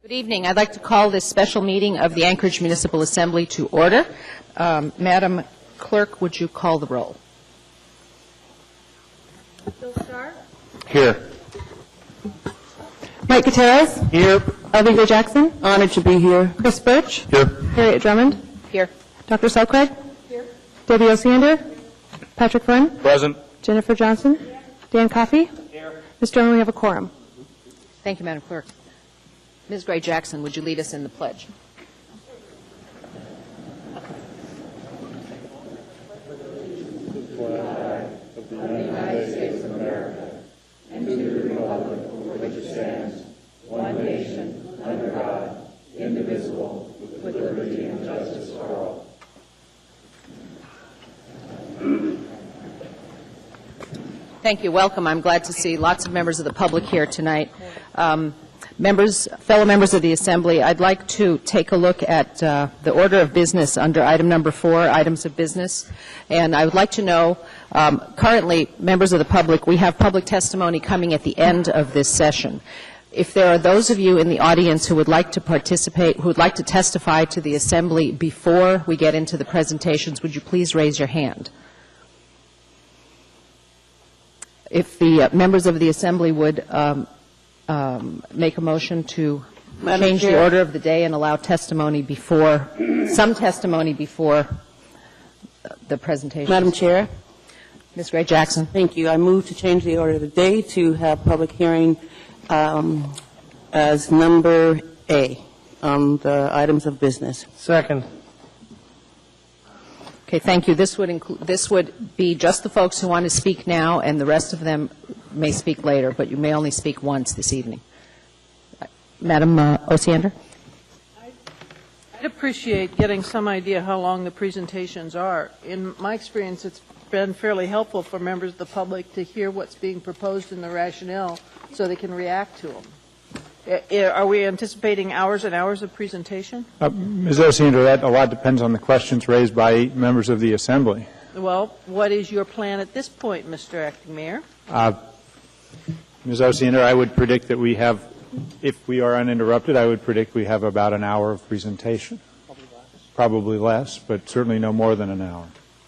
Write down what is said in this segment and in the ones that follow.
Good evening. I'd like to call this special meeting of the Anchorage Municipal Assembly to order. Madam Clerk, would you call the roll? Bill Starr? Here. Mike Gutierrez? Here. Elvira Jackson? Honored to be here. Chris Birch? Here. Harriet Drummond? Here. Dr. Selcraig? Here. Debbie Osiander? Patrick Flynn? Present. Jennifer Johnson? Dan Coffey? Here. Mr. Chairman, we have a quorum. Thank you, Madam Clerk. Ms. Gray Jackson, would you lead us in the pledge? Thank you. Welcome. I'm glad to see lots of members of the public here tonight. Fellow members of the Assembly, I'd like to take a look at the order of business under item number 4, items of business. And I would like to know, currently, members of the public, we have public testimony coming at the end of this session. If there are those of you in the audience who would like to participate, who would like to testify to the Assembly before we get into the presentations, would you please raise your hand? If the members of the Assembly would make a motion to change the order of the day and allow testimony before, some testimony before the presentation. Madam Chair. Ms. Gray Jackson. Thank you. I move to change the order of the day to have public hearing as number A on the items of business. Second. Okay, thank you. This would be just the folks who want to speak now, and the rest of them may speak later, but you may only speak once this evening. Madam Osiander? I'd appreciate getting some idea how long the presentations are. In my experience, it's been fairly helpful for members of the public to hear what's being proposed in the rationale so they can react to them. Are we anticipating hours and hours of presentation? Ms. Osiander, that a lot depends on the questions raised by members of the Assembly. Well, what is your plan at this point, Mr. Acting Mayor? Ms. Osiander, I would predict that we have, if we are uninterrupted, I would predict we have about an hour of presentation. Probably less, but certainly no more than an hour.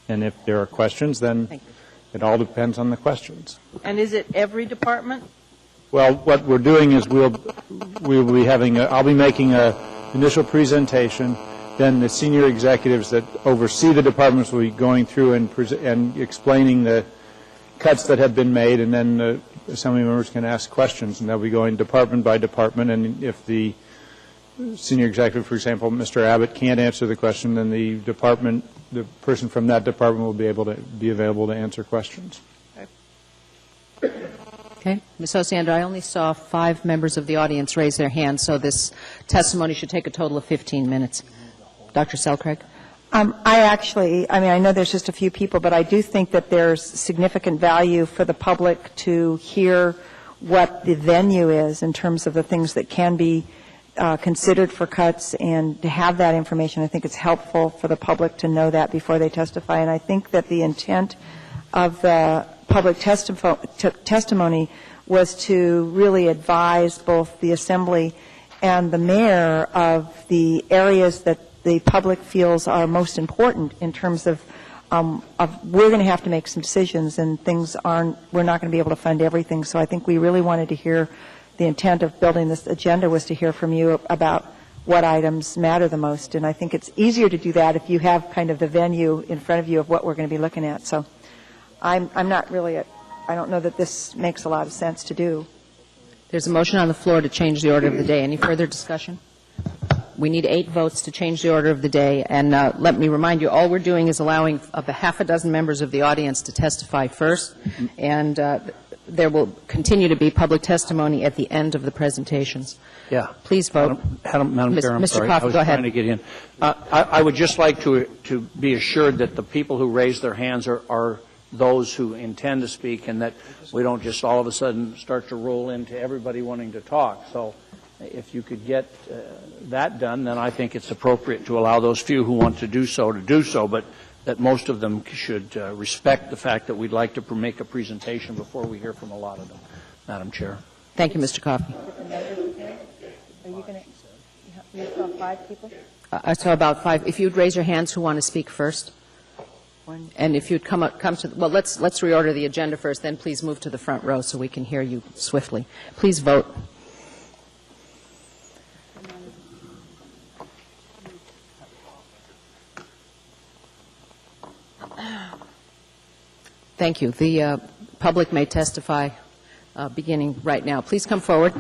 And if there are questions, then it all depends on the questions. And is it every department? Well, what we're doing is we'll be having I'll be making an initial presentation. Then the senior executives that oversee the departments will be going through and explaining the cuts that have been made, and then the Assembly members can ask questions, and they'll be going department by department. And if the senior executive, for example, Mr. Abbott, can't answer the question, then the person from that department will be available to answer questions. Okay. Ms. Osiander, I only saw 5 members of the audience raise their hands, so this testimony should take a total of 15 minutes. Dr. Selcraig? I know there's just a few people, but I do think that there's significant value for the public to hear what the venue is in terms of the things that can be considered for cuts, and to have that information. I think it's helpful for the public to know that before they testify. And I think that the intent of the public testimony was to really advise both the Assembly and the Mayor of the areas that the public feels are most important in terms of we're going to have to make some decisions, and we're not going to be able to fund everything. So I think we really wanted to hear the intent of building this agenda was to hear from you about what items matter the most. And I think it's easier to do that if you have kind of the venue in front of you of what we're going to be looking at. So I'm not really I don't know that this makes a lot of sense to do. There's a motion on the floor to change the order of the day. Any further discussion? We need 8 votes to change the order of the day. And let me remind you, all we're doing is allowing of the half a dozen members of the audience to testify first. And there will continue to be public testimony at the end of the presentations. Yeah. Please vote. Madam Chair, I'm sorry. Mr. Coffey, go ahead. I was trying to get in. I would just like to be assured that the people who raise their hands are those who intend to speak, and that we don't just all of a sudden start to roll into everybody wanting to talk. So if you could get that done, then I think it's appropriate to allow those few who want to do so, but that most of them should respect the fact that we'd like to make a presentation before we hear from a lot of them, Madam Chair. Thank you, Mr. Coffey. you going to, you have about 5 people? So about 5. If you'd raise your hands who want to speak first. And if you'd come to, well, let's reorder the agenda first, then please move to the front row so we can hear you swiftly. Please vote. Thank you. The public may testify beginning right now. Please come forward.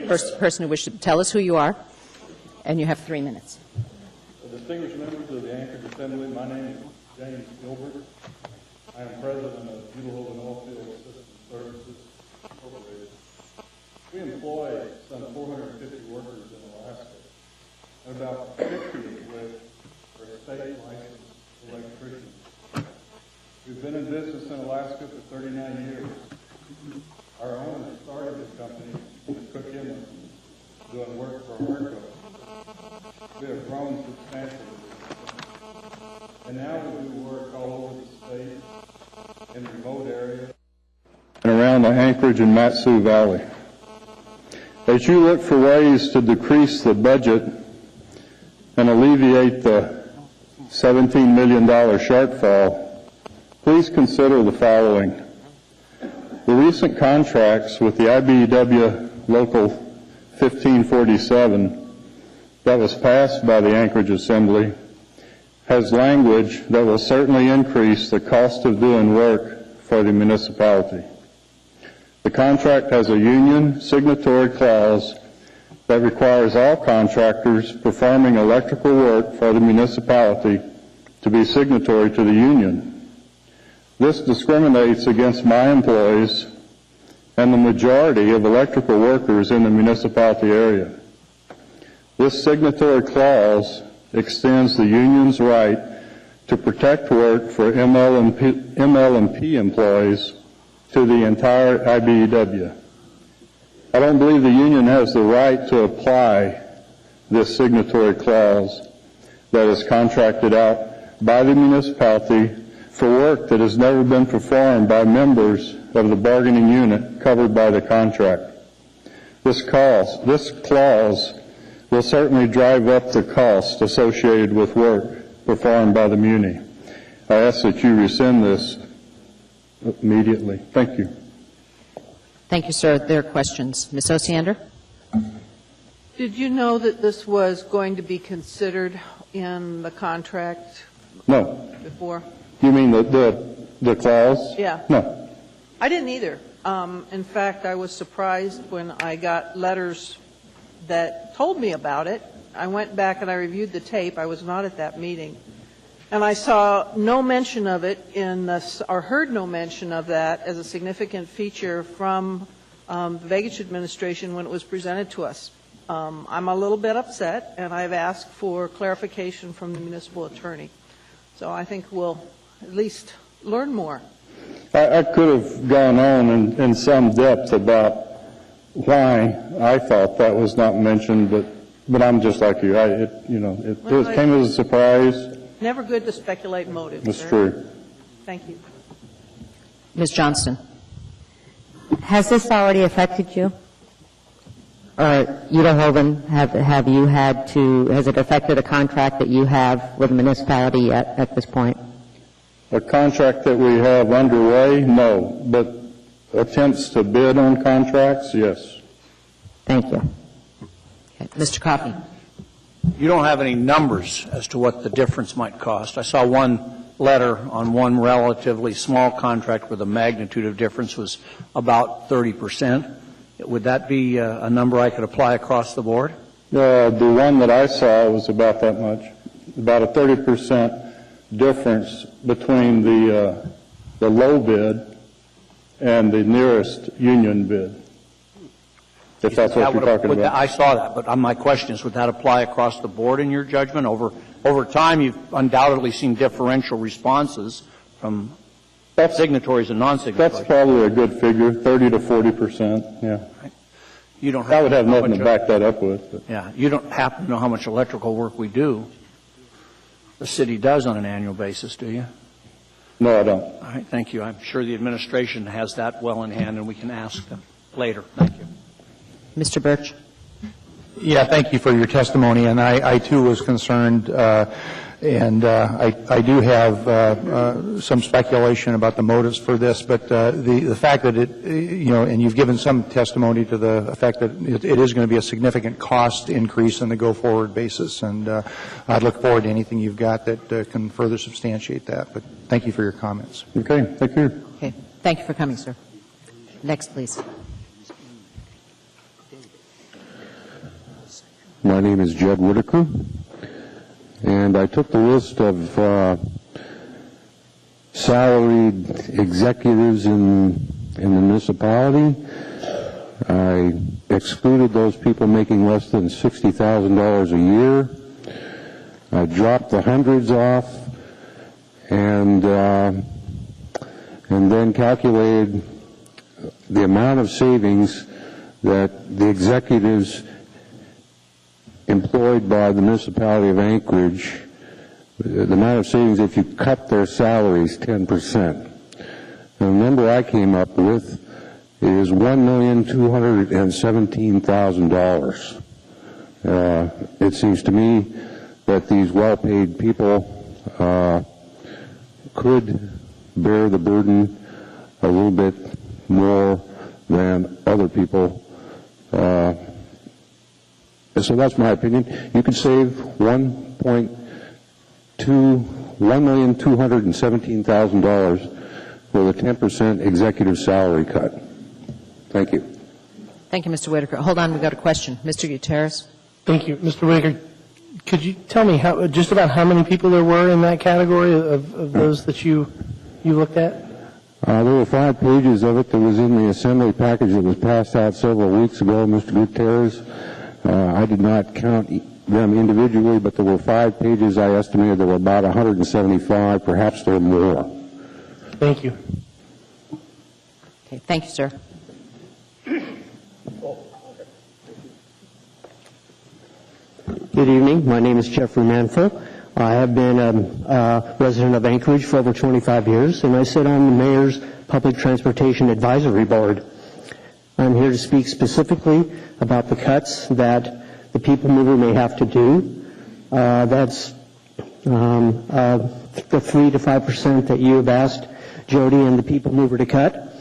First person who wishes to tell us who you are, and you have 3 minutes. Distinguished members of the Anchorage Assembly, my name is James Gilbert. I am president of Butyl Oilfield Systems Services Incorporated. We employ some 450 workers in Alaska, and about 50 of which are state licensed electricians. We've been in business in Alaska for 39 years. Our owner started the company with Cook Inlet, doing work for HERCO. We have grown substantially. And now we do work all over the state, in remote areas, and around the Anchorage and Mat-Su Valley. As you look for ways to decrease the budget and alleviate the $17 million shortfall, please consider the following. The recent contracts with the IBEW Local 1547 that was passed by the Anchorage Assembly has language that will certainly increase the cost of doing work for the municipality. The contract has a union signatory clause that requires all contractors performing electrical work for the municipality to be signatory to the union. This discriminates against my employees and the majority of electrical workers in the municipality area. This signatory clause extends the union's right to protect work for ML&P employees to the entire IBEW. I don't believe the union has the right to apply this signatory clause that is contracted out by the municipality for work that has never been performed by members of the bargaining unit covered by the contract. This clause will certainly drive up the cost associated with work performed by the Muni. I ask that you rescind this immediately. Thank you. Thank you, sir. There are questions. Ms. Osiander? Did you know that this was going to be considered in the contract No. before? You mean the clause? Yeah. No. I didn't either. In fact, I was surprised when I got letters that told me about it. I went back and I reviewed the tape. I was not at that meeting. And I saw no mention of it or heard no mention of that as a significant feature from the Begich administration when it was presented to us. I'm a little bit upset, and I've asked for clarification from the municipal attorney. So I think we'll at least learn more. I could have gone on in some depth about why I thought that was not mentioned, but I'm just like you. It came as a surprise. Never good to speculate motives. It's true. Thank you. Ms. Johnston? Has this already affected you? Or Udo Hoven, has it affected a contract that you have with the municipality at this point? A contract that we have underway, no. But attempts to bid on contracts, yes. Thank you. Okay. Mr. Coffey? You don't have any numbers as to what the difference might cost. I saw one letter on one relatively small contract where the magnitude of difference was about 30%. Would that be a number I could apply across the board? The one that I saw was about that much, about a 30% difference between the low bid and the nearest union bid, if that's what you're talking about. I saw that, but my question is, would that apply across the board in your judgment? Over time, you've undoubtedly seen differential responses from signatories and non-signatories. That's probably a good figure, 30 to 40%, yeah. You don't I would have nothing to back that up with. But. Yeah, you don't happen to know how much electrical work we do, the city does on an annual basis, do you? No, I don't. All right, thank you. I'm sure the administration has that well in hand, and we can ask them later. Thank you. Mr. Birch? Yeah, thank you for your testimony, and I too was concerned, and I do have some speculation about the motives for this, but the fact that it, and you've given some testimony to the effect that it is going to be a significant cost increase on the go-forward basis, and I'd look forward to anything you've got that can further substantiate that, but thank you for your comments. Okay, thank you. Okay. Thank you for coming, sir. Next, please. My name is Jed Whitaker, and I took the list of salaried executives in the municipality. I excluded those people making less than $60,000 a year. I dropped the hundreds off, and then calculated the amount of savings that the executives employed by the municipality of Anchorage, the amount of savings if you cut their salaries 10%. The number I came up with is $1,217,000. It seems to me that these well-paid people could bear the burden a little bit more than other people. So that's my opinion. You could save $1,217,000 for the 10% executive salary cut. Thank you. Thank you, Mr. Whitaker. Hold on, we've got a question. Mr. Gutierrez. Thank you. Mr. Whitaker, could you tell me just about how many people there were in that category of those that you looked at? There were 5 pages of it that was in the assembly package that was passed out several weeks ago, Mr. Gutierrez. I did not count them individually, but there were 5 pages. I estimated there were about 175. Perhaps there were more. Thank you. Okay, thank you, sir. Good evening. My name is Jeffrey Manfo. I have been a resident of Anchorage for over 25 years, and I sit on the Mayor's Public Transportation Advisory Board. I'm here to speak specifically about the cuts that the People Mover may have to do. That's the 3 to 5% that you have asked Jody and the People Mover to cut.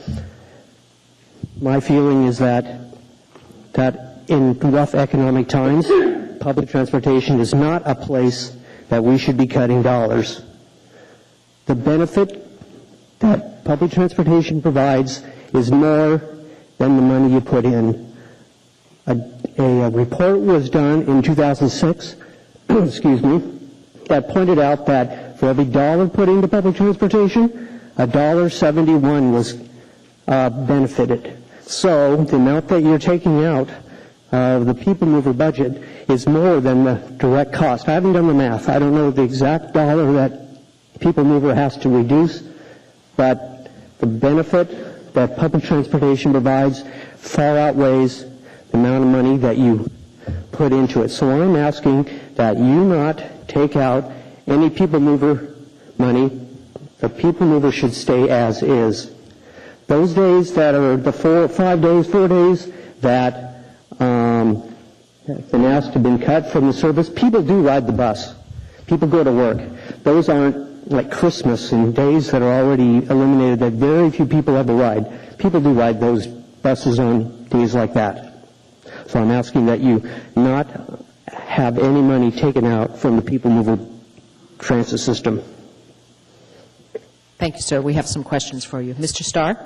My feeling is that in rough economic times, public transportation is not a place that we should be cutting dollars. The benefit that public transportation provides is more than the money you put in. A report was done in 2006, excuse me, that pointed out that for every dollar put into public transportation, $1.71 was benefited. So the amount that you're taking out of the People Mover budget is more than the direct cost. I haven't done the math. I don't know the exact dollar that People Mover has to reduce, but the benefit that public transportation provides far outweighs the amount of money that you put into it. So I'm asking that you not take out any People Mover money. The People Mover should stay as is. Those days that are the 4 days that have been asked to be cut from the service, people do ride the bus. People go to work. Those aren't like Christmas and days that are already eliminated that very few people ever ride. People do ride those buses on days like that. So I'm asking that you not have any money taken out from the People Mover transit system. Thank you, sir. We have some questions for you. Mr. Starr?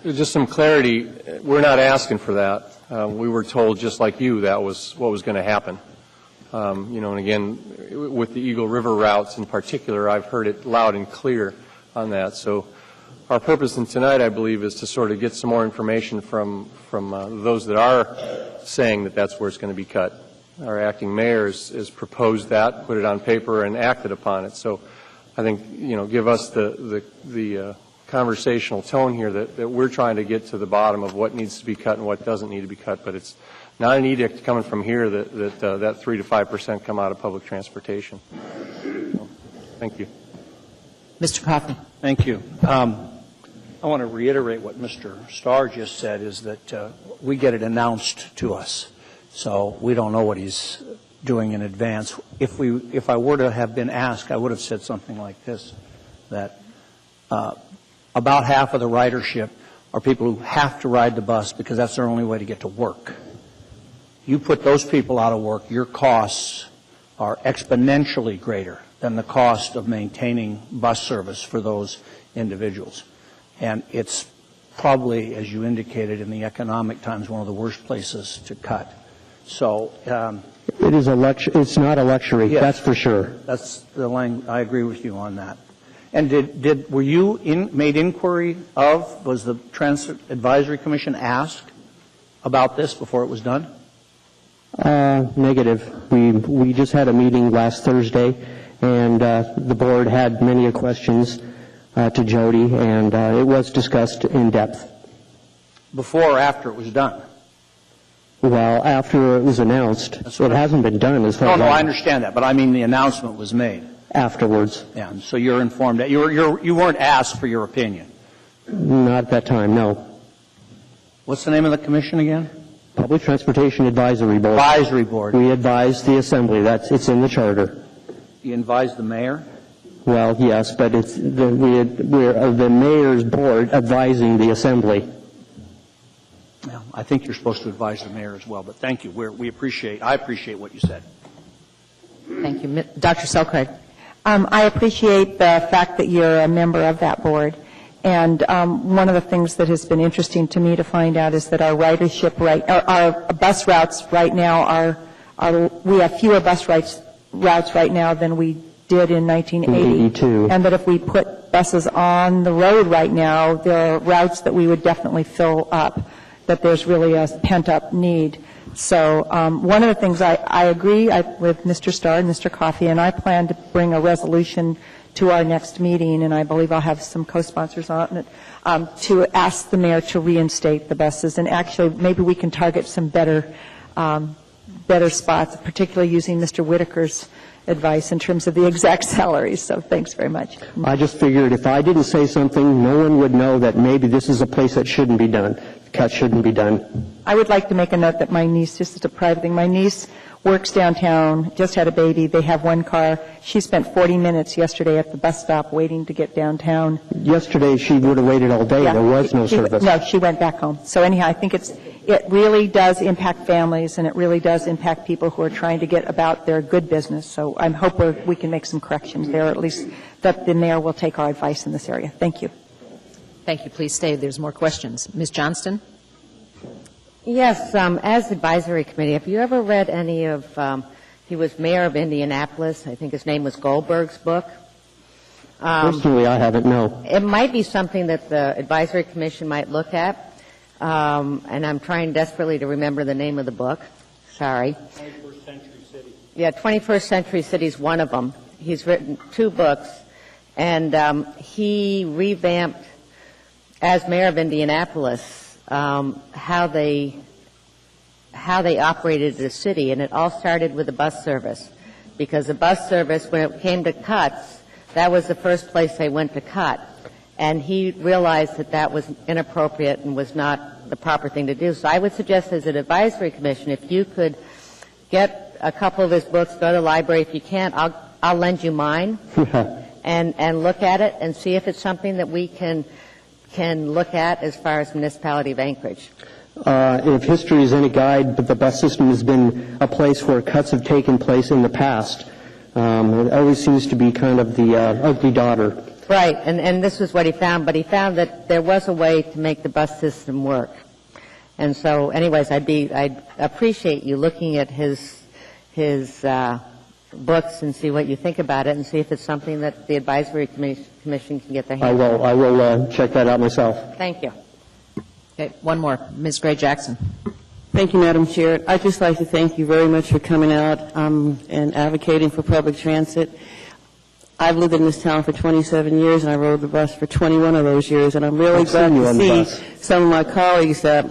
Just some clarity. We're not asking for that. We were told, just like you, that was what was going to happen. And again, with the Eagle River routes in particular, I've heard it loud and clear on that. So our purpose in tonight, I believe, is to sort of get some more information from those that are saying that that's where it's going to be cut. Our acting mayor has proposed that, put it on paper, and acted upon it. So I think, give us the conversational tone here that we're trying to get to the bottom of what needs to be cut and what doesn't need to be cut. But it's not an edict coming from here that 3 to 5% come out of public transportation. So, thank you. Mr. Coffey. Thank you. I want to reiterate what Mr. Starr just said, is that we get it announced to us. So we don't know what he's doing in advance. If I were to have been asked, I would have said something like this, that about half of the ridership are people who have to ride the bus because that's their only way to get to work. You put those people out of work, your costs are exponentially greater than the cost of maintaining bus service for those individuals. And it's probably, as you indicated, in the economic times, one of the worst places to cut. So It is it's not a luxury, yes, that's for sure. That's the language. I agree with you on that. And were you made inquiry of, was the Transit Advisory Commission asked about this before it was done? Negative. We just had a meeting last Thursday, and the board had many questions to Jody, and it was discussed in depth. Before or after it was done? Well, after it was announced. It hasn't been done as far as I understand that, but I mean the announcement was made. Afterwards. Yeah, and so you're informed that you weren't asked for your opinion. Not at that time, no. What's the name of the commission again? Public Transportation Advisory Board. Advisory Board. We advise the Assembly. It's in the charter. You advise the mayor? Well, yes, but we're the mayor's board advising the Assembly. Well, I think you're supposed to advise the mayor as well, but thank you. I appreciate what you said. Thank you. Dr. Selkirk. I appreciate the fact that you're a member of that board. And one of the things that has been interesting to me to find out is that our ridership our bus routes right now we have fewer bus routes right now than we did in 1982. And that if we put buses on the road right now, there are routes that we would definitely fill up, that there's really a pent-up need. So one of the things I agree with Mr. Starr and Mr. Coffey, and I plan to bring a resolution to our next meeting, and I believe I'll have some co-sponsors on it, to ask the mayor to reinstate the buses. And actually, maybe we can target some better spots, particularly using Mr. Whitaker's advice in terms of the exact salaries. So thanks very much. I just figured if I didn't say something, no one would know that maybe this is a place that shouldn't be done. Cuts shouldn't be done. I would like to make a note that my niece, just as a private thing, my niece works downtown, just had a baby. They have one car. She spent 40 minutes yesterday at the bus stop waiting to get downtown. Yesterday she would have waited all day. Yeah. There was no service. No, she went back home. So anyhow, I think it really does impact families, and it really does impact people who are trying to get about their good business. So I hope we can make some corrections there, at least that the mayor will take our advice in this area. Thank you. Thank you. Please stay. There's more questions. Ms. Johnston? Yes, as advisory committee, have you ever read any of, he was mayor of Indianapolis, I think his name was Goldberg's book? Personally, I haven't, no. It might be something that the advisory commission might look at, and I'm trying desperately to remember the name of the book. Sorry. 21st Century City. Yeah, 21st Century City is one of them. He's written 2 books, and he revamped, as mayor of Indianapolis, how they operated the city, and it all started with the bus service, because the bus service, when it came to cuts, that was the first place they went to cut, and he realized that that was inappropriate and was not the proper thing to do. So I would suggest, as an advisory commission, if you could get a couple of his books, go to the library. If you can't, I'll lend you mine and look at it and see if it's something that we can look at as far as municipality of Anchorage. If history is any guide, but the bus system has been a place where cuts have taken place in the past. It always seems to be kind of the ugly daughter. Right, and this is what he found, but he found that there was a way to make the bus system work. And so, anyways, I'd appreciate you looking at his books and see what you think about it, and see if it's something that the advisory commission can get their hands on. I will check that out myself. Thank you. Okay, one more. Ms. Gray Jackson. Thank you, Madam Chair. I'd just like to thank you very much for coming out and advocating for public transit. I've lived in this town for 27 years, and I rode the bus for 21 of those years, and I'm really glad to see some of my colleagues that,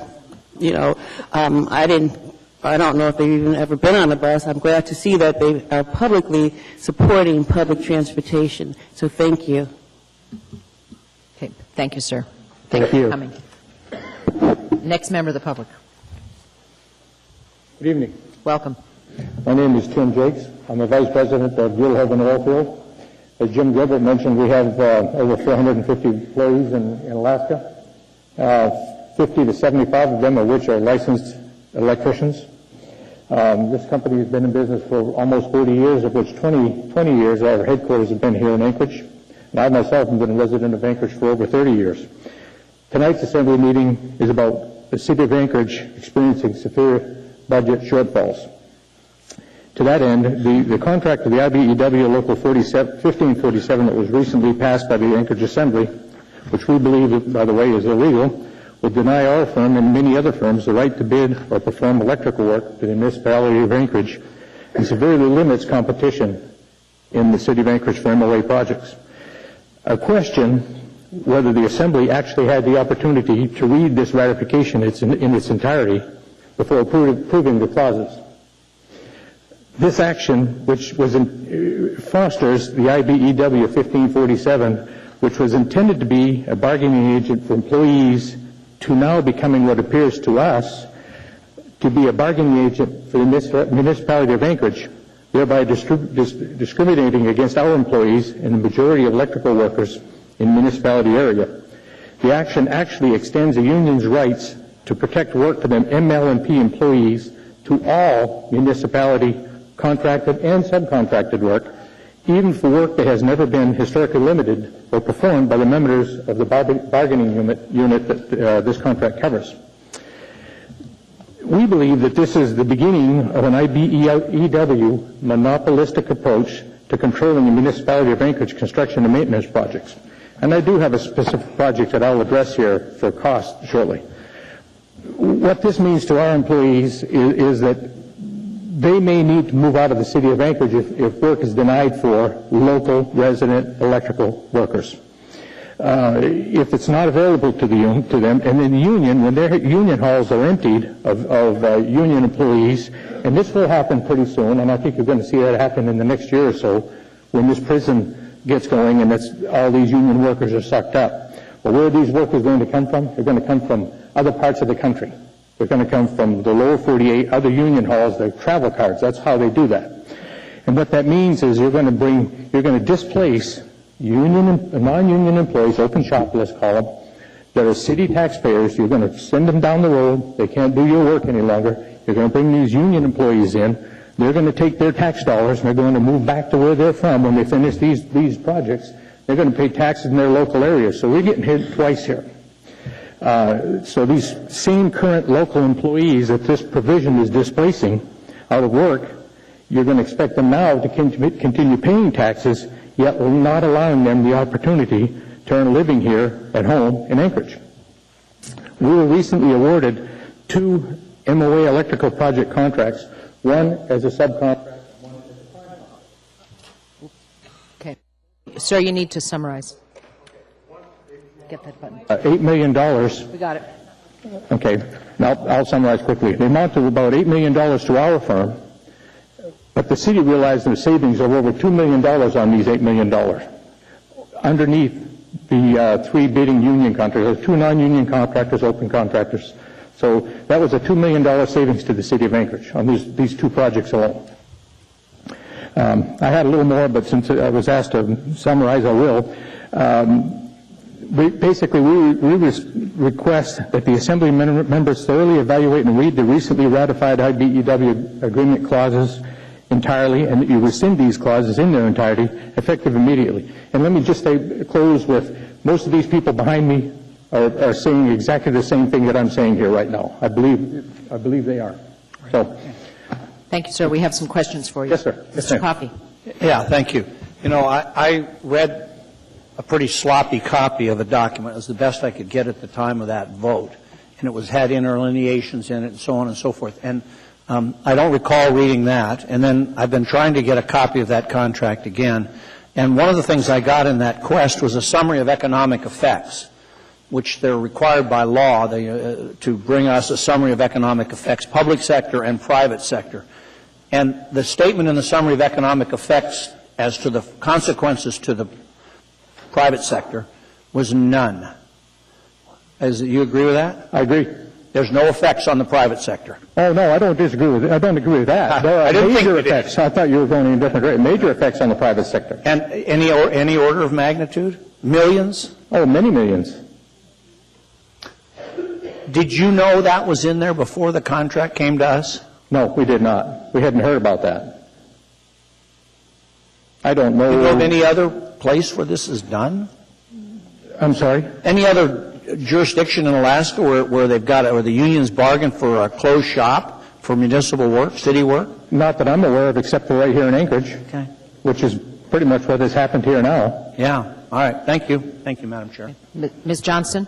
I don't know if they've even ever been on a bus. I'm glad to see that they are publicly supporting public transportation. So thank you. Okay, thank you, sir. Thank you. Coming. Next member of the public. Good evening. Welcome. My name is Tim Jakes. I'm the Vice President of Gilhoven Oilfield. As Jim Gilbert mentioned, we have over 450 employees in Alaska, 50 to 75 of them of which are licensed electricians. This company has been in business for almost 40 years, of which 20 years our headquarters have been here in Anchorage. And I myself have been a resident of Anchorage for over 30 years. Tonight's assembly meeting is about the city of Anchorage experiencing severe budget shortfalls. To that end, the contract of the IBEW Local 1547 that was recently passed by the Anchorage Assembly, which we believe, by the way, is illegal, would deny our firm and many other firms the right to bid or perform electrical work for the municipality of Anchorage and severely limits competition in the city of Anchorage for MOA projects. I question whether the Assembly actually had the opportunity to read this ratification in its entirety before approving the clauses. This action, which fosters the IBEW 1547, which was intended to be a bargaining agent for employees, to now becoming what appears to us to be a bargaining agent for the municipality of Anchorage, thereby discriminating against our employees and the majority of electrical workers in the municipality area. The action actually extends the union's rights to protect work for them ML&P employees to all municipality contracted and subcontracted work, even for work that has never been historically limited or performed by the members of the bargaining unit that this contract covers. We believe that this is the beginning of an IBEW monopolistic approach to controlling the municipality of Anchorage construction and maintenance projects. And I do have a specific project that I'll address here for cost shortly. What this means to our employees is that they may need to move out of the city of Anchorage if work is denied for local resident electrical workers. If it's not available to them, and in the union, when their union halls are emptied of union employees, and this will happen pretty soon, and I think you're going to see that happen in the next year or so, when this prison gets going and all these union workers are sucked up. Well, where are these workers going to come from? They're going to come from other parts of the country. They're going to come from the lower 48, other union halls, their travel cards. That's how they do that. And what that means is you're going to displace union and non-union employees, open shop, let's call them, that are city taxpayers. You're going to send them down the road. They can't do your work any longer. You're going to bring these union employees in. They're going to take their tax dollars and they're going to move back to where they're from when they finish these projects. They're going to pay taxes in their local areas. So we're getting hit twice here. So these same current local employees that this provision is displacing out of work, you're going to expect them now to continue paying taxes, yet we're not allowing them the opportunity to earn a living here at home in Anchorage. We were recently awarded 2 MOA electrical project contracts, one as a subcontract and one as a prime contract. Okay. Sir, you need to summarize. Get that button. $8 million. We got it. Okay. Now, I'll summarize quickly. The amount of about $8 million to our firm, but the city realized their savings of over $2 million on these $8 million. Underneath the 3 bidding union contractors, 2 non-union contractors, open contractors. So that was a $2 million savings to the city of Anchorage on these 2 projects alone. I had a little more, but since I was asked to summarize, I will. We request that the Assembly members thoroughly evaluate and read the recently ratified IBEW agreement clauses entirely, and that you rescind these clauses in their entirety, effective immediately. And let me just close with, most of these people behind me are saying exactly the same thing that I'm saying here right now. I believe they are. So, thank you, sir. We have some questions for you. Yes, sir. Mr. Coffey. Yeah, thank you. You know, I read a pretty sloppy copy of a document. It was the best I could get at the time of that vote. And it had interlineations in it and so on and so forth. And I don't recall reading that. And then I've been trying to get a copy of that contract again. And one of the things I got in that quest was a summary of economic effects, which they're required by law to bring us a summary of economic effects, public sector and private sector. And the statement in the summary of economic effects as to the consequences to the private sector was none. You agree with that? I agree. There's no effects on the private sector. Oh, no, I don't disagree with, I don't agree with that. There are I didn't think major you did. effects. I thought you were going in a different direction. Major effects on the private sector. And any order of magnitude? Millions? Oh, many millions. Did you know that was in there before the contract came to us? No, we did not. We hadn't heard about that. I don't know. Do you know of any other place where this is done? I'm sorry? Any other jurisdiction in Alaska where they've got, where the unions bargain for a closed shop for municipal work, city work? Not that I'm aware of, except for right here in Anchorage, Okay. which is pretty much what has happened here now. Yeah. All right. Thank you. Thank you, Madam Chair. Ms. Johnston?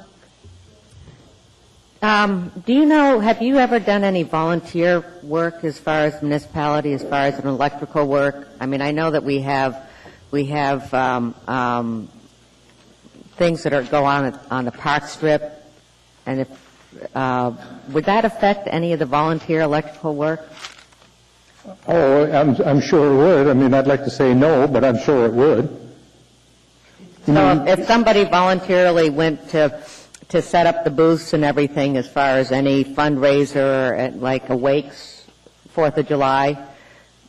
Do you know, have you ever done any volunteer work as far as municipality, as far as an electrical work? I mean, I know that we have things that go on the park strip, and if would that affect any of the volunteer electrical work? Oh, I'm sure it would. I mean, I'd like to say no, but I'm sure it would. So if somebody voluntarily went to set up the booths and everything as far as any fundraiser, like Awakes, 4th of July,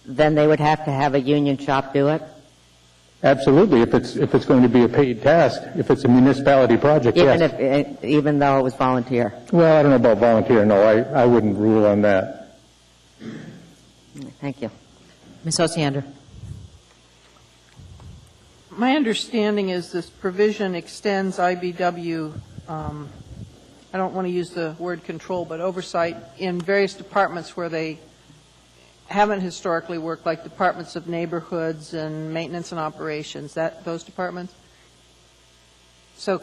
then they would have to have a union shop do it? Absolutely, if it's going to be a paid task, if it's a municipality project, yes. Even though it was volunteer? Well, I don't know about volunteer, no, I wouldn't rule on that. Thank you. Ms. Osiander? My understanding is this provision extends IBW, I don't want to use the word control, but oversight in various departments where they haven't historically worked, like departments of neighborhoods and maintenance and operations, those departments. So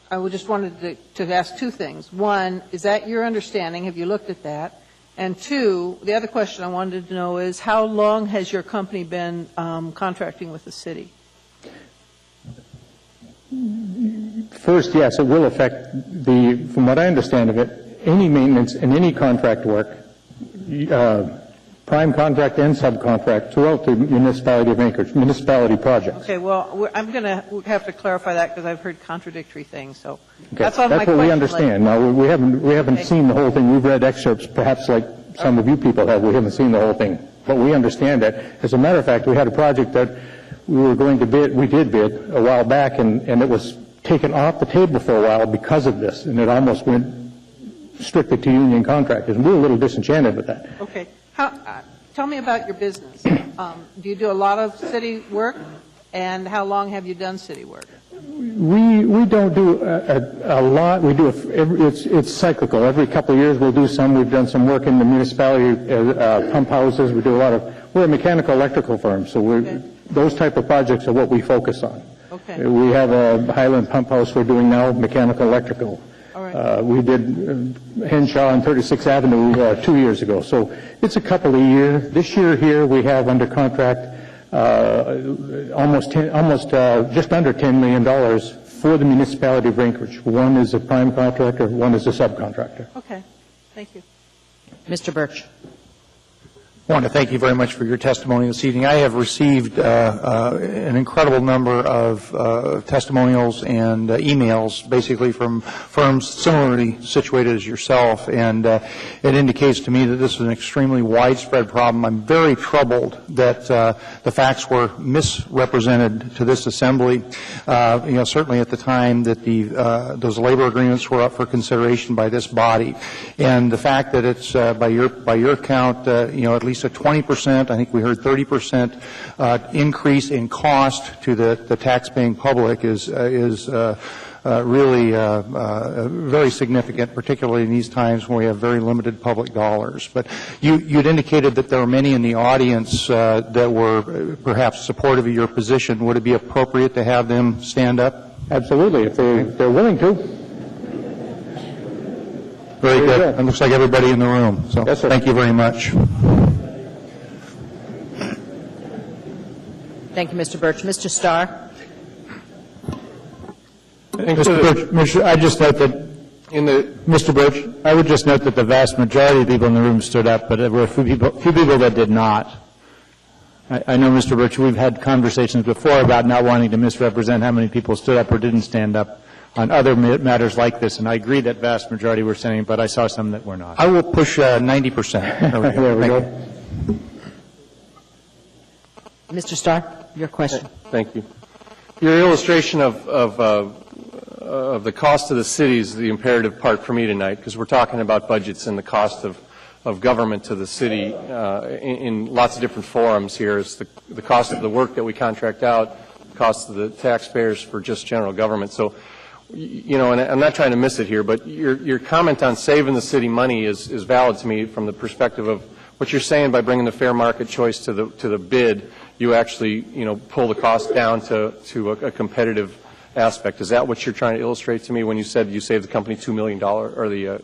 I just wanted to ask two things. One, is that your understanding? Have you looked at that? And two, the other question I wanted to know is, how long has your company been contracting with the city? First, yes, it will affect from what I understand of it, any maintenance and any contract work, prime contract and subcontract throughout the municipality of Anchorage, municipality projects. Okay, well, I'm going to have to clarify that because I've heard contradictory things. So Okay. that's all my That's question. what we understand. Now, we haven't Okay. seen the whole thing. We've read excerpts, perhaps like some of you people have. We haven't seen the whole thing. But we understand that. As a matter of fact, we had a project that we were going to bid, we did bid a while back, and it was taken off the table for a while because of this, and it almost went strictly to union contractors. And we were a little disenchanted with that. Okay. Tell me about your business. Do you do a lot of city work? And how long have you done city work? We don't do a lot. We do it's cyclical. Every couple of years we'll do some. We've done some work in the municipality pump houses. We do a lot of. We're a mechanical electrical firm, so those type of projects are what we focus on. Okay. We have a Highland pump house we're doing now, mechanical electrical. All right. We did Henshaw on 36th Avenue 2 years ago. So it's a couple of years. This year here we have under contract just under $10 million for the municipality of Anchorage. One is a prime contractor, one is a subcontractor. Okay. Thank you. Mr. Birch? I want to thank you very much for your testimony this evening. I have received an incredible number of testimonials and emails, basically from firms similarly situated as yourself, and it indicates to me that this is an extremely widespread problem. I'm very troubled that the facts were misrepresented to this assembly. Certainly at the time that those labor agreements were up for consideration by this body, and the fact that it's by your count, at least a 20%, I think we heard 30% increase in cost to the tax-paying public is really very significant, particularly in these times when we have very limited public dollars. But you'd indicated that there are many in the audience that were perhaps supportive of your position. Would it be appropriate to have them stand up? Absolutely, if they're willing to. Very good. It looks like everybody in the room. So yes, sir. Thank you very much. Thank you, Mr. Birch. Mr. Starr? Mr. Birch, I just note that Mr. Birch, I would just note that the vast majority of people in the room stood up, but there were a few people that did not. I know, Mr. Birch, we've had conversations before about not wanting to misrepresent how many people stood up or didn't stand up. on other matters like this, and I agree that vast majority were saying, but I saw some that were not. I will push 90%. There we go. Mr. Starr, your question. Thank you. Your illustration of the cost to the city is the imperative part for me tonight, because we're talking about budgets and the cost of government to the city in lots of different forums here. Is the cost of the work that we contract out, the cost of the taxpayers for just general government. So, you know, and I'm not trying to miss it here, but your comment on saving the city money is valid to me from the perspective of what you're saying. By bringing the fair market choice to the bid, you actually, you know, pull the cost down to a competitive aspect. Is that what you're trying to illustrate to me when you said you saved the company $2 million, or the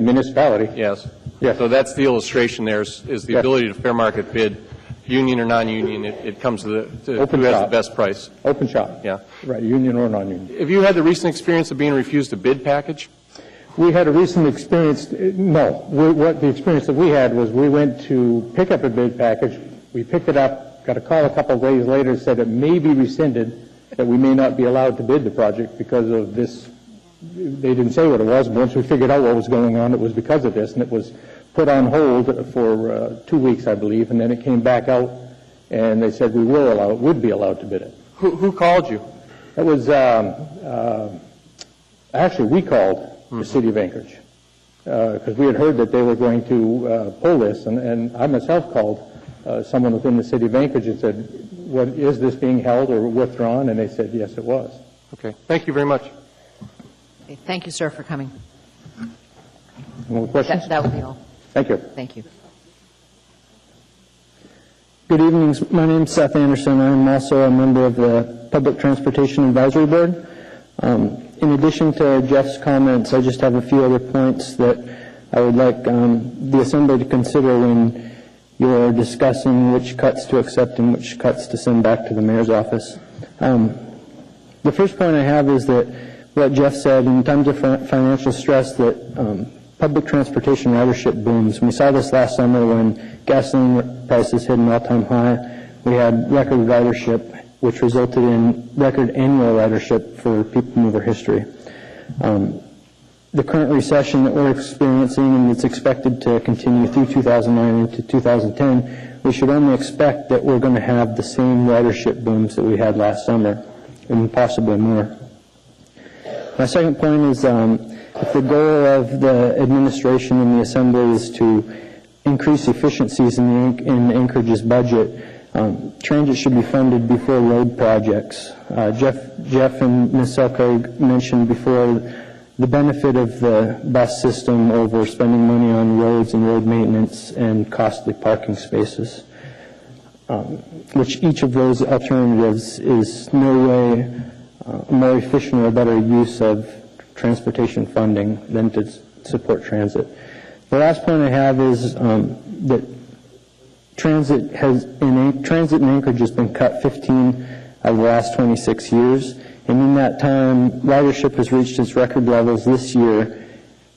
municipality? Yes. Yes. So that's the illustration there, is the ability to fair market bid, union or non-union. It comes to who has the best price. Open shop. Yeah. Right, union or non-union. Have you had the recent experience of being refused a bid package? We had a recent experience, no. What the experience that we had was we went to pick up a bid package. We picked it up, got a call a couple of days later, said it may be rescinded, that we may not be allowed to bid the project because of this. They didn't say what it was, but once we figured out what was going on, it was because of this, and it was put on hold for 2 weeks, I believe, and then it came back out, and they said would be allowed to bid it. Who called you? It was, actually, we called the city of Anchorage, because we had heard that they were going to pull this, and I myself called someone within the city of Anchorage and said, "What is this being held or withdrawn?" And they said, yes, it was. Okay. Thank you very much. Okay, thank you, sir, for coming. More questions? That would be all. Thank you. Thank you. Good evening. My name is Seth Anderson. I'm also a member of the Public Transportation Advisory Board. In addition to Jeff's comments, I just have a few other points that I would like the Assembly to consider when you're discussing which cuts to accept and which cuts to send back to the Mayor's office. The first point I have is that what Jeff said, in times of financial stress, that public transportation ridership booms. We saw this last summer when gasoline prices hit an all-time high. We had record ridership, which resulted in record annual ridership for People Mover history. The current recession that we're experiencing, and it's expected to continue through 2009 into 2010, we should only expect that we're going to have the same ridership booms that we had last summer, and possibly more. My second point is if the goal of the administration and the Assembly is to increase efficiencies in Anchorage's budget, transit should be funded before road projects. Jeff and Ms. Selkirk mentioned before the benefit of the bus system over spending money on roads and road maintenance and costly parking spaces, which each of those alternatives is no way more efficient or better use of transportation funding than to support transit. The last point I have is that transit in Anchorage has been cut 15 out of the last 26 years, and in that time, ridership has reached its record levels this year,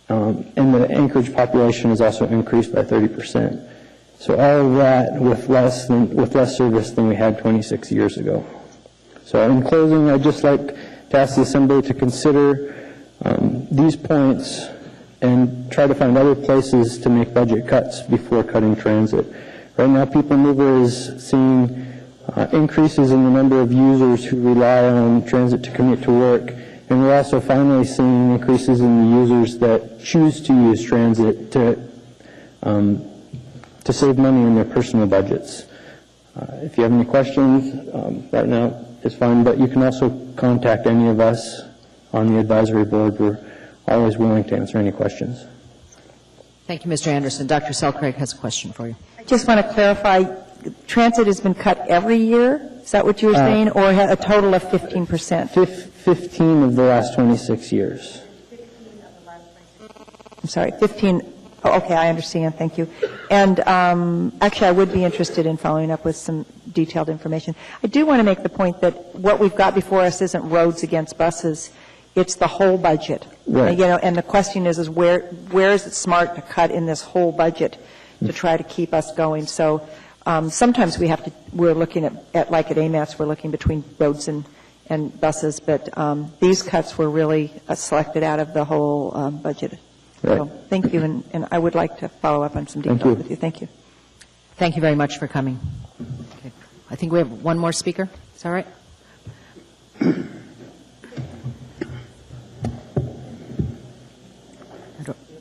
and the Anchorage population has also increased by 30%. So all of that with less service than we had 26 years ago. So in closing, I'd just like to ask the Assembly to consider these points and try to find other places to make budget cuts before cutting transit. Right now, People Mover is seeing increases in the number of users who rely on transit to commute to work, and we're also finally seeing increases in the users that choose to use transit to save money in their personal budgets. If you have any questions, right now is fine, but you can also contact any of us on the advisory board. We're always willing to answer any questions. Thank you, Mr. Anderson. Dr. Selkirk has a question for you. I just want to clarify, transit has been cut every year? Is that what you were saying, or a total of 15%? 15 of the last 26 years. I'm sorry, 15. Oh, okay, I understand. Thank you. And actually, I would be interested in following up with some detailed information. I do want to make the point that what we've got before us isn't roads against buses. It's the whole budget. Right. You know, and the question is where is it smart to cut in this whole budget to try to keep us going? So sometimes we're looking at like at AMATS, we're looking between roads and and buses, but these cuts were really selected out of the whole budget. Right. So thank you, and I would like to follow up on some Thank details you. with you. Thank you. Thank you very much for coming. Okay. I think we have one more speaker. Is that right?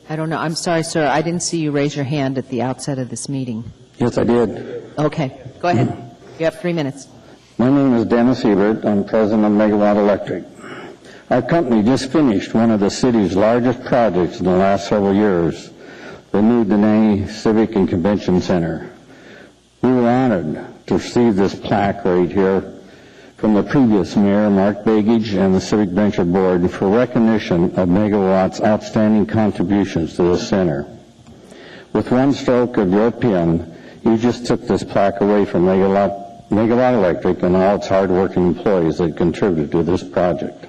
I don't know. I'm sorry, sir. I didn't see you raise your hand at the outset of this meeting. Yes, I did. Okay. Go ahead. You have 3 minutes. My name is Dennis Ebert. I'm president of Megawatt Electric. Our company just finished one of the city's largest projects in the last several years, the new Denny Civic and Convention Center. We were honored to receive this plaque right here from the previous mayor, Mark Begich, and the Civic Venture Board for recognition of Megawatt's outstanding contributions to the center. With one stroke of your pen, you just took this plaque away from Megawatt Electric and all its hard-working employees that contributed to this project.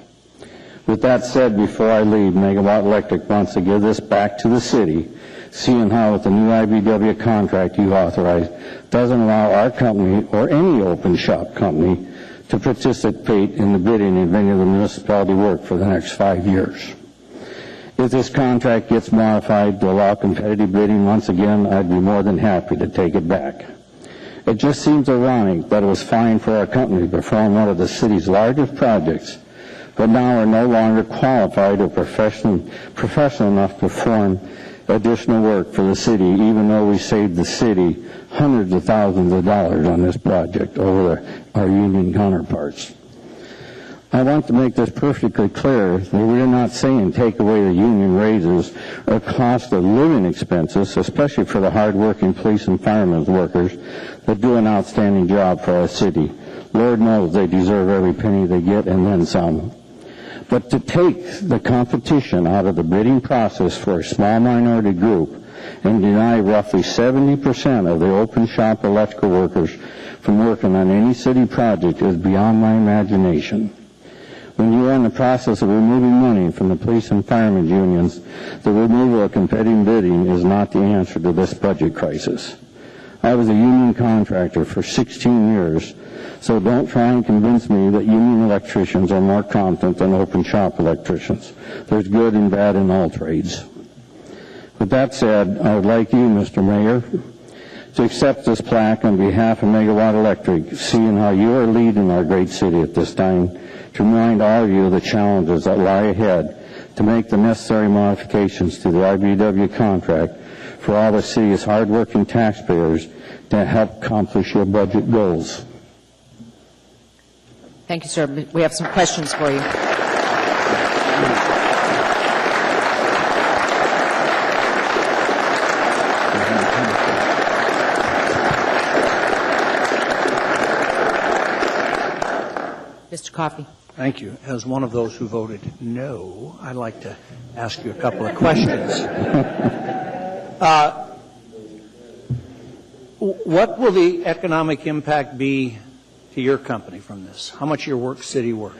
With that said, before I leave, Megawatt Electric wants to give this back to the city, seeing how with the new IBW contract you authorized doesn't allow our company or any open shop company to participate in the bidding of any of the municipality work for the next 5 years. If this contract gets modified to allow competitive bidding once again, I'd be more than happy to take it back. It just seems ironic that it was fine for our company to perform one of the city's largest projects, but now are no longer qualified or professional enough to perform additional work for the city, even though we saved the city hundreds of thousands of dollars on this project over our union counterparts. I want to make this perfectly clear that we're not saying take away the union raises or cost of living expenses, especially for the hard-working police and firemen's workers that do an outstanding job for our city. Lord knows they deserve every penny they get and then some. But to take the competition out of the bidding process for a small minority group and deny roughly 70% of the open shop electrical workers from working on any city project is beyond my imagination. When you are in the process of removing money from the police and firemen's unions, the removal of competitive bidding is not the answer to this budget crisis. I was a union contractor for 16 years, so don't try and convince me that union electricians are more competent than open shop electricians. There's good and bad in all trades. With that said, I would like you, Mr. Mayor, to accept this plaque on behalf of Megawatt Electric, seeing how you are leading our great city at this time, to remind all of you of the challenges that lie ahead to make the necessary modifications to the IBW contract for all the city's hard-working taxpayers to help accomplish your budget goals. Thank you, sir. We have some questions for you. Mr. Coffey. Thank you. As one of those who voted no, I'd like to ask you a couple of questions. What will the economic impact be to your company from this? How much of your work, city work?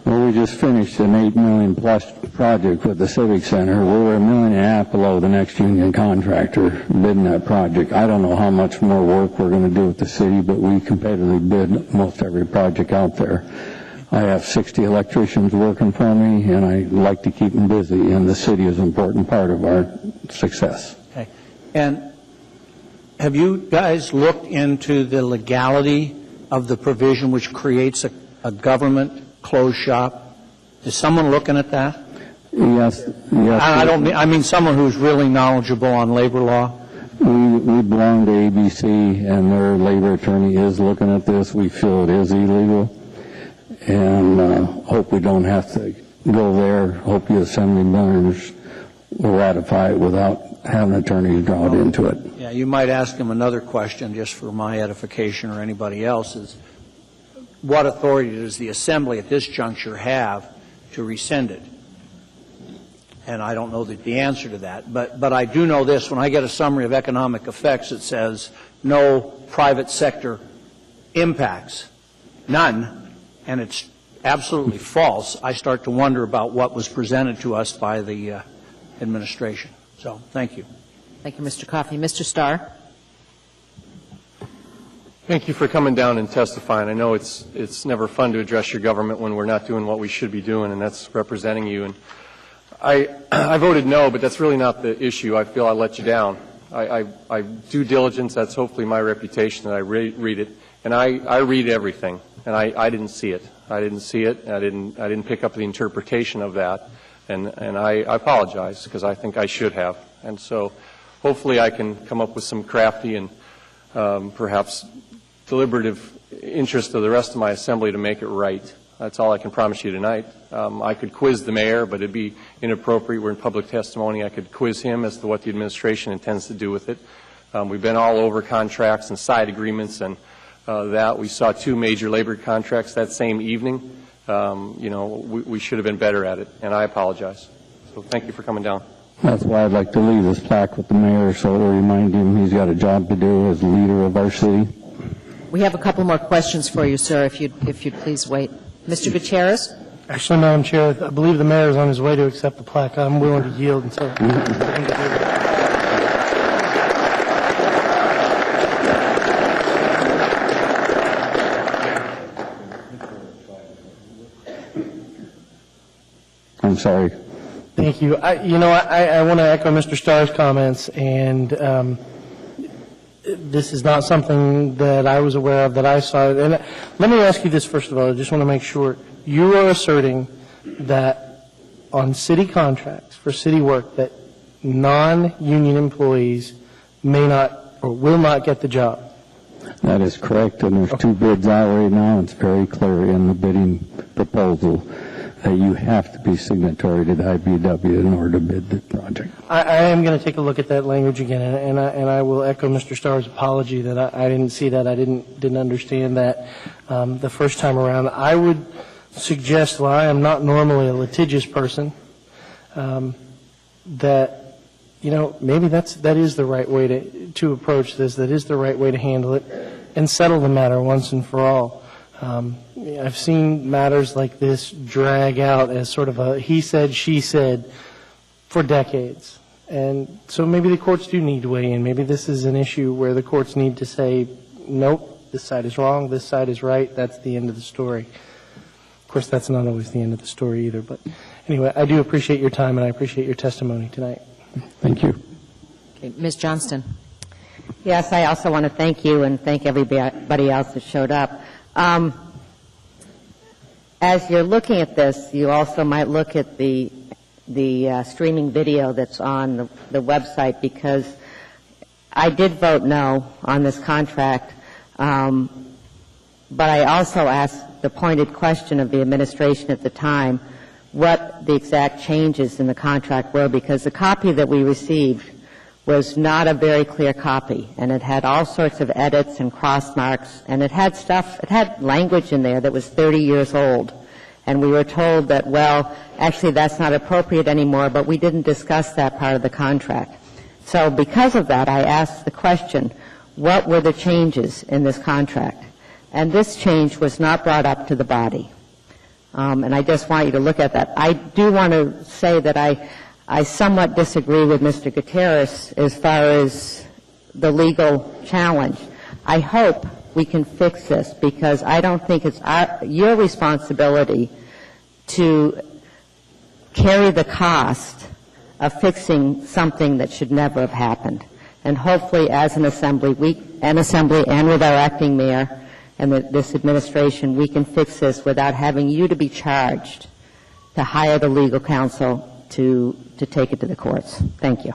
Well, we just finished an $8 million plus project with the Civic Center. We were $1.5 million below the next union contractor bidding that project. I don't know how much more work we're going to do with the city, but we competitively bid most every project out there. I have 60 electricians working for me, and I like to keep them busy, and the city is an important part of our success. Okay. And have you guys looked into the legality of the provision which creates a government closed shop? Is someone looking at that? Yes. I mean someone who's really knowledgeable on labor law. We belong to ABC, and their labor attorney is looking at this. We feel it is illegal, and hope we don't have to go there. Hope the assembly members will ratify it without having attorneys drawn into it. Yeah, you might ask him another question just for my edification or anybody else's. What authority does the Assembly at this juncture have to rescind it? And I don't know the answer to that. But I do know this. When I get a summary of economic effects, it says no private sector impacts, none, and it's absolutely false. I start to wonder about what was presented to us by the administration. So thank you. Thank you, Mr. Coffey. Mr. Starr. Thank you for coming down and testifying. I know it's never fun to address your government when we're not doing what we should be doing, and that's representing you. And I voted no, but that's really not the issue. I feel I let you down. I do diligence. That's hopefully my reputation that I read it, and I read everything, and I didn't see it. I didn't see it. I didn't pick up the interpretation of that, and I apologize because I think I should have. And so hopefully I can come up with some crafty and perhaps deliberative interest of the rest of my assembly to make it right. That's all I can promise you tonight. I could quiz the mayor, but it'd be inappropriate. We're in public testimony. I could quiz him as to what the administration intends to do with it. We've been all over contracts and side agreements and that. We saw 2 major labor contracts that same evening. We should have been better at it, and I apologize. So thank you for coming down. That's why I'd like to leave this plaque with the mayor, so to remind him he's got a job to do as the leader of our city. We have a couple more questions for you, sir, if you'd please wait. Mr. Gutierrez? Actually, Madam Chair, I believe the mayor is on his way to accept the plaque. I'm willing to yield until. I'm sorry. Thank you. I want to echo Mr. Starr's comments, and this is not something that I was aware of, that I saw. And let me ask you this first of all. I just want to make sure. You are asserting that on city contracts for city work that non-union employees may not or will not get the job. That is correct, and there's 2 bids out right now. It's very clear in the bidding proposal that you have to be signatory to the IBEW in order to bid the project. I am going to take a look at that language again, and I will echo Mr. Starr's apology that I didn't see that. I didn't understand that the first time around. I would suggest, while I am not normally a litigious person, that maybe that is the right way to approach this. That is the right way to handle it, and settle the matter once and for all. I've seen matters like this drag out as sort of a he said, she said for decades. And so maybe the courts do need to weigh in. Maybe this is an issue where the courts need to say, nope, this side is wrong, this side is right, that's the end of the story. Of course, that's not always the end of the story either. But anyway, I do appreciate your time, and I appreciate your testimony tonight. Thank you. Okay, Ms. Johnston. Yes, I also want to thank you and thank everybody else that showed up. As you're looking at this, you also might look at the streaming video that's on the website, because I did vote no on this contract, but I also asked the pointed question of the administration at the time what the exact changes in the contract were, because the copy that we received was not a very clear copy, and it had all sorts of edits and cross marks, and it had language in there that was 30 years old. And we were told that, well, actually that's not appropriate anymore, but we didn't discuss that part of the contract. So because of that, I asked the question, what were the changes in this contract? And this change was not brought up to the body. And I just want you to look at that. I do want to say that I somewhat disagree with Mr. Gutierrez as far as the legal challenge. I hope we can fix this, because I don't think it's your responsibility to carry the cost of fixing something that should never have happened. And hopefully, as an assembly and with our acting mayor and this administration, we can fix this without having you to be charged to hire the legal counsel to take it to the courts. Thank you.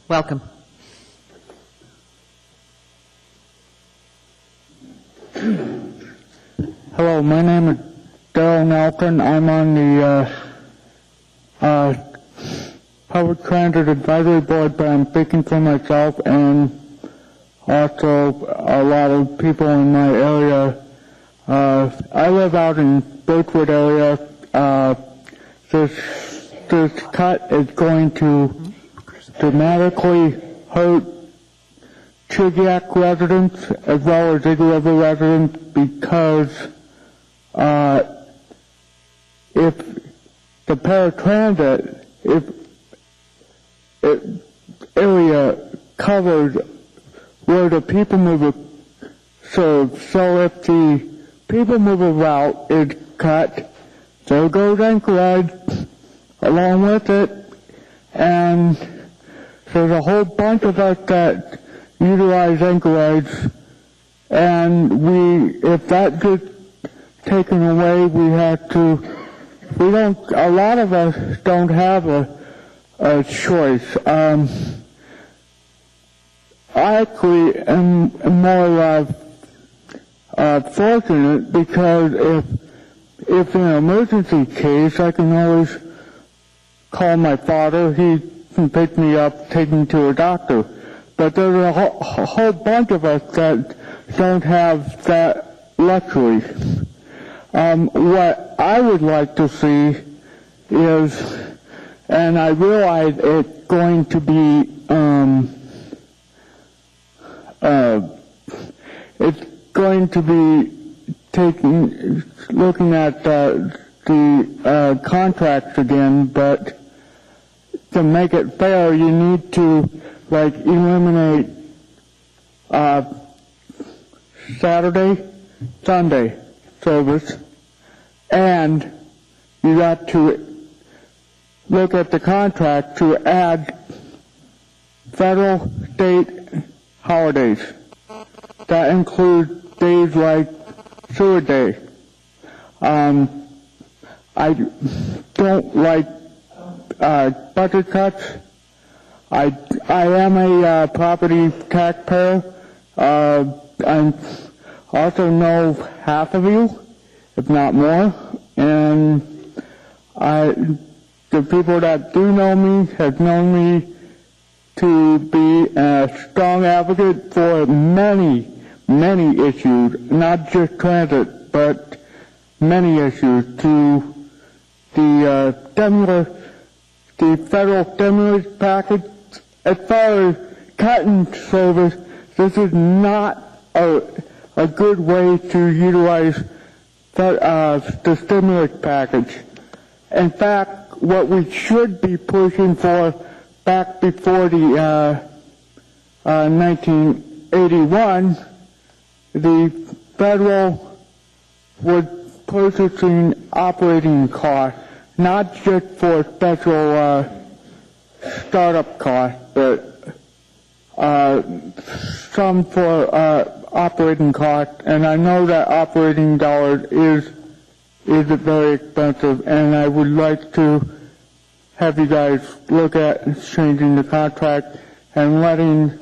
Welcome. Hello, my name is Darrell Nelson. I'm on the Public Transit Advisory Board, but I'm speaking for myself and also a lot of people in my area. I live out in Birchwood area. This cut is going to dramatically hurt Chidiac residents as well as Eagle River residents because if the paratransit, area covered where the people mover serves, so if the people mover route is cut, so goes Anchorage along with it, and there's a whole bunch of us that utilize Anchorage, and if that gets taken away, a lot of us don't have a choice. I actually am more fortunate because if in an emergency case, I can always call my father. He can pick me up, take me to a doctor. But there's a whole bunch of us that don't have that luxury. What I would like to see is, and I realize it's going to be, looking at the contracts again, but to make it fair, you need to eliminate Saturday, Sunday service, and you got to look at the contract to add federal, state holidays. That includes days like Sewer Day. I don't like budget cuts. I am a property taxpayer. I also know half of you, if not more, and the people that do know me have known me to be a strong advocate for many, many issues, not just transit, but many issues, to the federal stimulus package. As far as cutting service, this is not a good way to utilize the stimulus package. In fact, what we should be pushing for back before the 1981, the federal was purchasing operating costs, not just for special startup costs, but some for operating costs. And I know that operating dollars is very expensive, and I would like to have you guys look at changing the contract and letting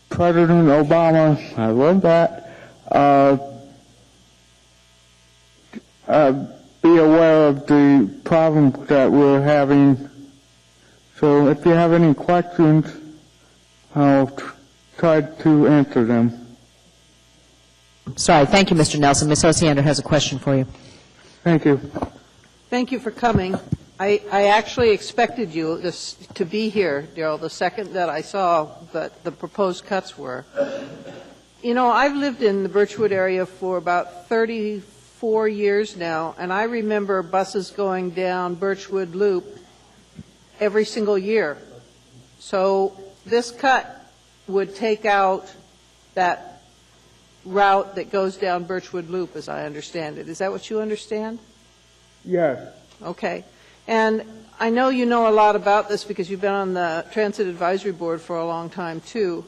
President Obama, I love that, be aware of the problems that we're having. So if you have any questions, I'll try to answer them. Sorry. Thank you, Mr. Nelson. Ms. Osiander has a question for you. Thank you. Thank you for coming. I actually expected you to be here, Darrell, the second that I saw that the proposed cuts were. You know, I've lived in the Birchwood area for about 34 years now, and I remember buses going down Birchwood Loop every single year. So this cut would take out that route that goes down Birchwood Loop, as I understand it. Is that what you understand? Yes. Okay. And I know you know a lot about this because you've been on the Transit Advisory Board for a long time, too.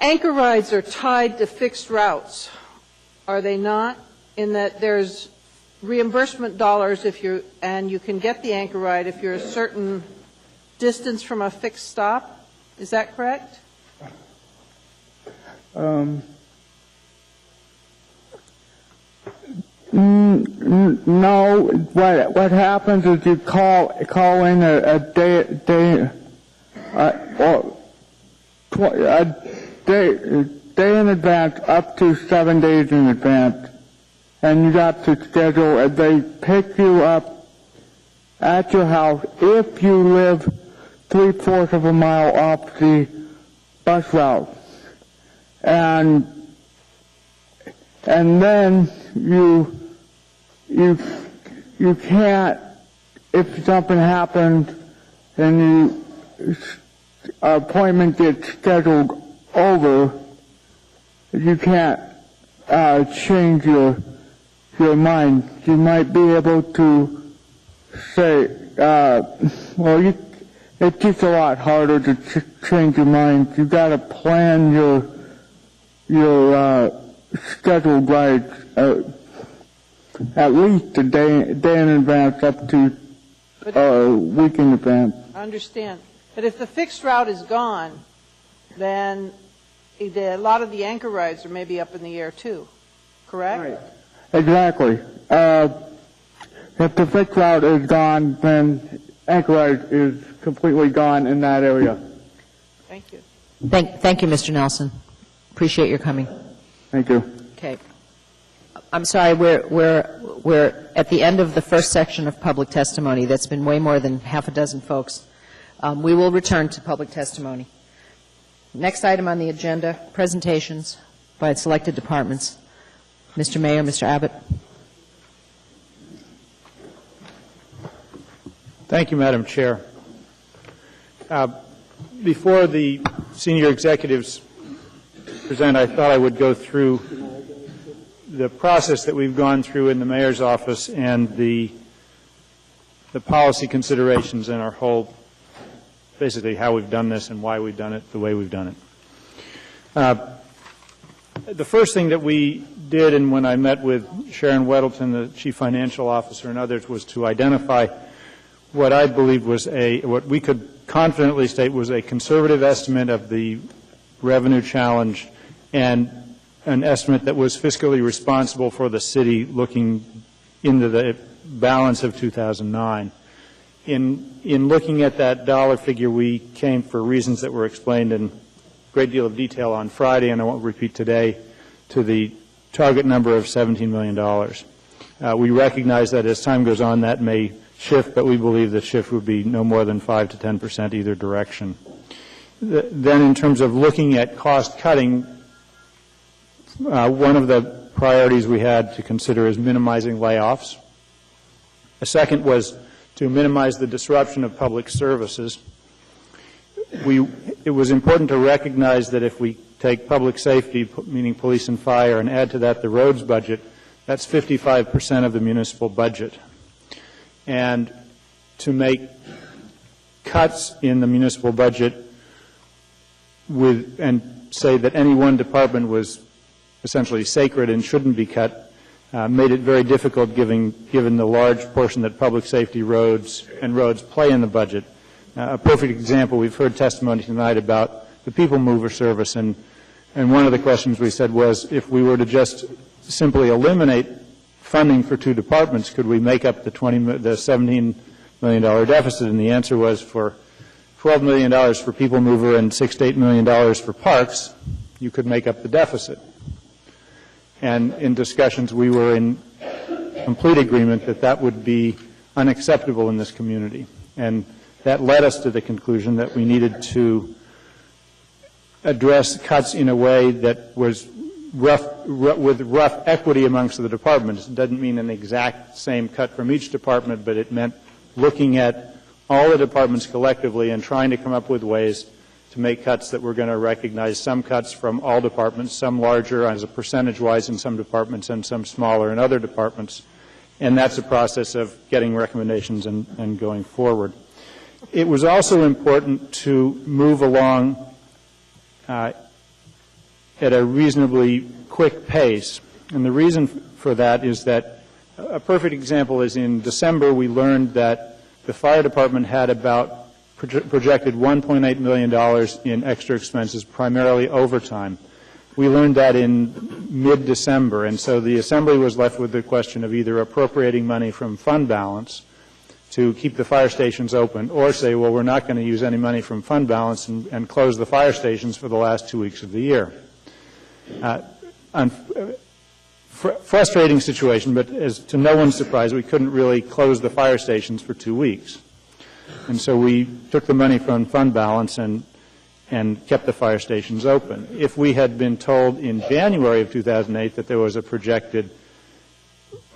Anchor rides are tied to fixed routes, are they not? In that there's reimbursement dollars and you can get the anchor ride if you're a certain distance from a fixed stop. Is that correct? No. What happens is you call in a day in advance, up to 7 days in advance, and you got to schedule, and they pick you up at your house if you live 3/4 of a mile off the bus route. And then you can't, if something happens and the appointment gets scheduled over, you can't change your mind. You might be able to say, it's just a lot harder to change your mind. You got to plan your schedule right, at least a day in advance, up to a week in advance. I understand. But if the fixed route is gone, then a lot of the anchor rides are maybe up in the air too, correct? Right. Exactly. If the fixed route is gone, then anchor ride is completely gone in that area. Thank you. Thank you, Mr. Nelson. Appreciate your coming. Thank you. Okay. I'm sorry, we're at the end of the first section of public testimony. That's been way more than half a dozen folks. We will return to public testimony. Next item on the agenda, presentations by selected departments. Mr. Mayor, Mr. Abbott. Thank you, Madam Chair. Before the senior executives present, I thought I would go through the process that we've gone through in the mayor's office and the policy considerations in our whole, basically how we've done this and why we've done it the way we've done it. The first thing that we did, and when I met with Sharon Weddleton, the chief financial officer, and others, was to identify what I believed was what we could confidently state was a conservative estimate of the revenue challenge and an estimate that was fiscally responsible for the city looking into the balance of 2009. In looking at that dollar figure, we came, for reasons that were explained in a great deal of detail on Friday, and I won't repeat today, to the target number of $17 million. We recognize that as time goes on, that may shift, but we believe the shift would be no more than 5 to 10% either direction. Then in terms of looking at cost cutting, one of the priorities we had to consider is minimizing layoffs. A second was to minimize the disruption of public services. It was important to recognize that if we take public safety, meaning police and fire, and add to that the roads budget, that's 55% of the municipal budget. And to make cuts in the municipal budget and say that any one department was essentially sacred and shouldn't be cut made it very difficult given the large portion that public safety roads play in the budget. A perfect example, we've heard testimony tonight about the people mover service, and one of the questions we said was, if we were to just simply eliminate funding for two departments, could we make up the $17 million deficit? And the answer was, for $12 million for people mover and $6 to $8 million for parks, you could make up the deficit. And in discussions, we were in complete agreement that that would be unacceptable in this community. And that led us to the conclusion that we needed to address cuts in a way that was with rough equity amongst the departments. It doesn't mean an exact same cut from each department, but it meant looking at all the departments collectively and trying to come up with ways to make cuts that were going to recognize some cuts from all departments, some larger as a percentage-wise in some departments and some smaller in other departments. And that's a process of getting recommendations and going forward. It was also important to move along at a reasonably quick pace. And the reason for that is that a perfect example is in December we learned that the fire department had about projected $1.8 million in extra expenses, primarily overtime. We learned that in mid-December, and so the Assembly was left with the question of either appropriating money from fund balance to keep the fire stations open, or say, well, we're not going to use any money from fund balance and close the fire stations for the last 2 weeks of the year. Frustrating situation, but as to no one's surprise, we couldn't really close the fire stations for 2 weeks. And so we took the money from fund balance and and kept the fire stations open. If we had been told in January of 2008 that there was a projected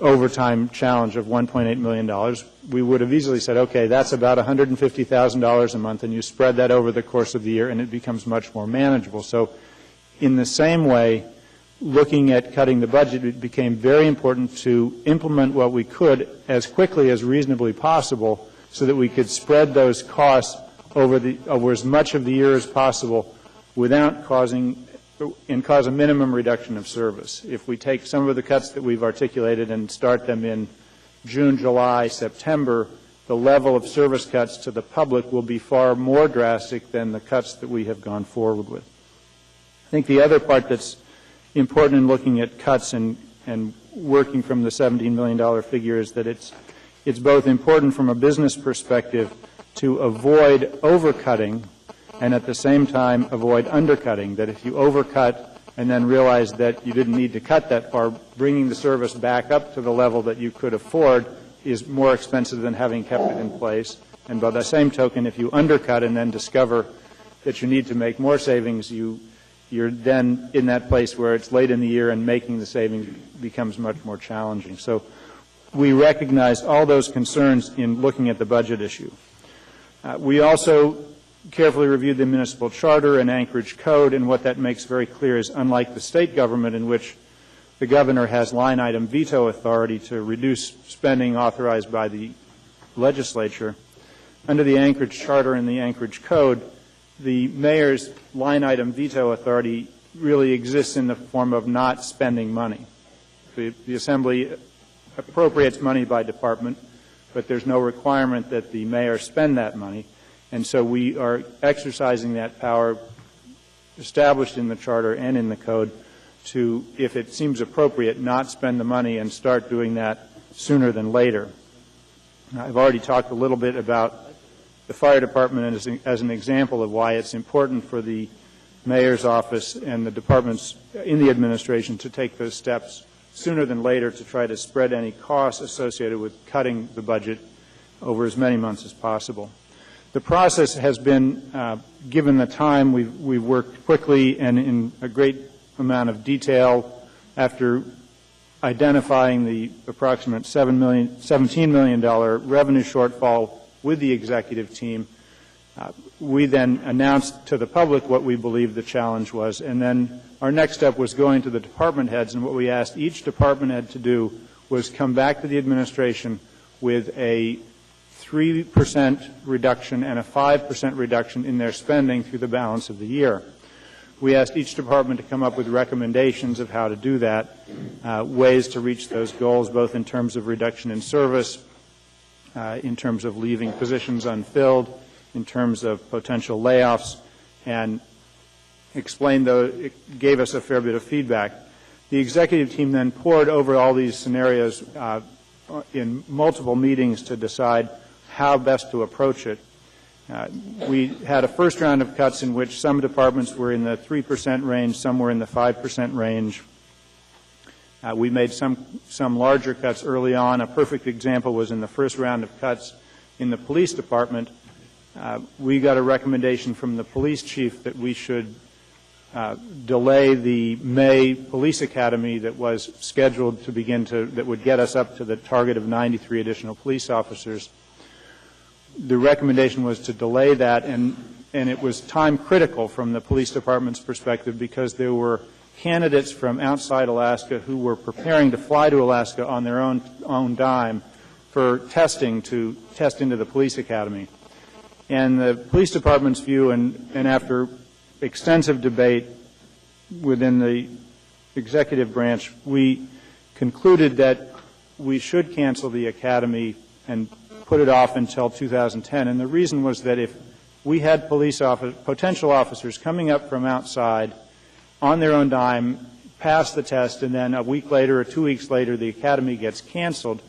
overtime challenge of $1.8 million, we would have easily said, okay, that's about $150,000 a month, and you spread that over the course of the year, and it becomes much more manageable. So in the same way, looking at cutting the budget, it became very important to implement what we could as quickly as reasonably possible so that we could spread those costs over as much of the year as possible without cause a minimum reduction of service. If we take some of the cuts that we've articulated and start them in June, July, September, the level of service cuts to the public will be far more drastic than the cuts that we have gone forward with. I think the other part that's important in looking at cuts and working from the $17 million figure is that it's both important from a business perspective to avoid overcutting and at the same time avoid undercutting, that if you overcut and then realize that you didn't need to cut that far, bringing the service back up to the level that you could afford is more expensive than having kept it in place. And by the same token, if you undercut and then discover that you need to make more savings, you're then in that place where it's late in the year and making the savings becomes much more challenging. So we recognized all those concerns in looking at the budget issue. We also carefully reviewed the municipal charter and Anchorage Code, and what that makes very clear is, unlike the state government in which the governor has line item veto authority to reduce spending authorized by the legislature, under the Anchorage Charter and the Anchorage Code, the mayor's line item veto authority really exists in the form of not spending money. The Assembly appropriates money by department, but there's no requirement that the mayor spend that money. And so we are exercising that power established in the charter and in the code to, if it seems appropriate, not spend the money and start doing that sooner than later. Now, I've already talked a little bit about the fire department as an example of why it's important for the mayor's office and the departments in the administration to take those steps sooner than later to try to spread any costs associated with cutting the budget over as many months as possible. The process has been, given the time, we've worked quickly and in a great amount of detail after identifying the approximate $17 million revenue shortfall with the executive team. We then announced to the public what we believed the challenge was, and then our next step was going to the department heads, and what we asked each department head to do was come back to the administration with a 3% reduction and a 5% reduction in their spending through the balance of the year. We asked each department to come up with recommendations of how to do that, ways to reach those goals, both in terms of reduction in service, in terms of leaving positions unfilled, in terms of potential layoffs, and it gave us a fair bit of feedback. The executive team then pored over all these scenarios in multiple meetings to decide how best to approach it. We had a first round of cuts in which some departments were in the 3% range, some were in the 5% range. We made some larger cuts early on. A perfect example was in the first round of cuts in the police department. We got a recommendation from the police chief that we should delay the May police academy that was scheduled to begin that would get us up to the target of 93 additional police officers. The recommendation was to delay that, and it was time critical from the police department's perspective because there were candidates from outside Alaska who were preparing to fly to Alaska on their own dime for testing to test into the police academy. And the police department's view, and after extensive debate within the executive branch, we concluded that we should cancel the academy and put it off until 2010. And the reason was that if we had potential officers coming up from outside on their own dime, pass the test, and then a week later or 2 weeks later the academy gets canceled,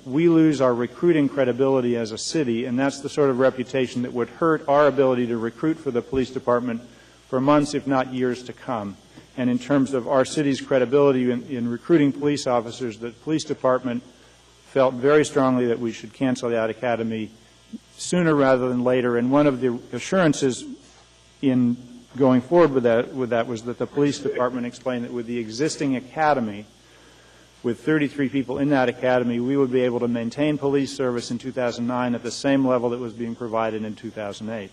we lose our recruiting credibility as a city, and that's the sort of reputation that would hurt our ability to recruit for the police department for months, if not years to come. And in terms of our city's credibility in recruiting police officers, the police department felt very strongly that we should cancel that academy sooner rather than later. And one of the assurances in going forward with that was that the police department explained that with the existing academy, with 33 people in that academy, we would be able to maintain police service in 2009 at the same level that was being provided in 2008.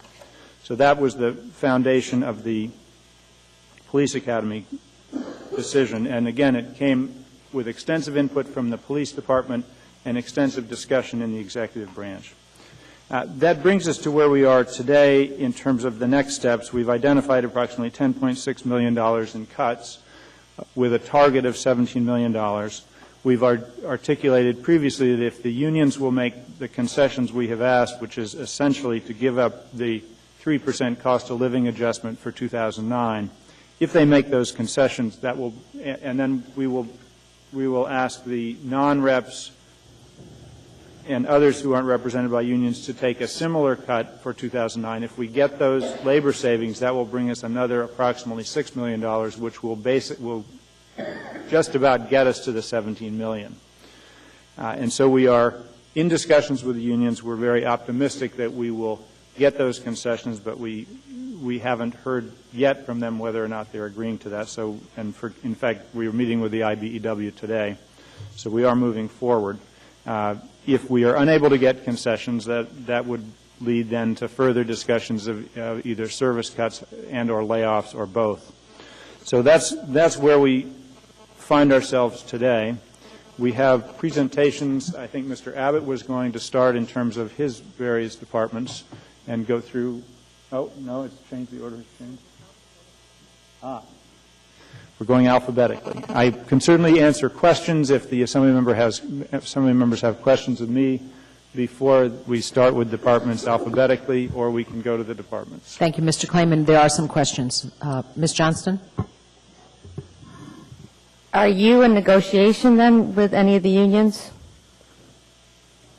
So that was the foundation of the police academy decision. And again, it came with extensive input from the police department and extensive discussion in the executive branch. That brings us to where we are today in terms of the next steps. We've identified approximately $10.6 million in cuts with a target of $17 million. We've articulated previously that if the unions will make the concessions we have asked, which is essentially to give up the 3% cost of living adjustment for 2009, if they make those concessions, that will, and then we will ask the non-reps and others who aren't represented by unions to take a similar cut for 2009. If we get those labor savings, that will bring us another approximately $6 million, which will just about get us to the $17 million. And so we are in discussions with the unions. We're very optimistic that we will get those concessions, but we haven't heard yet from them whether or not they're agreeing to that. So, in fact, we are meeting with the IBEW today. So we are moving forward. If we are unable to get concessions, that would lead then to further discussions of either service cuts and or layoffs or both. So that's where we find ourselves today. We have presentations. I think Mr. Abbott was going to start in terms of his various departments and go through. Oh, no, it's changed. The order has changed. We're going alphabetically. I can certainly answer questions if the assembly members have questions of me before we start with departments alphabetically, or we can go to the departments. Thank you, Mr. Klayman. There are some questions. Ms. Johnston? Are you in negotiation then with any of the unions?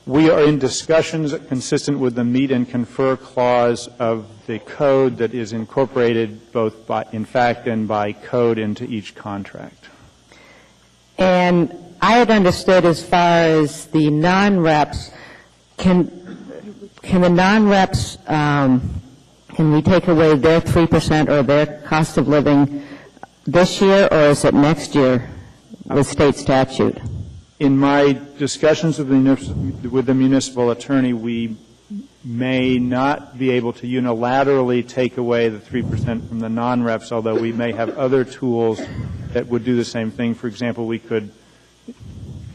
We are in discussions consistent with the meet and confer clause of the code that is incorporated both in fact and by code into each contract. And I had understood as far as the non-reps, can the non-reps, can we take away their 3% or their cost of living this year, or is it next year with state statute? In my discussions with the municipal attorney, we may not be able to unilaterally take away the 3% from the non-reps, although we may have other tools that would do the same thing. For example, we could,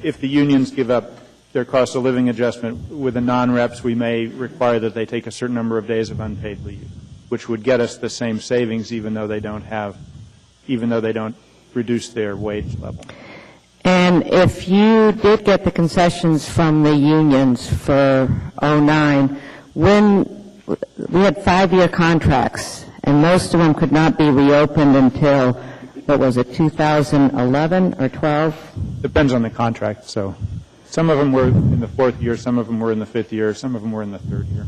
if the unions give up their cost of living adjustment with the non-reps, we may require that they take a certain number of days of unpaid leave, which would get us the same savings even though they don't reduce their wage level. And if you did get the concessions from the unions for 09, when we had 5-year contracts, and most of them could not be reopened until, what was it, 2011 or 12? Depends on the contract. So some of them were in the 4th year, some of them were in the 5th year, some of them were in the 3rd year.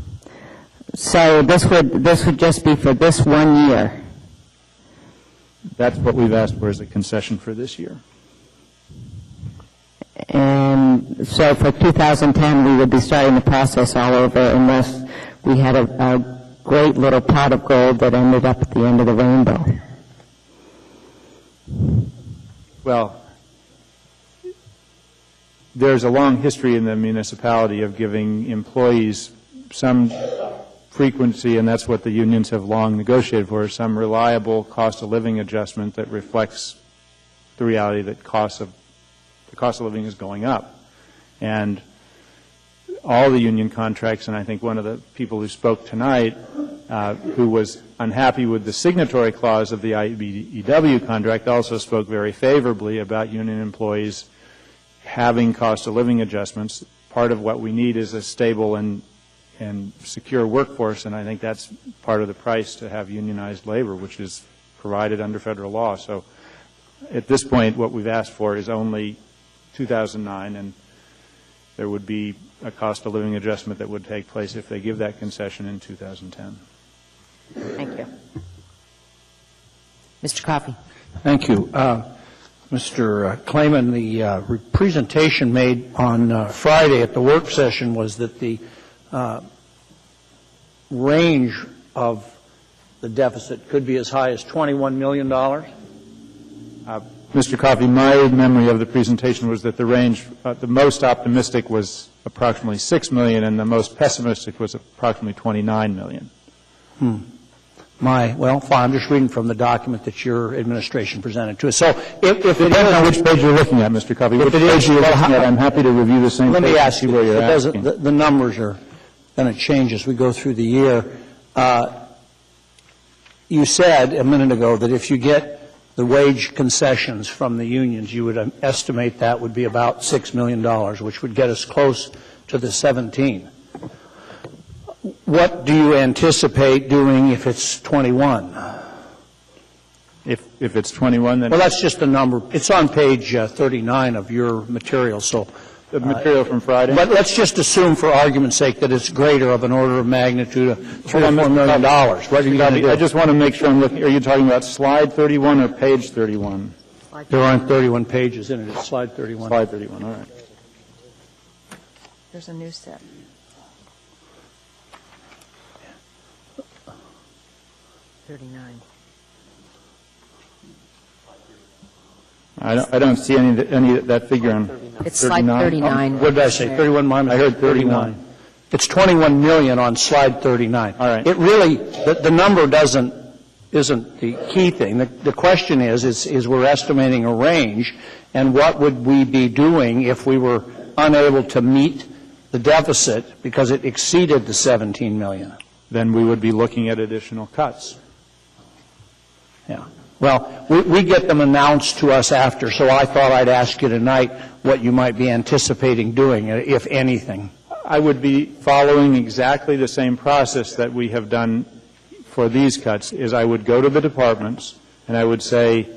So this would just be for this 1 year? That's what we've asked for as a concession for this year. And so for 2010, we would be starting the process all over unless we had a great little pot of gold that ended up at the end of the rainbow. Well, there's a long history in the municipality of giving employees some frequency, and that's what the unions have long negotiated for, some reliable cost of living adjustment that reflects the reality that the cost of living is going up. And all the union contracts, and I think one of the people who spoke tonight who was unhappy with the signatory clause of the IBEW contract also spoke very favorably about union employees having cost of living adjustments. Part of what we need is a stable and secure workforce, and I think that's part of the price to have unionized labor, which is provided under federal law. So at this point, what we've asked for is only 2009, and there would be a cost of living adjustment that would take place if they give that concession in 2010. Thank you. Mr. Coffey. Thank you. Mr. Klayman, the presentation made on Friday at the work session was that the range of the deficit could be as high as $21 million? Mr. Coffey, my memory of the presentation was that the range, the most optimistic was approximately $6 million, and the most pessimistic was approximately $29 million. Well, fine, I'm just reading from the document that your administration presented to us. So if it depends on which page you're looking at, Mr. Coffey. Which page you're looking at, I'm happy to review the same Let page me ask you, where you're asking. the numbers are going to change as we go through the year. You said a minute ago that if you get the wage concessions from the unions, you would estimate that would be about $6 million, which would get us close to the 17. What do you anticipate doing if it's 21? If it's 21, then... Well, that's just a number. It's on page 39 of your material, so... The material from Friday? But let's just assume, for argument's sake, that it's greater of an order of magnitude of $3 or $4 million. What are you going to do? I just want to make sure I'm looking... Are you talking about slide 31 or page 31? There aren't 31 pages in it. It's slide 31. Slide 31, all right. There's a new set. I don't see any of that figure on 39. It's slide 39. What did I say? 31? I heard 31. It's 21 million on slide 39. All right. It really, the number isn't the key thing. The question is we're estimating a range, and what would we be doing if we were unable to meet the deficit because it exceeded the 17 million? Then we would be looking at additional cuts. Yeah. Well, we get them announced to us after, so I thought I'd ask you tonight what you might be anticipating doing, if anything. I would be following exactly the same process that we have done for these cuts, is I would go to the departments and I would say,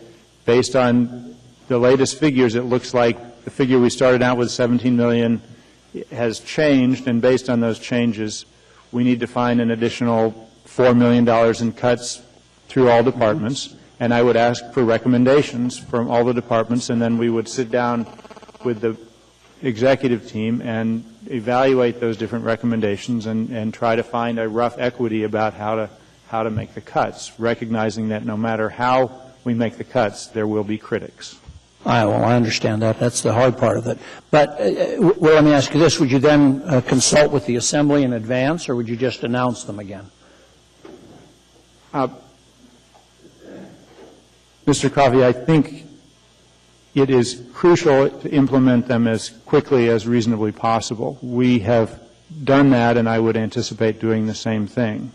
based on the latest figures, it looks like the figure we started out with, 17 million, has changed, and based on those changes, we need to find an additional $4 million in cuts through all departments. And I would ask for recommendations from all the departments, and then we would sit down with the executive team and evaluate those different recommendations and try to find a rough equity about how to make the cuts, recognizing that no matter how we make the cuts, there will be critics. I understand that. That's the hard part of it. But let me ask you this. Would you then consult with the Assembly in advance, or would you just announce them again? Mr. Coffey, I think it is crucial to implement them as quickly as reasonably possible. We have done that, and I would anticipate doing the same thing.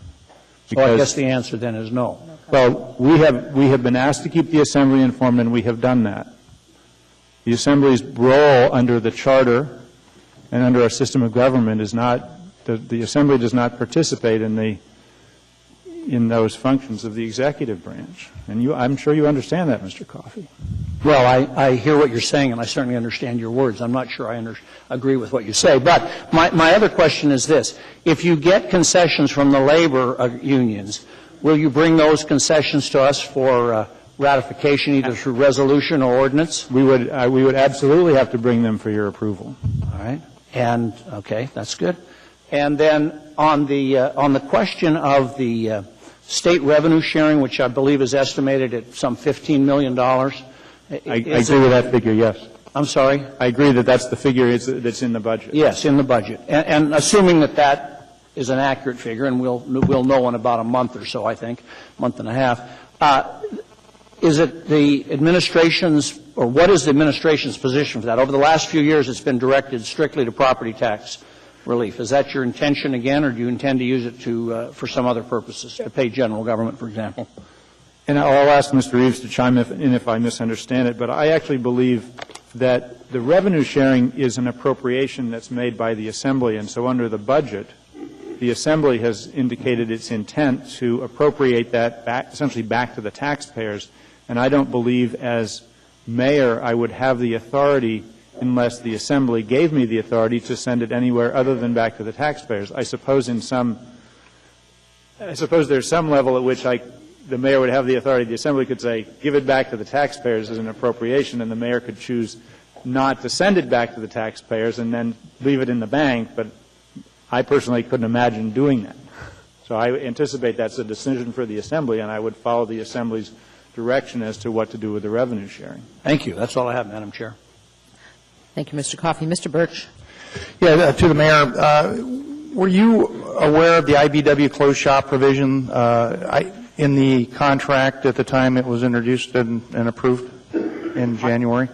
So I guess the answer then is no. Well, we have been asked to keep the Assembly informed, and we have done that. The Assembly's role under the Charter and under our system of government is not, the Assembly does not participate in those functions of the executive branch. And I'm sure you understand that, Mr. Coffey. Well, I hear what you're saying, and I certainly understand your words. I'm not sure I agree with what you say. But my other question is this. If you get concessions from the labor unions, will you bring those concessions to us for ratification, either through resolution or ordinance? We would absolutely have to bring them for your approval. All right. And, okay, that's good. And then on the question of the state revenue sharing, which I believe is estimated at some $15 million. I agree with that figure, yes. I'm sorry? I agree that that's the figure that's in the budget. Yes, in the budget. And assuming that is an accurate figure, and we'll know in about a month or so, I think, month and a half, is it the administration's, or what is the administration's position for that? Over the last few years, it's been directed strictly to property tax relief. Is that your intention again, or do you intend to use it for some other purposes, to pay general government, for example? And I'll ask Mr. Reeves to chime in if I misunderstand it, but I actually believe that the revenue sharing is an appropriation that's made by the Assembly, and so under the budget, the Assembly has indicated its intent to appropriate that essentially back to the taxpayers, and I don't believe as mayor I would have the authority, unless the Assembly gave me the authority, to send it anywhere other than back to the taxpayers. I suppose there's some level at which the mayor would have the authority. The Assembly could say, give it back to the taxpayers as an appropriation, and the mayor could choose not to send it back to the taxpayers and then leave it in the bank, but I personally couldn't imagine doing that. So I anticipate that's a decision for the Assembly, and I would follow the Assembly's direction as to what to do with the revenue sharing. Thank you. That's all I have, Madam Chair. Thank you, Mr. Coffey. Mr. Birch. Yeah, to the Mayor, were you aware of the IBW closed shop provision in the contract at the time it was introduced and approved in January?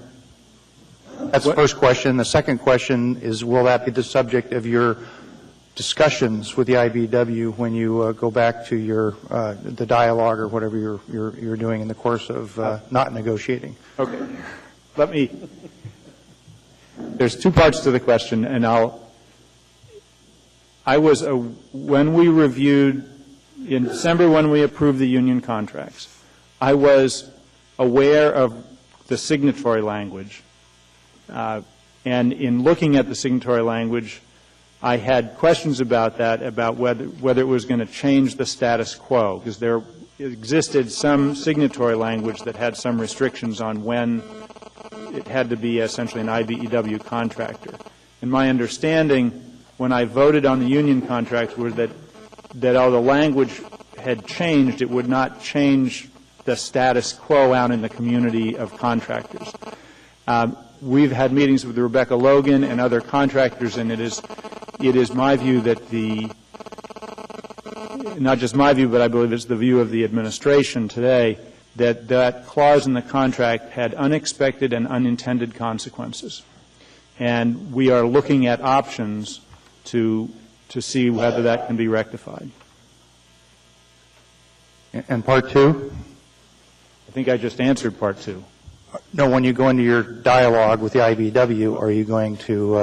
That's the first question. The second question is, will that be the subject of your discussions with the IBW when you go back to your the dialogue or whatever you're doing in the course of not negotiating? Okay. There's two parts to the question, and when we reviewed, in December when we approved the union contracts, I was aware of the signatory language. And in looking at the signatory language, I had questions about that, about whether it was going to change the status quo, because there existed some signatory language that had some restrictions on when it had to be essentially an IBEW contractor. And my understanding when I voted on the union contracts was that although the language had changed, it would not change the status quo out in the community of contractors. We've had meetings with Rebecca Logan and other contractors, and it is my view that not just my view, but I believe it's the view of the administration today, that clause in the contract had unexpected and unintended consequences. And we are looking at options to see whether that can be rectified. And part two? I think I just answered part two. No, when you go into your dialogue with the IBEW, are you going to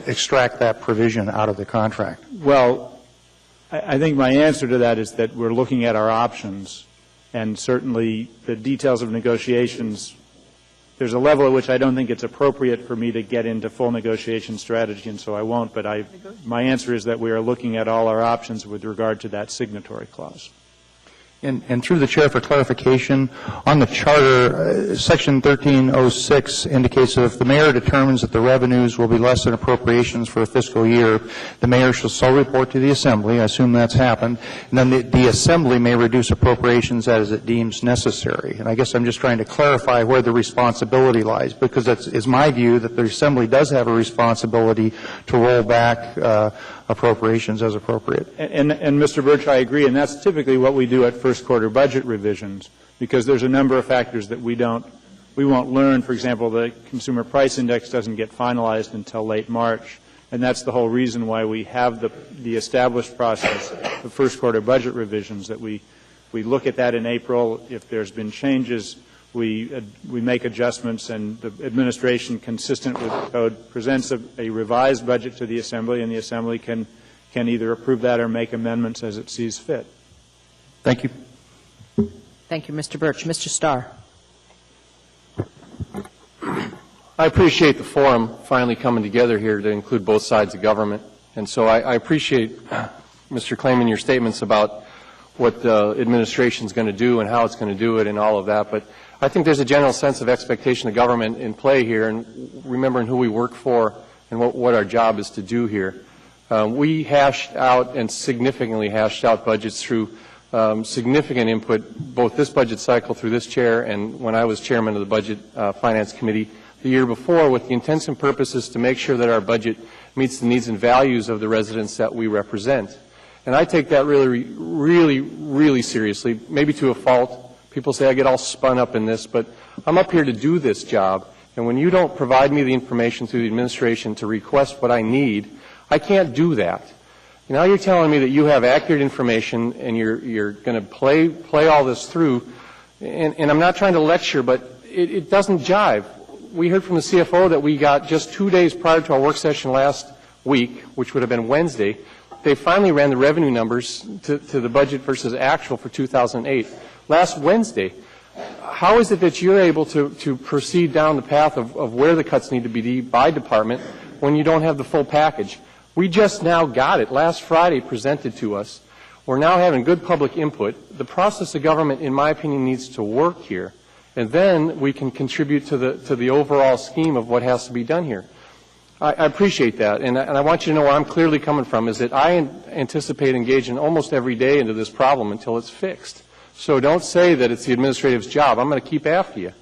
extract that provision out of the contract? Well, I think my answer to that is that we're looking at our options, and certainly the details of negotiations, there's a level at which I don't think it's appropriate for me to get into full negotiation strategy, and so I won't, but my answer is that we are looking at all our options with regard to that signatory clause. And through the Chair, for clarification, on the Charter, Section 1306 indicates that if the Mayor determines that the revenues will be less than appropriations for a fiscal year, the Mayor shall so report to the Assembly. I assume that's happened. And then the Assembly may reduce appropriations as it deems necessary. And I guess I'm just trying to clarify where the responsibility lies, because it's my view that the Assembly does have a responsibility to roll back appropriations as appropriate. And Mr. Birch, I agree, and that's typically what we do at first quarter budget revisions, because there's a number of factors that we won't learn. For example, the consumer price index doesn't get finalized until late March, and that's the whole reason why we have the established process of first quarter budget revisions, that we look at that in April. If there's been changes, we make adjustments, and the administration, consistent with the code, presents a revised budget to the Assembly, and the Assembly can either approve that or make amendments as it sees fit. Thank you. Thank you, Mr. Birch. Mr. Starr. I appreciate the forum finally coming together here to include both sides of government. And so I appreciate, Mr. Klayman, your statements about what the administration is going to do and how it's going to do it and all of that. But I think there's a general sense of expectation of government in play here, and remembering who we work for and what our job is to do here. We hashed out and significantly hashed out budgets through significant input, both this budget cycle through this chair and when I was chairman of the Budget Finance Committee the year before, with the intents and purposes to make sure that our budget meets the needs and values of the residents that we represent. And I take that really, really, really seriously, maybe to a fault. People say I get all spun up in this, but I'm up here to do this job. And when you don't provide me the information through the administration to request what I need, I can't do that. Now you're telling me that you have accurate information and you're going to play all this through, and I'm not trying to lecture, but it doesn't jive. We heard from the CFO that we got just 2 days prior to our work session last week, which would have been Wednesday. They finally ran the revenue numbers to the budget versus actual for 2008 last Wednesday. How is it that you're able to proceed down the path of where the cuts need to be by department when you don't have the full package? We just now got it last Friday presented to us. We're now having good public input. The process of government, in my opinion, needs to work here, and then we can contribute to the overall scheme of what has to be done here. I appreciate that, and I want you to know where I'm clearly coming from, is that I anticipate engaging almost every day into this problem until it's fixed. So don't say that it's the administrative's job. I'm going to keep after you.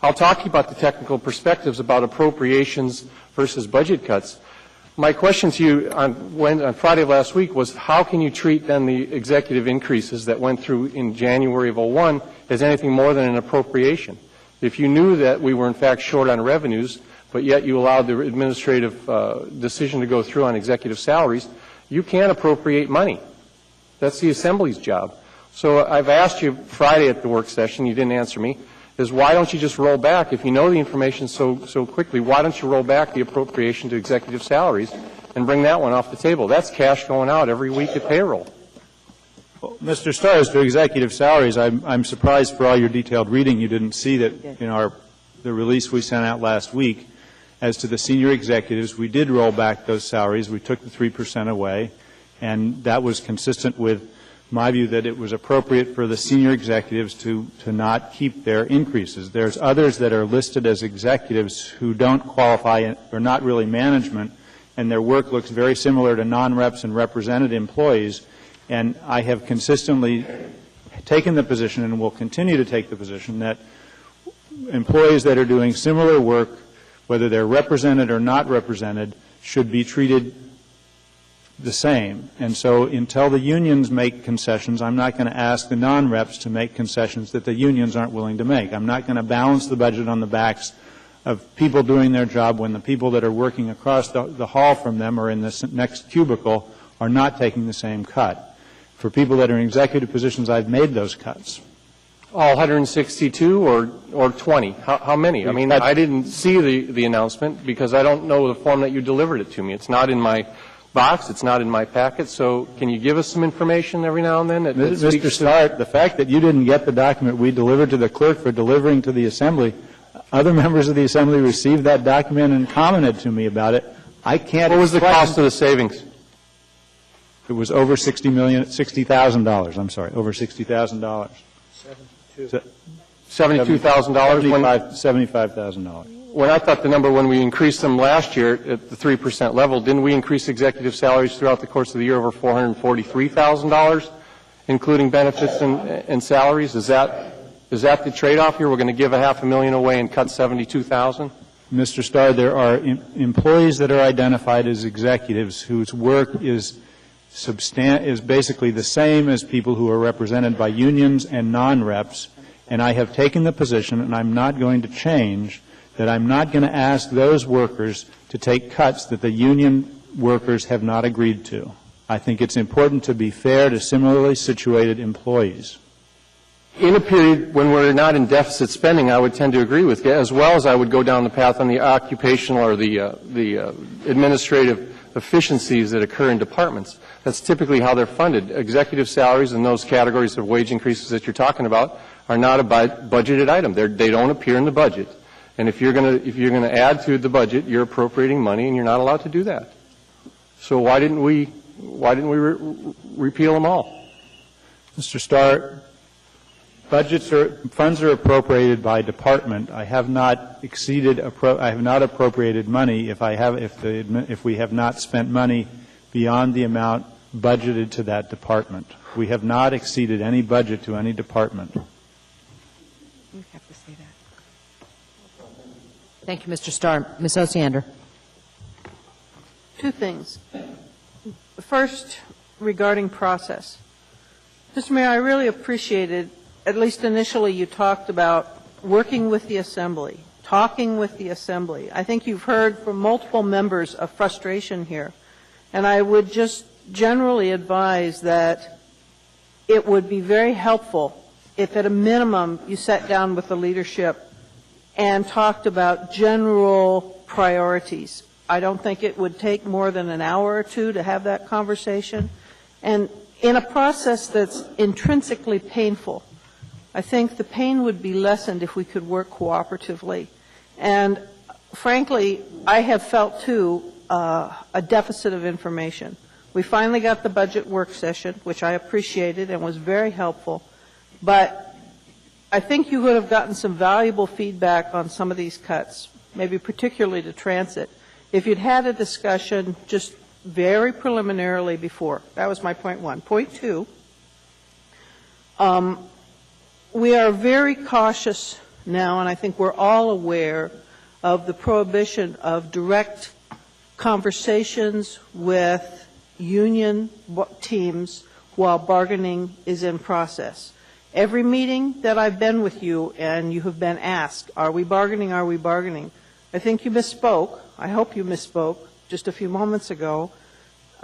I'll talk to you about the technical perspectives about appropriations versus budget cuts. My question to you on Friday of last week was, how can you treat then the executive increases that went through in January of 2001 as anything more than an appropriation? If you knew that we were in fact short on revenues, but yet you allowed the administrative decision to go through on executive salaries, you can't appropriate money. That's the Assembly's job. So I've asked you Friday at the work session, you didn't answer me, is why don't you just roll back, if you know the information so quickly, why don't you roll back the appropriation to executive salaries and bring that one off the table? That's cash going out every week at payroll. Well, Mr. Starr, as to executive salaries, I'm surprised for all your detailed reading you didn't see that in the release we sent out last week. As to the senior executives, we did roll back those salaries. We took the 3% away, and that was consistent with my view that it was appropriate for the senior executives to not keep their increases. There's others that are listed as executives who don't qualify or not really management, and their work looks very similar to non-reps and represented employees. And I have consistently taken the position and will continue to take the position that employees that are doing similar work, whether they're represented or not represented, should be treated the same. And so until the unions make concessions, I'm not going to ask the non-reps to make concessions that the unions aren't willing to make. I'm not going to balance the budget on the backs of people doing their job when the people that are working across the hall from them or in this next cubicle are not taking the same cut. For people that are in executive positions, I've made those cuts. All 162 or 20? How many? I mean, I didn't see the announcement because I don't know the form that you delivered it to me. It's not in my box. It's not in my packet. So can you give us some information every now and then? Mr. Starr, the fact that you didn't get the document we delivered to the clerk for delivering to the Assembly, other members of the Assembly received that document and commented to me about it. I can't. What was the cost of the savings? It was over $60,000. I'm sorry, over $60,000. $72,000? $75,000. When I thought the number when we increased them last year at the 3% level, didn't we increase executive salaries throughout the course of the year over $443,000, including benefits and salaries? Is that the trade-off here? We're going to give $500,000 away and cut $72,000? Mr. Starr, there are employees that are identified as executives whose work is basically the same as people who are represented by unions and non-reps, and I have taken the position, and I'm not going to change, that I'm not going to ask those workers to take cuts that the union workers have not agreed to. I think it's important to be fair to similarly situated employees. In a period when we're not in deficit spending, I would tend to agree with you, as well as I would go down the path on the occupational or the administrative efficiencies that occur in departments. That's typically how they're funded. Executive salaries and those categories of wage increases that you're talking about are not a budgeted item. They don't appear in the budget. And if you're going to add to the budget, you're appropriating money, and you're not allowed to do that. So why didn't we repeal them all? Mr. Starr, funds are appropriated by department. I have not appropriated money if we have not spent money beyond the amount budgeted to that department. We have not exceeded any budget to any department. You have to say that. Thank you, Mr. Starr. Ms. Osiander. Two things. First, regarding process. Mr. Mayor, I really appreciated, at least initially, you talked about working with the Assembly, talking with the Assembly. I think you've heard from multiple members of frustration here. And I would just generally advise that it would be very helpful if at a minimum you sat down with the leadership and talked about general priorities. I don't think it would take more than an hour or two to have that conversation. And in a process that's intrinsically painful, I think the pain would be lessened if we could work cooperatively. And frankly, I have felt, too, a deficit of information. We finally got the budget work session, which I appreciated and was very helpful. But I think you would have gotten some valuable feedback on some of these cuts, maybe particularly to transit, if you'd had a discussion just very preliminarily before. That was my point one. Point two, we are very cautious now, and I think we're all aware of the prohibition of direct conversations with union teams while bargaining is in process. Every meeting that I've been with you and you have been asked, are we bargaining, are we bargaining? I think you misspoke. I hope you misspoke just a few moments ago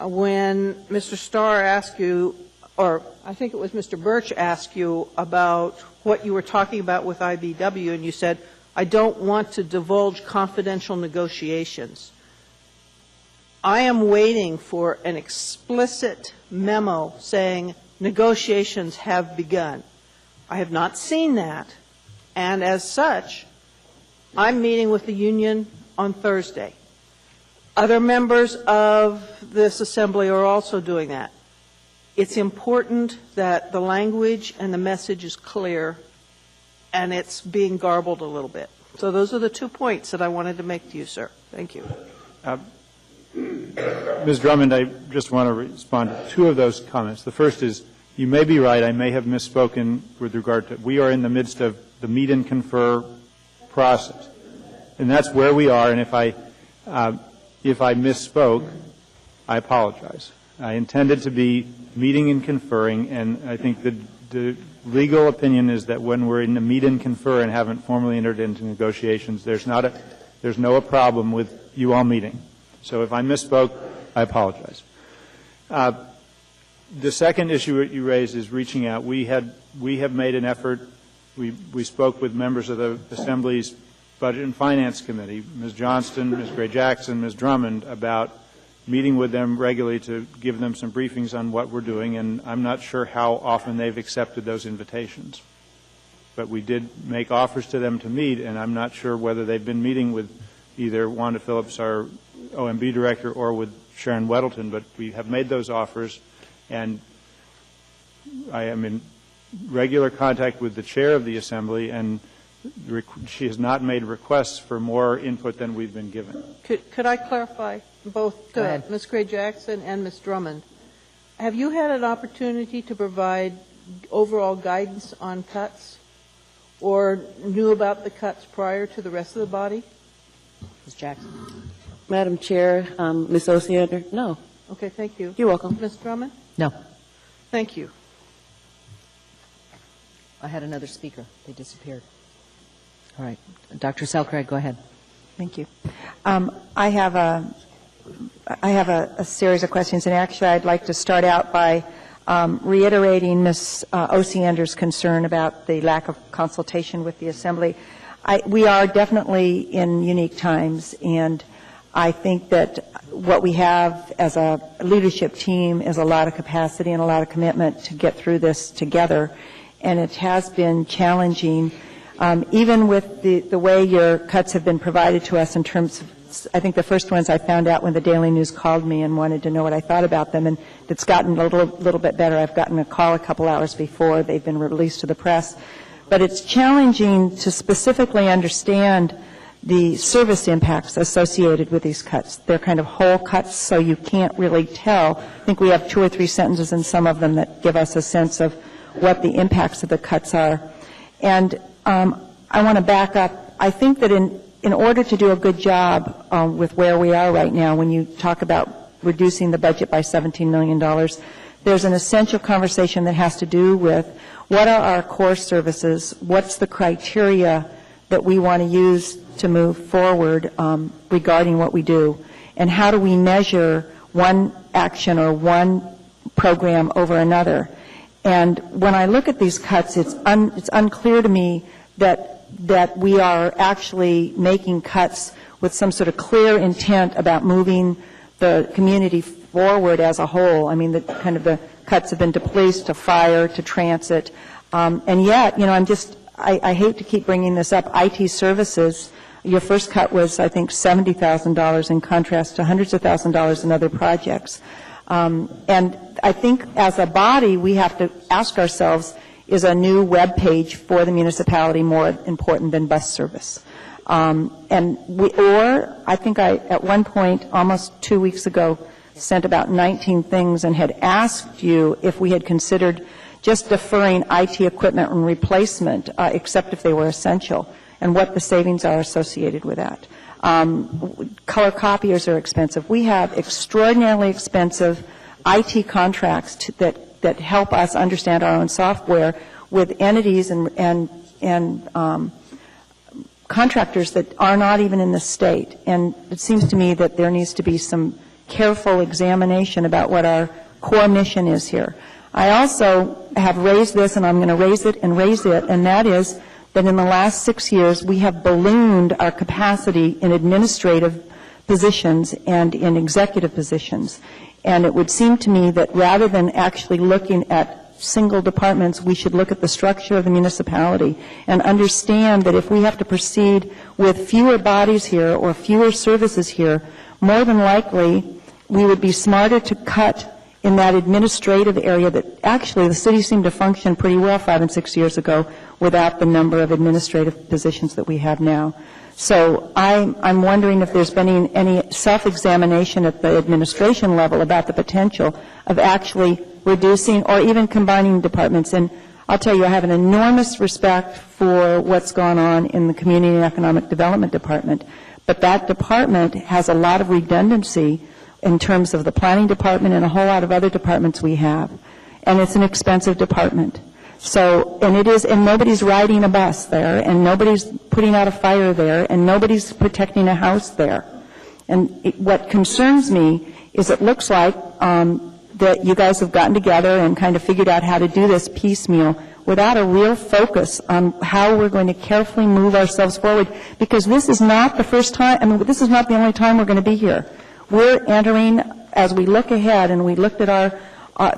when Mr. Starr asked you, or I think it was Mr. Birch asked you about what you were talking about with IBW, and you said, I don't want to divulge confidential negotiations. I am waiting for an explicit memo saying negotiations have begun. I have not seen that, and as such, I'm meeting with the union on Thursday. Other members of this assembly are also doing that. It's important that the language and the message is clear, and it's being garbled a little bit. So those are the 2 points that I wanted to make to you, sir. Thank you. Ms. Drummond, I just want to respond to 2 of those comments. The first is, you may be right. I may have misspoken with regard to, we are in the midst of the meet and confer process. And that's where we are, and if I misspoke, I apologize. I intended to be meeting and conferring, and I think the legal opinion is that when we're in the meet and confer and haven't formally entered into negotiations, there's no problem with you all meeting. So if I misspoke, I apologize. The second issue that you raised is reaching out. We have made an effort. We spoke with members of the Assembly's Budget and Finance Committee, Ms. Johnston, Ms. Gray-Jackson, Ms. Drummond, about meeting with them regularly to give them some briefings on what we're doing, and I'm not sure how often they've accepted those invitations. But we did make offers to them to meet, and I'm not sure whether they've been meeting with either Wanda Phillips, our OMB director, or with Sharon Weddleton, but we have made those offers, and I am in regular contact with the chair of the Assembly, and she has not made requests for more input than we've been given. Could I clarify both Ms. Gray-Jackson and Ms. Drummond? Have you had an opportunity to provide overall guidance on cuts or knew about the cuts prior to the rest of the body? Ms. Jackson. Madam Chair, Ms. Osiander, no. Okay, thank you. You're welcome. Ms. Drummond? No. Thank you. I had another speaker. They disappeared. All right. Dr. Selcraig, go ahead. Thank you. I have a series of questions, and actually I'd like to start out by reiterating Ms. Osiander's concern about the lack of consultation with the Assembly. We are definitely in unique times, and I think that what we have as a leadership team is a lot of capacity and a lot of commitment to get through this together, and it has been challenging. Even with the way your cuts have been provided to us in terms of, I think the first ones I found out when the Daily News called me and wanted to know what I thought about them, and it's gotten a little bit better. I've gotten a call a couple hours before they've been released to the press. But it's challenging to specifically understand the service impacts associated with these cuts. They're kind of whole cuts, so you can't really tell. I think we have 2 or 3 sentences in some of them that give us a sense of what the impacts of the cuts are. And I want to back up. I think that in order to do a good job with where we are right now, when you talk about reducing the budget by $17 million, there's an essential conversation that has to do with what are our core services, what's the criteria that we want to use to move forward regarding what we do, and how do we measure one action or one program over another. And when I look at these cuts, it's unclear to me that we are actually making cuts with some sort of clear intent about moving the community forward as a whole. I mean, the cuts have been to police, to fire, to transit, and yet, I hate to keep bringing this up. IT services, your first cut was, I think, $70,000 in contrast to hundreds of thousands of dollars in other projects. And I think as a body, we have to ask ourselves, is a new web page for the municipality more important than bus service? Or I think I, at one point, almost 2 weeks ago, sent about 19 things and had asked you if we had considered just deferring IT equipment and replacement, except if they were essential, and what the savings are associated with that. Color copiers are expensive. We have extraordinarily expensive IT contracts that help us understand our own software with entities and contractors that are not even in the state. And it seems to me that there needs to be some careful examination about what our core mission is here. I also have raised this, and I'm going to raise it, and that is that in the last 6 years we have ballooned our capacity in administrative positions and in executive positions. And it would seem to me that rather than actually looking at single departments, we should look at the structure of the municipality and understand that if we have to proceed with fewer bodies here or fewer services here, more than likely we would be smarter to cut in that administrative area that actually the city seemed to function pretty well 5 and 6 years ago without the number of administrative positions that we have now. So I'm wondering if there's been any self-examination at the administration level about the potential of actually reducing or even combining departments. And I'll tell you, I have an enormous respect for what's gone on in the Community and Economic Development Department, but that department has a lot of redundancy in terms of the planning department and a whole lot of other departments we have. And it's an expensive department. So, and nobody's riding a bus there, and nobody's putting out a fire there, and nobody's protecting a house there. And what concerns me is it looks like that you guys have gotten together and kind of figured out how to do this piecemeal without a real focus on how we're going to carefully move ourselves forward, because this is not the first time, this is not the only time we're going to be here. We're entering, as we look ahead and we looked at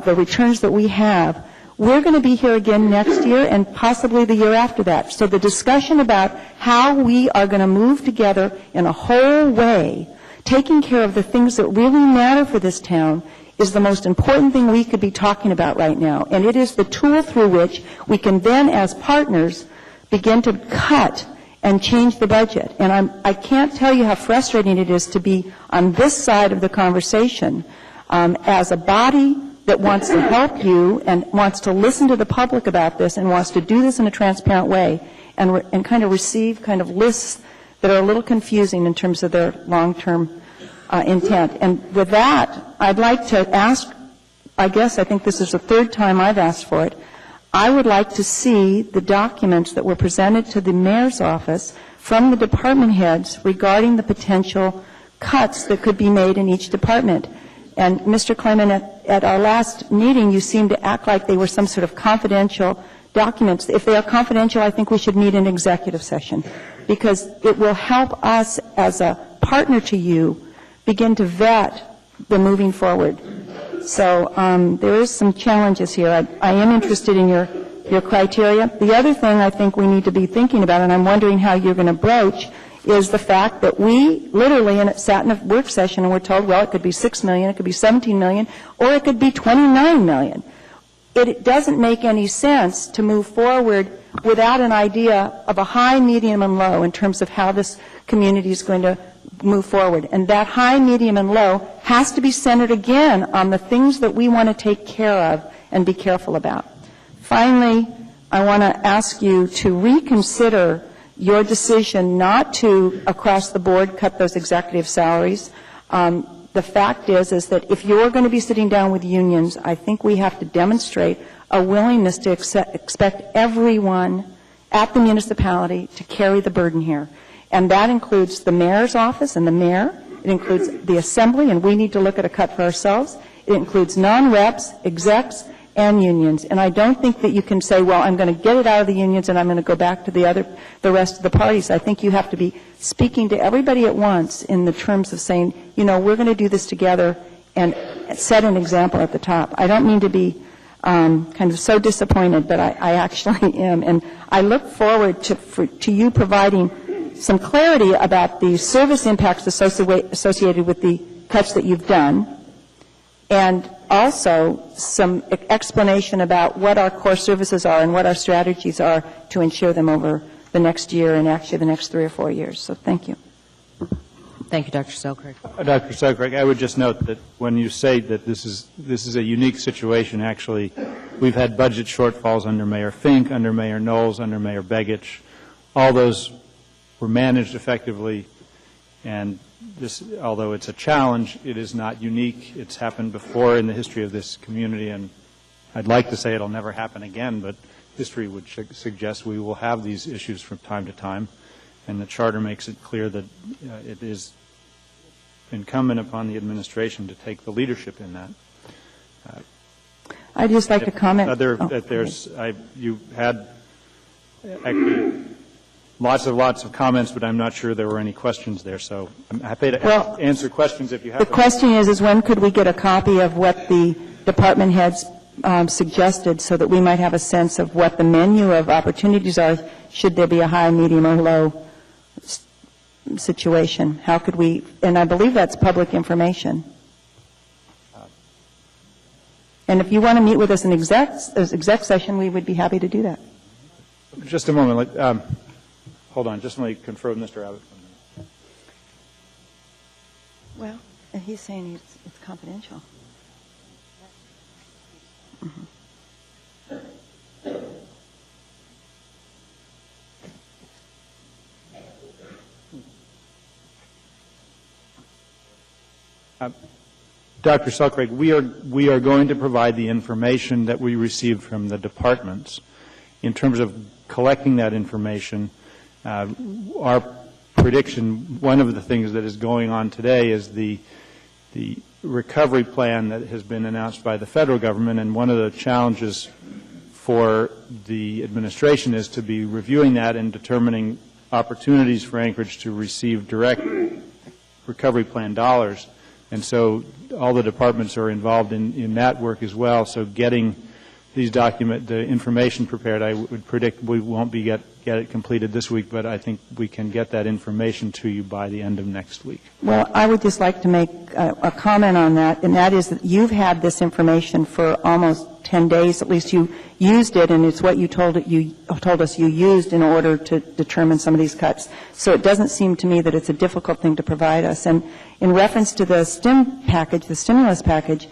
the returns that we have, we're going to be here again next year and possibly the year after that. So the discussion about how we are going to move together in a whole way, taking care of the things that really matter for this town, is the most important thing we could be talking about right now. And it is the tool through which we can then, as partners, begin to cut and change the budget. And I can't tell you how frustrating it is to be on this side of the conversation as a body that wants to help you and wants to listen to the public about this and wants to do this in a transparent way and kind of receive kind of lists that are a little confusing in terms of their long-term intent. And with that, I'd like to ask, I think this is the third time I've asked for it, I would like to see the documents that were presented to the mayor's office from the department heads regarding the potential cuts that could be made in each department. And Mr. Clement, at our last meeting, you seemed to act like they were some sort of confidential documents. If they are confidential, I think we should meet an executive session, because it will help us as a partner to you begin to vet the moving forward. So there is some challenges here. I am interested in your criteria. The other thing I think we need to be thinking about, and I'm wondering how you're going to broach, is the fact that we literally sat in a work session and were told, well, it could be $6 million, it could be $17 million, or it could be $29 million. It doesn't make any sense to move forward without an idea of a high, medium, and low in terms of how this community is going to move forward. And that high, medium, and low has to be centered again on the things that we want to take care of and be careful about. Finally, I want to ask you to reconsider your decision not to, across the board, cut those executive salaries. The fact is that if you're going to be sitting down with unions, I think we have to demonstrate a willingness to expect everyone at the municipality to carry the burden here. And that includes the mayor's office and the mayor. It includes the assembly, and we need to look at a cut for ourselves. It includes non-reps, execs, and unions. And I don't think that you can say, well, I'm going to get it out of the unions and I'm going to go back to the rest of the parties. I think you have to be speaking to everybody at once in the terms of saying, you know, we're going to do this together and set an example at the top. I don't mean to be kind of so disappointed, but I actually am. And I look forward to you providing some clarity about the service impacts associated with the cuts that you've done, and also some explanation about what our core services are and what our strategies are to ensure them over the next year and actually the next 3 or 4 years. So thank you. Thank you, Dr. Selkirk. Dr. Selkirk, I would just note that when you say that this is a unique situation, actually, we've had budget shortfalls under Mayor Fink, under Mayor Knowles, under Mayor Begich. All those were managed effectively, and this, although it's a challenge, it is not unique. It's happened before in the history of this community, and I'd like to say it'll never happen again, but history would suggest we will have these issues from time to time, and the Charter makes it clear that it is incumbent upon the administration to take the leadership in that. I'd just like to comment. You had actually lots of comments, but I'm not sure there were any questions there, so I'm happy to answer questions if you have them. The question is when could we get a copy of what the department heads suggested so that we might have a sense of what the menu of opportunities are should there be a high, medium, or low situation? How could we, and I believe that's public information. And if you want to meet with us in exec session, we would be happy to do that. Just a moment. Hold on. Just let me confer with Mr. Abbott. Well, he's saying it's confidential. Mm-hmm. Dr. Selkirk, we are going to provide the information that we received from the departments. In terms of collecting that information, our prediction, one of the things that is going on today is the recovery plan that has been announced by the federal government, and one of the challenges for the administration is to be reviewing that and determining opportunities for Anchorage to receive direct recovery plan dollars. And so all the departments are involved in that work as well. So getting these the information prepared, I would predict we won't get it completed this week, but I think we can get that information to you by the end of next week. Well, I would just like to make a comment on that, and that is that you've had this information for almost 10 days. At least you used it, and it's what you told us you used in order to determine some of these cuts. So it doesn't seem to me that it's a difficult thing to provide us. And in reference to the stimulus package,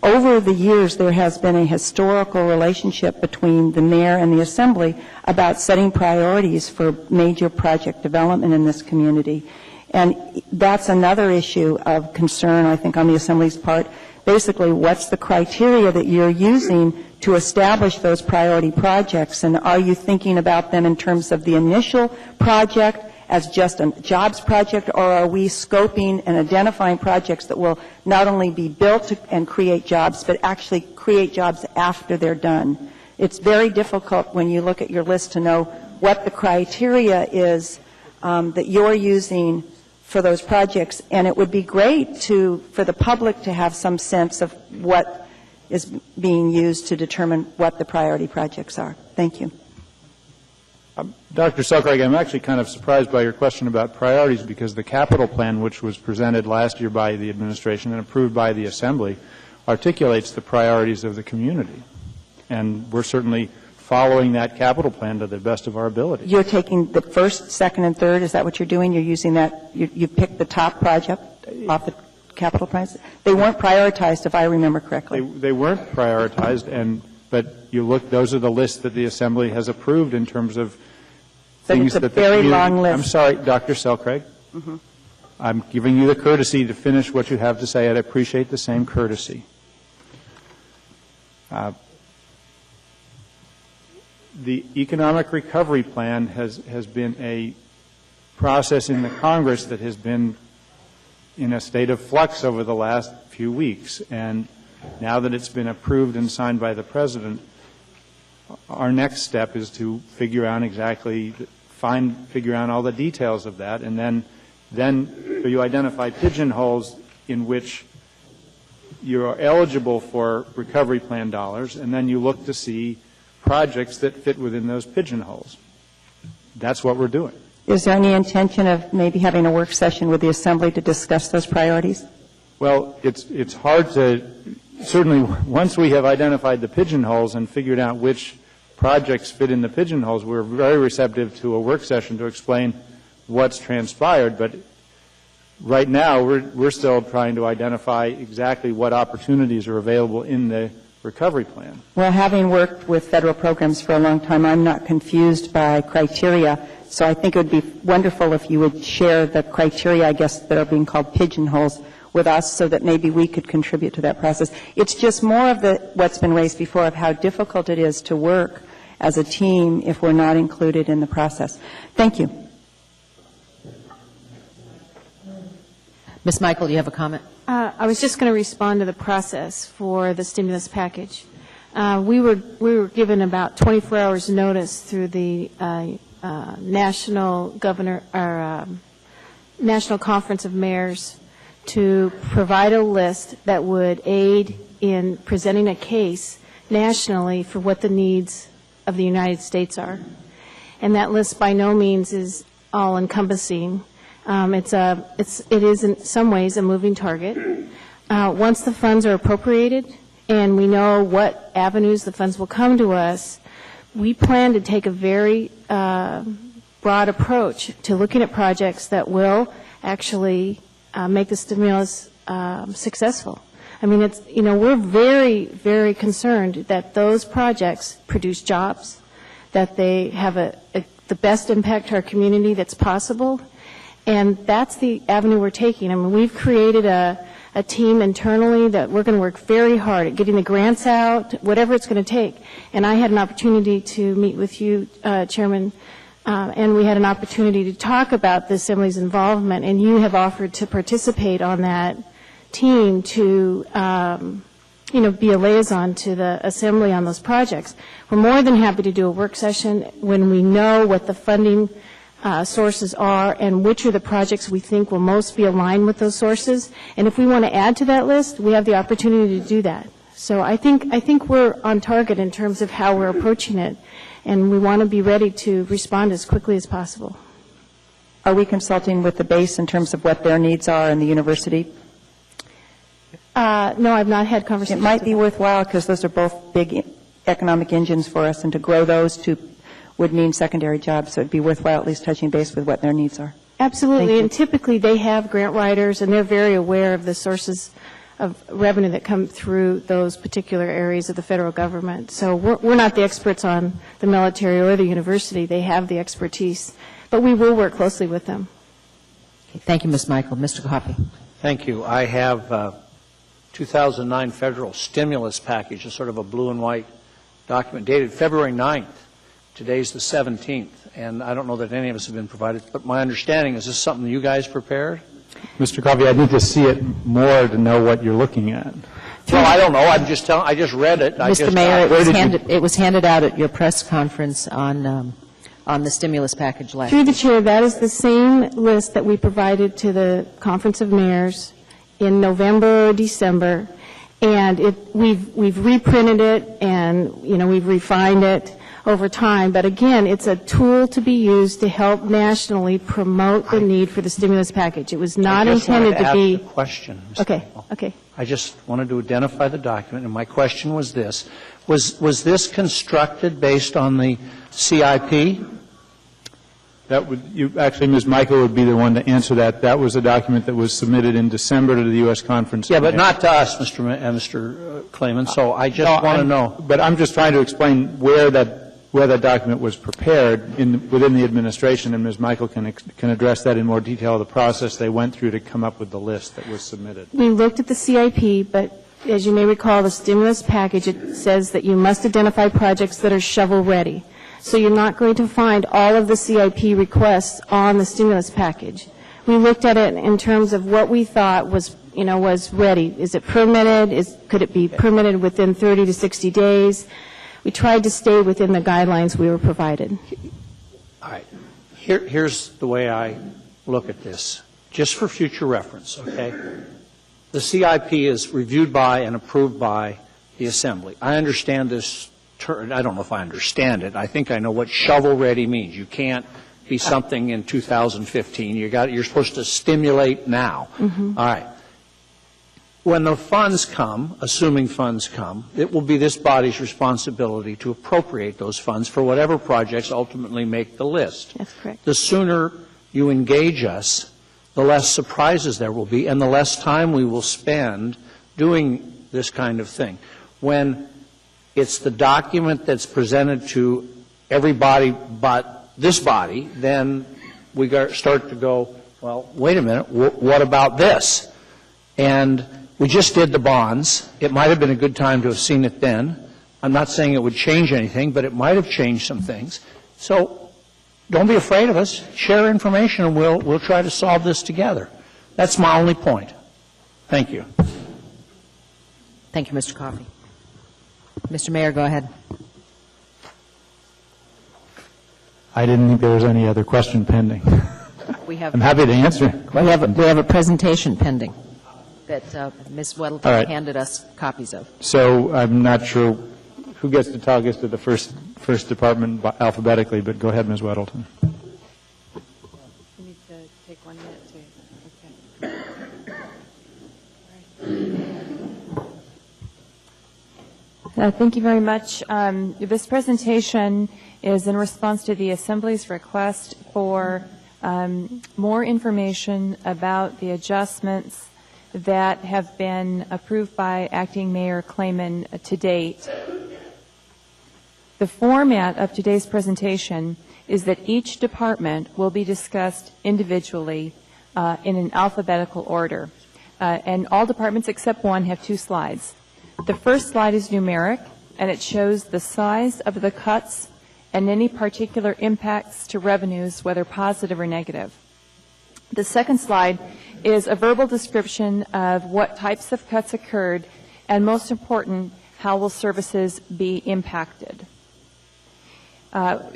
over the years, there has been a historical relationship between the mayor and the assembly about setting priorities for major project development in this community. And that's another issue of concern, I think, on the assembly's part. Basically, what's the criteria that you're using to establish those priority projects? And are you thinking about them in terms of the initial project as just a jobs project, or are we scoping and identifying projects that will not only be built and create jobs, but actually create jobs after they're done? It's very difficult when you look at your list to know what the criteria is that you're using for those projects, and it would be great for the public to have some sense of what is being used to determine what the priority projects are. Thank you. Dr. Selkirk, I'm actually kind of surprised by your question about priorities, because the capital plan, which was presented last year by the administration and approved by the Assembly, articulates the priorities of the community. And we're certainly following that capital plan to the best of our ability. You're taking the first, second, and third. Is that what you're doing? You're using that? You picked the top project off the capital plans? They weren't prioritized, if I remember correctly. They weren't prioritized, but you look, those are the lists that the Assembly has approved in terms of things that the community. It's a very long list. I'm sorry, Dr. Selkirk. Mm-hmm. I'm giving you the courtesy to finish what you have to say. I'd appreciate the same courtesy. The economic recovery plan has been a process in the Congress that has been in a state of flux over the last few weeks. And now that it's been approved and signed by the President, our next step is to figure out all the details of that, and then you identify pigeonholes in which you are eligible for recovery plan dollars, and then you look to see projects that fit within those pigeonholes. That's what we're doing. Is there any intention of maybe having a work session with the Assembly to discuss those priorities? Well, it's hard to certainly, once we have identified the pigeonholes and figured out which projects fit in the pigeonholes, we're very receptive to a work session to explain what's transpired. But right now, we're still trying to identify exactly what opportunities are available in the recovery plan. Well, having worked with federal programs for a long time, I'm not confused by criteria. So I think it would be wonderful if you would share the criteria, I guess, that are being called pigeonholes with us so that maybe we could contribute to that process. It's just more of what's been raised before of how difficult it is to work as a team if we're not included in the process. Thank you. Ms. Michael, do you have a comment? I was just going to respond to the process for the stimulus package. We were given about 24 hours notice through the National Conference of Mayors to provide a list that would aid in presenting a case nationally for what the needs of the United States are. And that list by no means is all-encompassing. It is in some ways a moving target. Once the funds are appropriated and we know what avenues the funds will come to us, we plan to take a very broad approach to looking at projects that will actually make the stimulus successful. I mean, we're very, very concerned that those projects produce jobs, that they have the best impact to our community that's possible, and that's the avenue we're taking. I mean, we've created a team internally that we're going to work very hard at getting the grants out, whatever it's going to take. And I had an opportunity to meet with you, Chairman, and we had an opportunity to talk about the Assembly's involvement, and you have offered to participate on that team to, be a liaison to the Assembly on those projects. We're more than happy to do a work session when we know what the funding sources are and which are the projects we think will most be aligned with those sources. And if we want to add to that list, we have the opportunity to do that. So I think we're on target in terms of how we're approaching it, and we want to be ready to respond as quickly as possible. Are we consulting with the base in terms of what their needs are in the university? No, I've not had conversations. It might be worthwhile because those are both big economic engines for us, and to grow those would mean secondary jobs, so it would be worthwhile at least touching base with what their needs are. Absolutely, and typically they have grant writers, and they're very aware of the sources of revenue that come through those particular areas of the federal government. So we're not the experts on the military or the university. They have the expertise, but we will work closely with them. Okay, thank you, Ms. Michael. Mr. Coffey. Thank you. I have 2009 federal stimulus package, a sort of a blue and white document dated February 9th. Today's the 17th, and I don't know that any of us have been provided, but my understanding is this something you guys prepared? Mr. Coffey, I need to see it more to know what you're looking at. Well, I don't know. I just read it. Mr. Mayor, it was handed out at your press conference on the stimulus package last Through the Chair, that is the same list that we provided to the Conference of Mayors in November or December, and we've reprinted it and, we've refined it over time. But again, it's a tool to be used to help nationally promote the need for the stimulus package. It was not intended to be. I just wanted to ask a question. Okay. I just wanted to identify the document, and my question was this. Was this constructed based on the CIP? Actually, Ms. Michael would be the one to answer that. That was a document that was submitted in December to the U.S. Conference. Yeah, but not to us, Mr. Klayman. So I just want to know. But I'm just trying to explain where that document was prepared within the administration, and Ms. Michael can address that in more detail, the process they went through to come up with the list that was submitted. We looked at the CIP, but as you may recall, the stimulus package, it says that you must identify projects that are shovel-ready. So you're not going to find all of the CIP requests on the stimulus package. We looked at it in terms of what we thought was ready. Is it permitted? Could it be permitted within 30 to 60 days? We tried to stay within the guidelines we were provided. All right. Here's the way I look at this, just for future reference, okay? The CIP is reviewed by and approved by the Assembly. I understand this term. I don't know if I understand it. I think I know what shovel-ready means. You can't be something in 2015. You're supposed to stimulate now. Mm-hmm. All right. when the funds come, assuming funds come, it will be this body's responsibility to appropriate those funds for whatever projects ultimately make the list. That's correct. The sooner you engage us, the less surprises there will be and the less time we will spend doing this kind of thing. When it's the document that's presented to everybody but this body, then we start to go, well, wait a minute, what about this? And we just did the bonds. It might have been a good time to have seen it then. I'm not saying it would change anything, but it might have changed some things. So don't be afraid of us. Share information, and we'll try to solve this together. That's my only point. Thank you. Thank you, Mr. Coffey. Mr. Mayor, go ahead. I didn't think there was any other question pending. I'm happy to answer. We have a presentation pending that Ms. Weddleton handed us copies of. So I'm not sure who gets to talk us to the first department alphabetically, but go ahead, Ms. Weddleton. You need to take 1 minute to, thank you very much. This presentation is in response to the Assembly's request for more information about the adjustments that have been approved by Acting Mayor Clayman to date. The format of today's presentation is that each department will be discussed individually in an alphabetical order. And all departments except one have 2 slides. The first slide is numeric, and it shows the size of the cuts and any particular impacts to revenues, whether positive or negative. The second slide is a verbal description of what types of cuts occurred, and most important, how will services be impacted.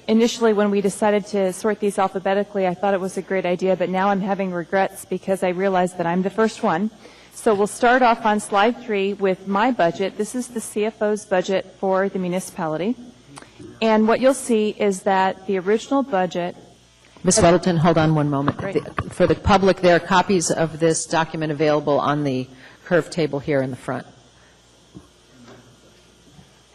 Initially, when we decided to sort these alphabetically, I thought it was a great idea, but now I'm having regrets because I realized that I'm the first one. So we'll start off on slide 3 with my budget. This is the CFO's budget for the municipality. And what you'll see is that the original budget... Ms. Weddleton, hold on one moment. For the public, there are copies of this document available on the curved table here in the front.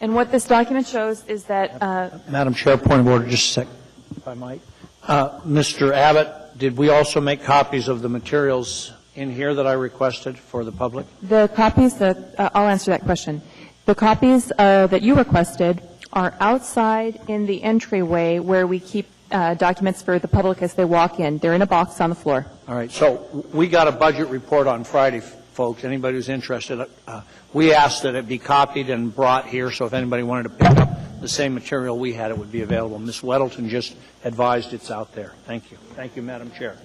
And what this document shows is that... Madam Chair, point of order, just a second, if I might. Mr. Abbott, did we also make copies of the materials in here that I requested for the public? The copies that... I'll answer that question. The copies that you requested are outside in the entryway where we keep documents for the public as they walk in. They're in a box on the floor. All right. So we got a budget report on Friday, folks. Anybody who's interested, we asked that it be copied and brought here, so if anybody wanted to pick up the same material we had, it would be available. Ms. Weddleton just advised it's out there. Thank you. Thank you, Madam Chair.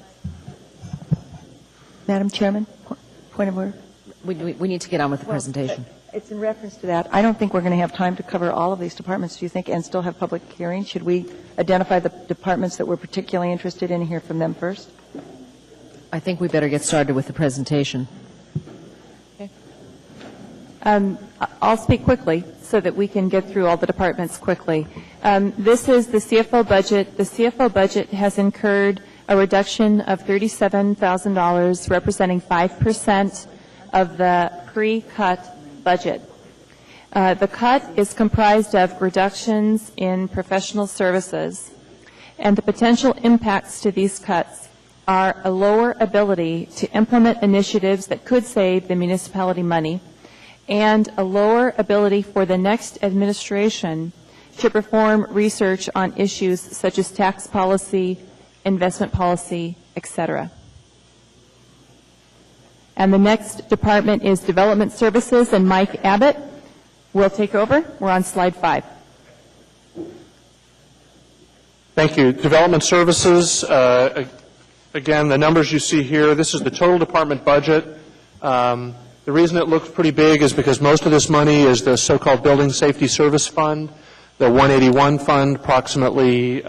Madam Chairman, point of order. We need to get on with the presentation. It's in reference to that. I don't think we're going to have time to cover all of these departments, do you think, and still have public hearings? Should we identify the departments that we're particularly interested in and hear from them first? I think we better get started with the presentation. Okay. I'll speak quickly so that we can get through all the departments quickly. This is the CFO budget. The CFO budget has incurred a reduction of $37,000, representing 5% of the pre-cut budget. The cut is comprised of reductions in professional services, and the potential impacts to these cuts are a lower ability to implement initiatives that could save the municipality money, and a lower ability for the next administration to perform research on issues such as tax policy, investment policy, etc. And the next department is Development Services, and Mike Abbott will take over. We're on slide 5. Thank you. Development Services, again, the numbers you see here, this is the total department budget. The reason it looks pretty big is because most of this money is the so-called Building Safety Service Fund, the 181 fund, approximately 8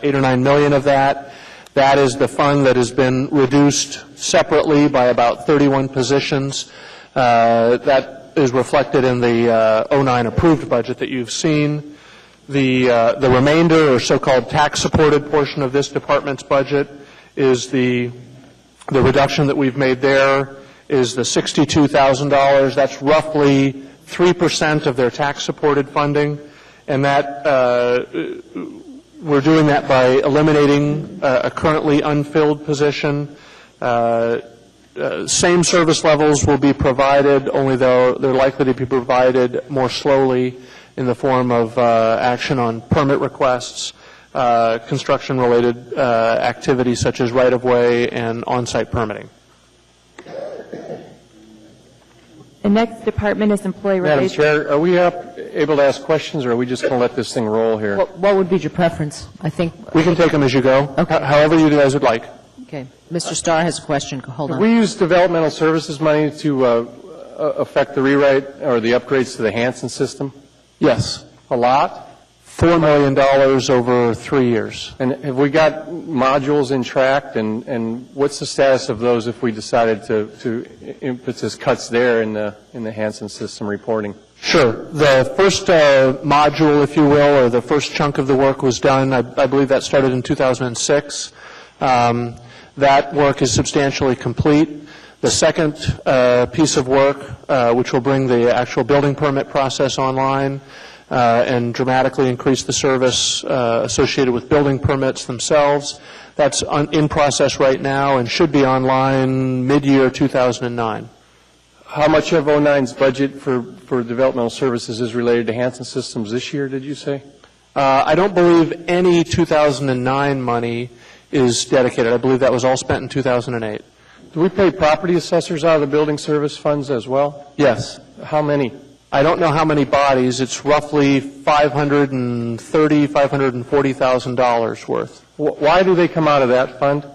or 9 million of that. That is the fund that has been reduced separately by about 31 positions. That is reflected in the 09 approved budget that you've seen. The remainder, or so-called tax-supported portion of this department's budget, is the reduction that we've made there. is the $62,000. That's roughly 3% of their tax-supported funding, and that we're doing that by eliminating a currently unfilled position. Same service levels will be provided, only though they're likely to be provided more slowly in the form of action on permit requests, construction-related activities such as right-of-way and on-site permitting. The next department is employee Madam relations. Chair, are we able to ask questions, or are we just going to let this thing roll here? What would be your preference? I think. We can take them as you go, however you guys would like. Okay. Mr. Starr has a question. Hold on. We use developmental services money to affect the rewrite or the upgrades to the Hansen system? Yes. A lot? $4 million over 3 years. And have we got modules in track, and what's the status of those if we decided to impetus cuts there in the Hansen system reporting? Sure. The first module, if you will, or the first chunk of the work was done. I believe that started in 2006. That work is substantially complete. The second piece of work, which will bring the actual building permit process online, and dramatically increase the service associated with building permits themselves. That's in process right now and should be online mid-year 2009. How much of 09's budget for developmental services is related to Hansen Systems this year, did you say? I don't believe any 2009 money is dedicated. I believe that was all spent in 2008. Do we pay property assessors out of the building service funds as well? Yes. How many? I don't know how many bodies. It's roughly $530,000, $540,000 worth. Why do they come out of that fund?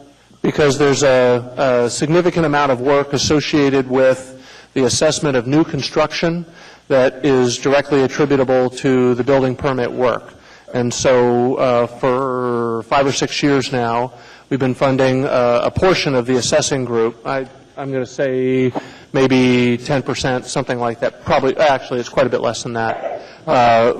Because there's a significant amount of work associated with the assessment of new construction that is directly attributable to the building permit work. And so for 5 or 6 years now, we've been funding a portion of the assessing group. I'm going to say maybe 10%, something like that. Probably, actually, it's quite a bit less than that,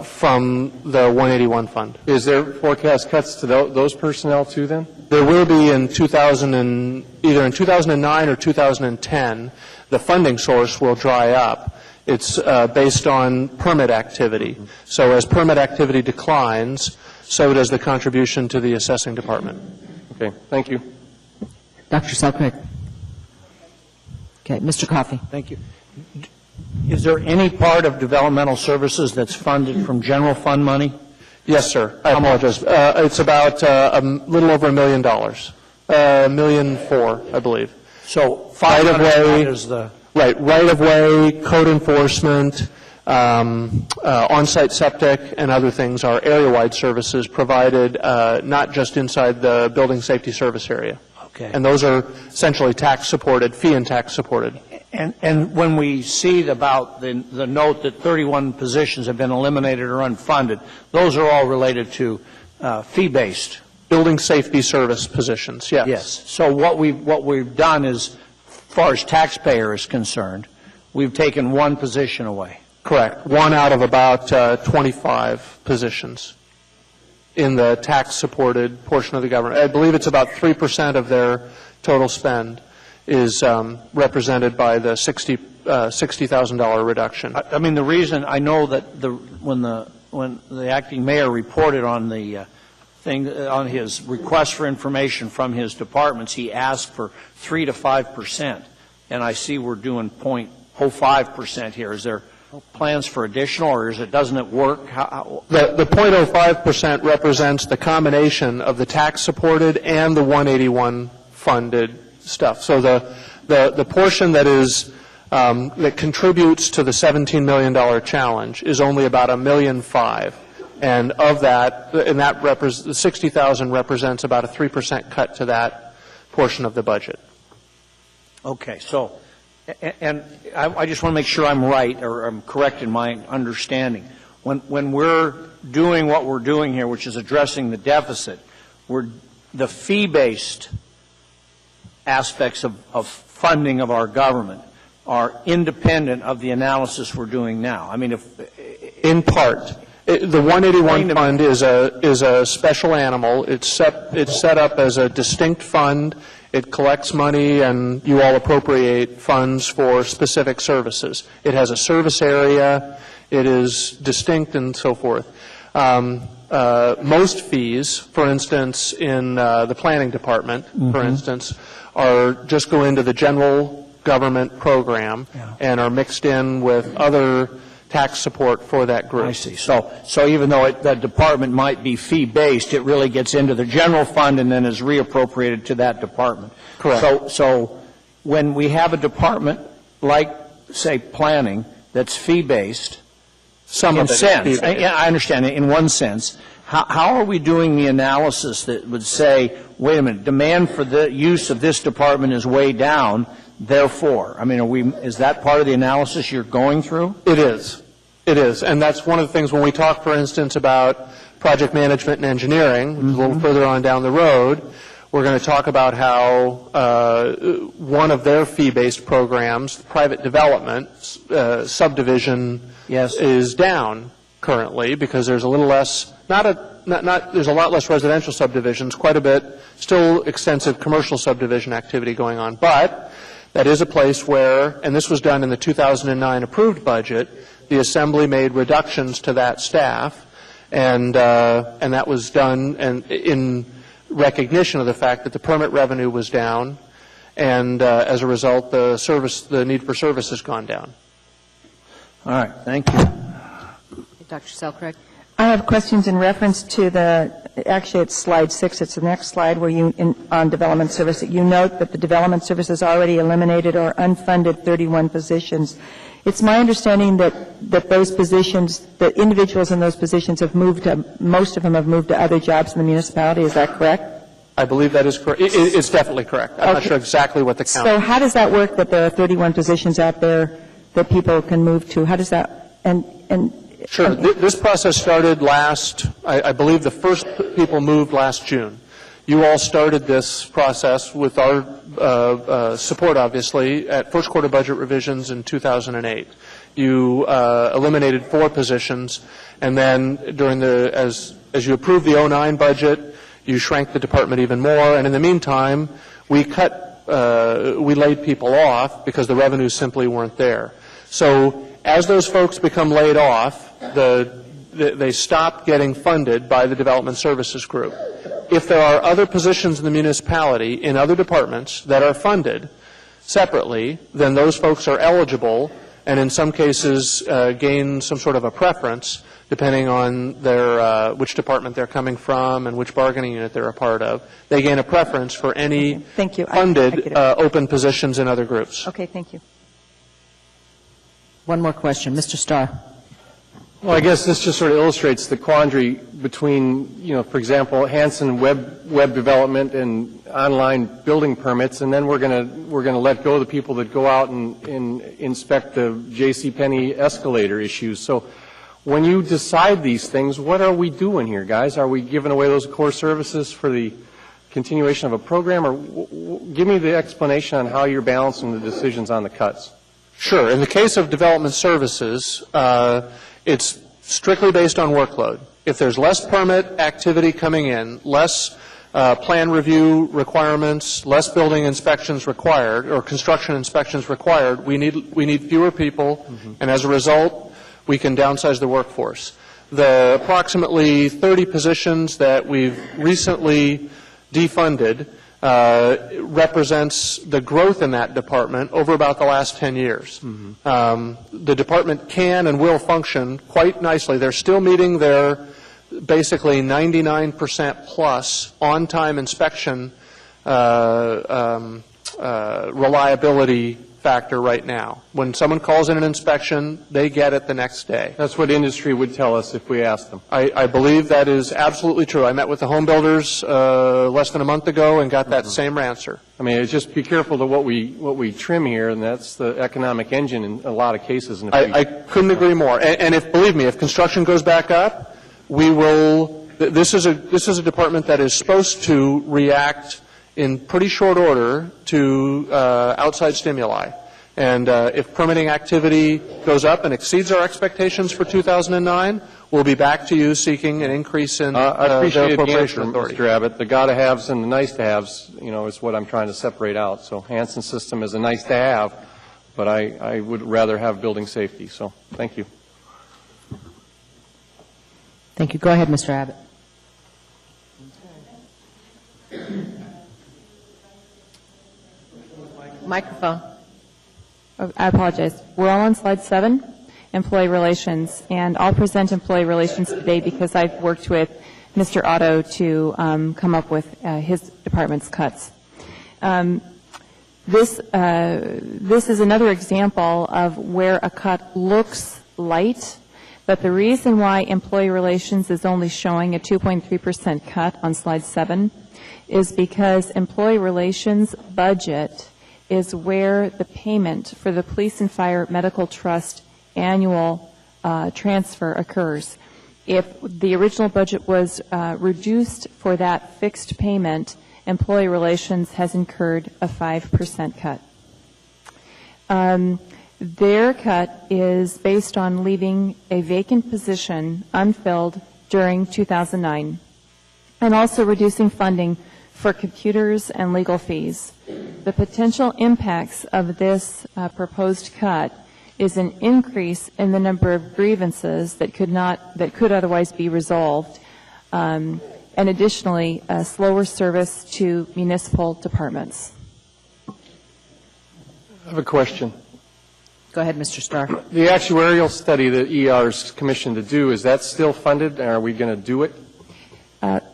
from the 181 fund. Is there forecast cuts to those personnel too then? There will be in either in 2009 or 2010. The funding source will dry up. It's based on permit activity. So as permit activity declines, so does the contribution to the assessing department. Okay, thank you. Dr. Selkirk. Okay, Mr. Coffey. Thank you. Is there any part of developmental services that's funded from general fund money? Yes, sir. I apologize. It's about a little over $1 million. $1.4 million, I believe. So right-of-way is the... Right. Right-of-way, code enforcement, on-site septic, and other things are area-wide services provided not just inside the building safety service area. Okay. And those are essentially tax-supported, fee and tax-supported. And when we see about the note that 31 positions have been eliminated or unfunded, those are all related to fee-based. Building safety service positions, yes. Yes. So what we've done is, as far as taxpayer is concerned, we've taken one position away. Correct. One out of about 25 positions in the tax-supported portion of the government. I believe it's about 3% of their total spend is represented by the $60,000 reduction. I mean, the reason I know that when the acting mayor reported on the on his request for information from his departments, he asked for 3 to 5%, and I see we're doing 0.05% here. Is there plans for additional, or doesn't it work? The 0.05% represents the combination of the tax-supported and the 181 funded stuff. So the portion that is that contributes to the $17 million challenge is only about $1.5 million. And of that, the 60,000 represents about a 3% cut to that portion of the budget. Okay, so, and I just want to make sure I'm right, or I'm correct in my understanding. When we're doing what we're doing here, which is addressing the deficit, the fee-based aspects of funding of our government are independent of the analysis we're doing now. I mean, in part. The 181 fund is a special animal. It's set up as a distinct fund. It collects money, and you all appropriate funds for specific services. It has a service area. It is distinct and so forth. Most fees, for instance, in the planning department, for instance, just go into the general government program and are mixed in with other tax support for that group. I see. So even though that department might be fee-based, it really gets into the general fund and then is reappropriated to that department. Correct. So when we have a department like, say, planning, that's fee-based, some in of it sense, is fee-based. I understand it in one sense. How are we doing the analysis that would say, wait a minute, demand for the use of this department is way down, therefore? I mean, is that part of the analysis you're going through? It is. It is. And that's one of the things when we talk, for instance, about project management and engineering, which is a little further on down the road, we're going to talk about how one of their fee-based programs, private development subdivision, is down currently because there's a little less, there's a lot less residential subdivisions, quite a bit, still extensive commercial subdivision activity going on. But that is a place where, and this was done in the 2009 approved budget, the Assembly made reductions to that staff, and that was done in recognition of the fact that the permit revenue was down, and as a result, the need for service has gone down. All right. Thank you. Dr. Selkirk. I have questions in reference to actually it's slide 6, it's the next slide where on development services, you note that the development services already eliminated or unfunded 31 positions. It's my understanding that those positions, that individuals in those positions have moved to, most of them have moved to other jobs in the municipality, is that correct? I believe that is correct. It's definitely correct. I'm not sure exactly what the count is. So how does that work that there are 31 positions out there that people can move to? How does that, Sure. This process started I believe the first people moved last June. You all started this process with our support, obviously, at first quarter budget revisions in 2008. You eliminated 4 positions, and then as you approved the 09 budget, you shrank the department even more, and in the meantime, we laid people off because the revenues simply weren't there. So as those folks become laid off, they stop getting funded by the Development Services Group. If there are other positions in the municipality, in other departments, that are funded separately, then those folks are eligible and in some cases gain some sort of a preference depending on which department they're coming from and which bargaining unit they're a part of. They gain a preference for any funded open positions in other groups. Okay, thank you. One more question. Mr. Starr. Well, I guess this just sort of illustrates the quandary between, for example, Hanson web development and online building permits, and then we're going to let go of the people that go out and inspect the JCPenney escalator issues. So when you decide these things, what are we doing here, guys? Are we giving away those core services for the continuation of a program, or give me the explanation on how you're balancing the decisions on the cuts? Sure. In the case of development services, it's strictly based on workload. If there's less permit activity coming in, less plan review requirements, less building inspections required, or construction inspections required, we need fewer people, and as a result, we can downsize the workforce. The approximately 30 positions that we've recently defunded represents the growth in that department over about the last 10 years. The department can and will function quite nicely. They're still meeting their basically 99% plus on-time inspection reliability factor right now. When someone calls in an inspection, they get it the next day. That's what industry would tell us if we asked them. I believe that is absolutely true. I met with the home builders less than a month ago and got that same answer. I mean, just be careful to what we trim here, and that's the economic engine in a lot of cases. And I couldn't agree more. And believe me, if construction goes back up, we will. This is a department that is supposed to react in pretty short order to outside stimuli. And if permitting activity goes up and exceeds our expectations for 2009, we'll be back to you seeking an increase in I the appreciate the appropriation answer, authority. Mr. Abbott. The gotta-haves and the nice-to-haves, is what I'm trying to separate out. So Hansen system is a nice-to-have, but I would rather have building safety. So thank you. Thank you. Go ahead, Mr. Abbott. Microphone. Oh, I apologize. We're all on slide 7, employee relations, and I'll present employee relations today because I've worked with Mr. Otto to come up with his department's cuts. This is another example of where a cut looks light, but the reason why employee relations is only showing a 2.3% cut on slide 7 is because employee relations budget is where the payment for the Police and Fire Medical Trust annual transfer occurs. If the original budget was reduced for that fixed payment, employee relations has incurred a 5% cut. Their cut is based on leaving a vacant position unfilled during 2009 and also reducing funding for computers and legal fees. The potential impacts of this proposed cut is an increase in the number of grievances that could otherwise be resolved, and additionally, slower service to municipal departments. I have a question. Go ahead, Mr. Starr. The actuarial study that ER is commissioned to do, is that still funded, and are we going to do it?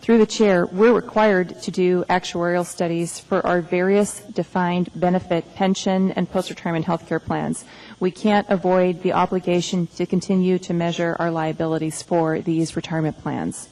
Through the chair, we're required to do actuarial studies for our various defined benefit pension and post-retirement health care plans. We can't avoid the obligation to continue to measure our liabilities for these retirement plans.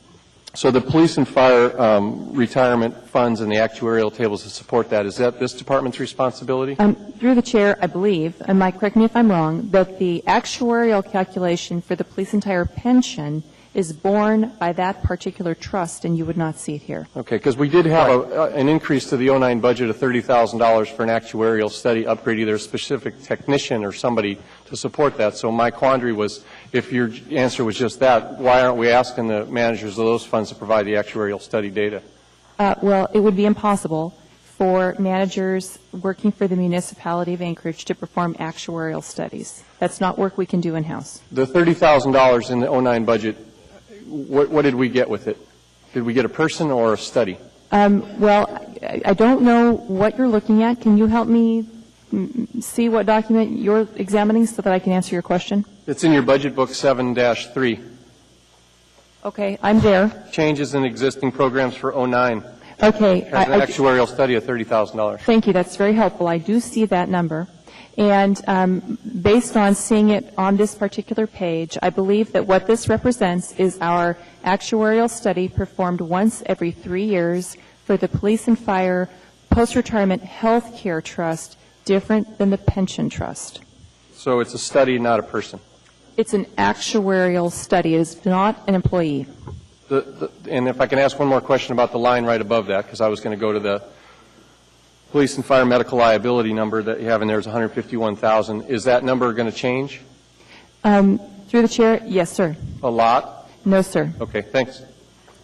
So the police and fire retirement funds and the actuarial tables that support that, is that this department's responsibility? Through the chair, I believe, and Mike, correct me if I'm wrong, that the actuarial calculation for the police entire pension is borne by that particular trust, and you would not see it here. Okay, because we did have an increase to the 09 budget of $30,000 for an actuarial study upgrade, either a specific technician or somebody to support that. So my quandary was, if your answer was just that, why aren't we asking the managers of those funds to provide the actuarial study data? Well, it would be impossible for managers working for the municipality of Anchorage to perform actuarial studies. That's not work we can do in-house. The $30,000 in the 09 budget, what did we get with it? Did we get a person or a study? Well, I don't know what you're looking at. Can you help me see what document you're examining so that I can answer your question? It's in your budget book 7-3. Okay, I'm there. Changes in existing programs for 09. Okay. As an actuarial study of $30,000. Thank you. That's very helpful. I do see that number. And based on seeing it on this particular page, I believe that what this represents is our actuarial study performed once every 3 years for the Police and Fire Post-Retirement Health Care Trust, different than the Pension Trust. So it's a study, not a person. It's an actuarial study. It is not an employee. And if I can ask one more question about the line right above that, because I was going to go to the police and fire medical liability number that you have in there is $151,000. Is that number going to change? Through the chair, yes, sir. A lot? No, sir. Okay, thanks.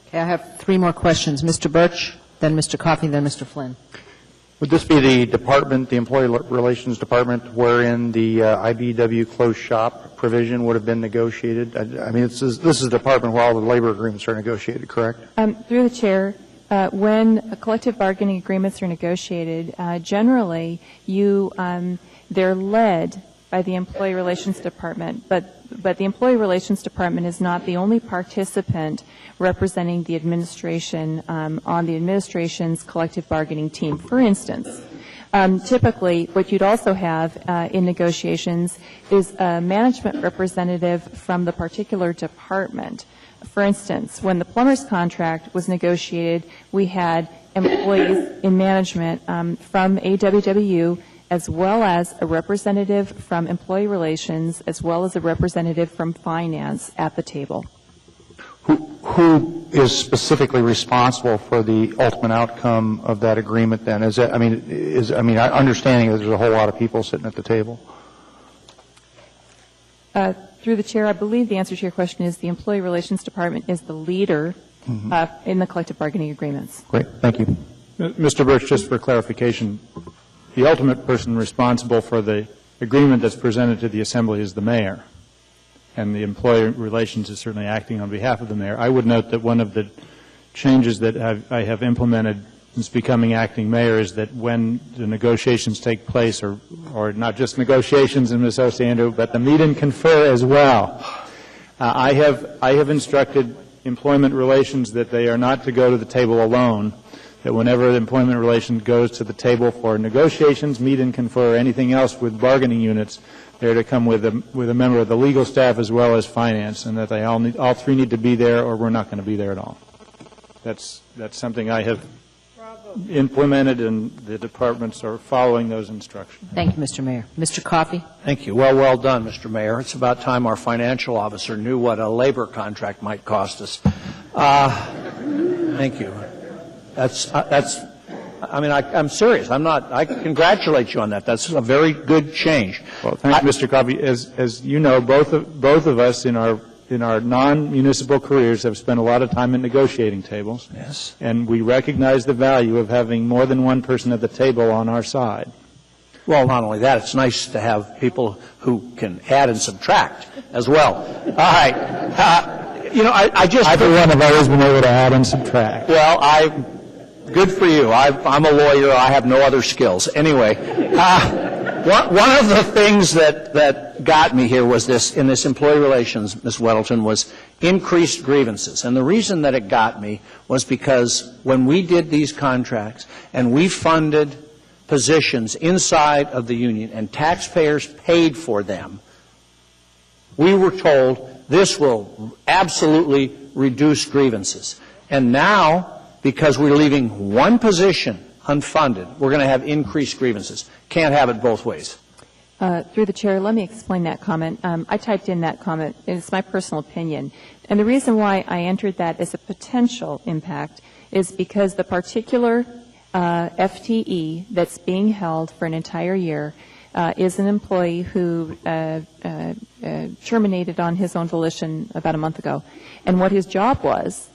Okay, I have 3 more questions. Mr. Birch, then Mr. Coffey, then Mr. Flynn. Would this be the department, the Employee Relations Department, wherein the IBEW closed shop provision would have been negotiated? I mean, this is a department where all the labor agreements are negotiated, correct? Through the chair, when collective bargaining agreements are negotiated, generally they're led by the Employee Relations Department, but the Employee Relations Department is not the only participant representing the administration on the administration's collective bargaining team. For instance, typically what you'd also have in negotiations is a management representative from the particular department. For instance, when the plumber's contract was negotiated, we had employees in management from AWWU, as well as a representative from employee relations, as well as a representative from finance at the table. Who is specifically responsible for the ultimate outcome of that agreement then? Understanding that there's a whole lot of people sitting at the table? Through the chair, I believe the answer to your question is the Employee Relations Department is the leader in the collective bargaining agreements. Great. Thank you. Mr. Birch, just for clarification, the ultimate person responsible for the agreement that's presented to the Assembly is the mayor, and the Employee Relations is certainly acting on behalf of the mayor. I would note that one of the changes that I have implemented since becoming acting mayor is that when the negotiations take place, or not just negotiations in Ms. Osander, but the meet and confer as well, I have instructed Employment Relations that they are not to go to the table alone, that whenever the Employment Relations goes to the table for negotiations, meet and confer, or anything else with bargaining units, they're to come with a member of the legal staff as well as finance, and that they all three need to be there, or we're not going to be there at all. That's something I have implemented, and the departments are following those instructions. Thank you, Mr. Mayor. Mr. Coffey? Thank you. Well done, Mr. Mayor. It's about time our financial officer knew what a labor contract might cost us. Thank you. I'm serious. I congratulate you on that. That's a very good change. Well, thank you, Mr. Coffey. As you know, both of us in our non-municipal careers have spent a lot of time at negotiating tables. Yes. And we recognize the value of having more than one person at the table on our side. Well, not only that, it's nice to have people who can add and subtract as well. All right. I for one, have always been able to add and subtract. Well, good for you. I'm a lawyer. I have no other skills. Anyway, one of the things that got me here was this, in this employee relations, Ms. Weddleton, was increased grievances. And the reason that it got me was because when we did these contracts and we funded positions inside of the union and taxpayers paid for them, we were told this will absolutely reduce grievances. And now, because we're leaving one position unfunded, we're going to have increased grievances. Can't have it both ways. Through the chair, let me explain that comment. I typed in that comment, and it's my personal opinion. And the reason why I entered that as a potential impact is because the particular FTE that's being held for an entire year is an employee who terminated on his own volition about a month ago. And what his job was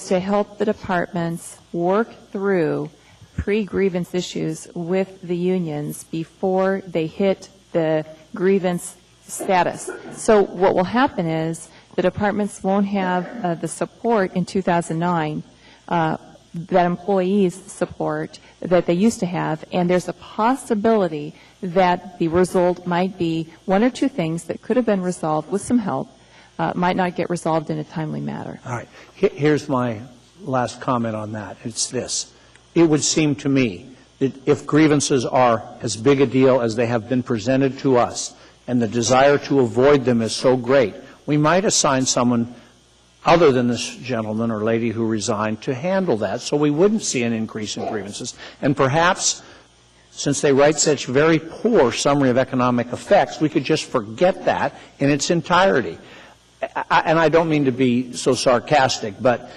to help the departments work through pre-grievance issues with the unions before they hit the grievance status. So what will happen is the departments won't have the support in 2009, that employees' support that they used to have, and there's a possibility that the result might be one or two things that could have been resolved with some help might not get resolved in a timely manner. All right. Here's my last comment on that. It's this. It would seem to me that if grievances are as big a deal as they have been presented to us, and the desire to avoid them is so great, we might assign someone other than this gentleman or lady who resigned to handle that, so we wouldn't see an increase in grievances. And perhaps, since they write such very poor summary of economic effects, we could just forget that in its entirety. And I don't mean to be so sarcastic, but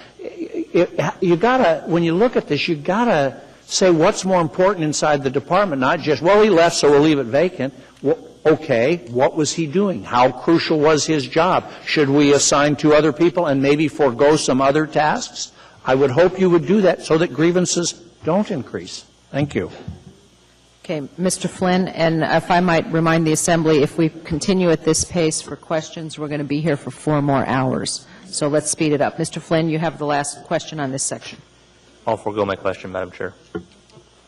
you gotta, when you look at this, you gotta say what's more important inside the department, not just, well, he left, so we'll leave it vacant. Well, okay, what was he doing? How crucial was his job? Should we assign two other people and maybe forego some other tasks? I would hope you would do that so that grievances don't increase. Thank you. Okay, Mr. Flynn, and if I might remind the Assembly, if we continue at this pace for questions, we're going to be here for 4 more hours. So let's speed it up. Mr. Flynn, you have the last question on this section. I'll forego my question, Madam Chair.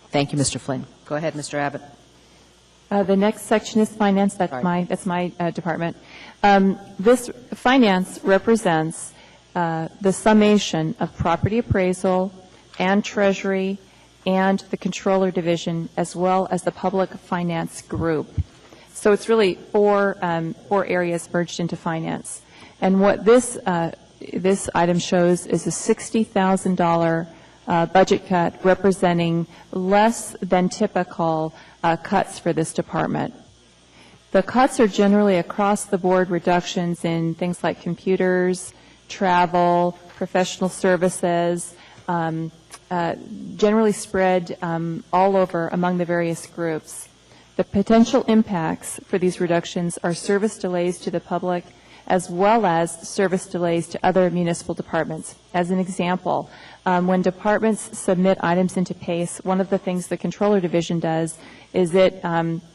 Thank you, Mr. Flynn. Go ahead, Mr. Abbott. The next section is finance. That's my department. This finance represents the summation of property appraisal and treasury and the controller division, as well as the public finance group. So it's really four areas merged into finance. And what this item shows is a $60,000 budget cut representing less than typical cuts for this department. The cuts are generally across the board reductions in things like computers, travel, professional services, generally spread all over among the various groups. The potential impacts for these reductions are service delays to the public as well as service delays to other municipal departments. As an example, when departments submit items into PACE, one of the things the Controller Division does is it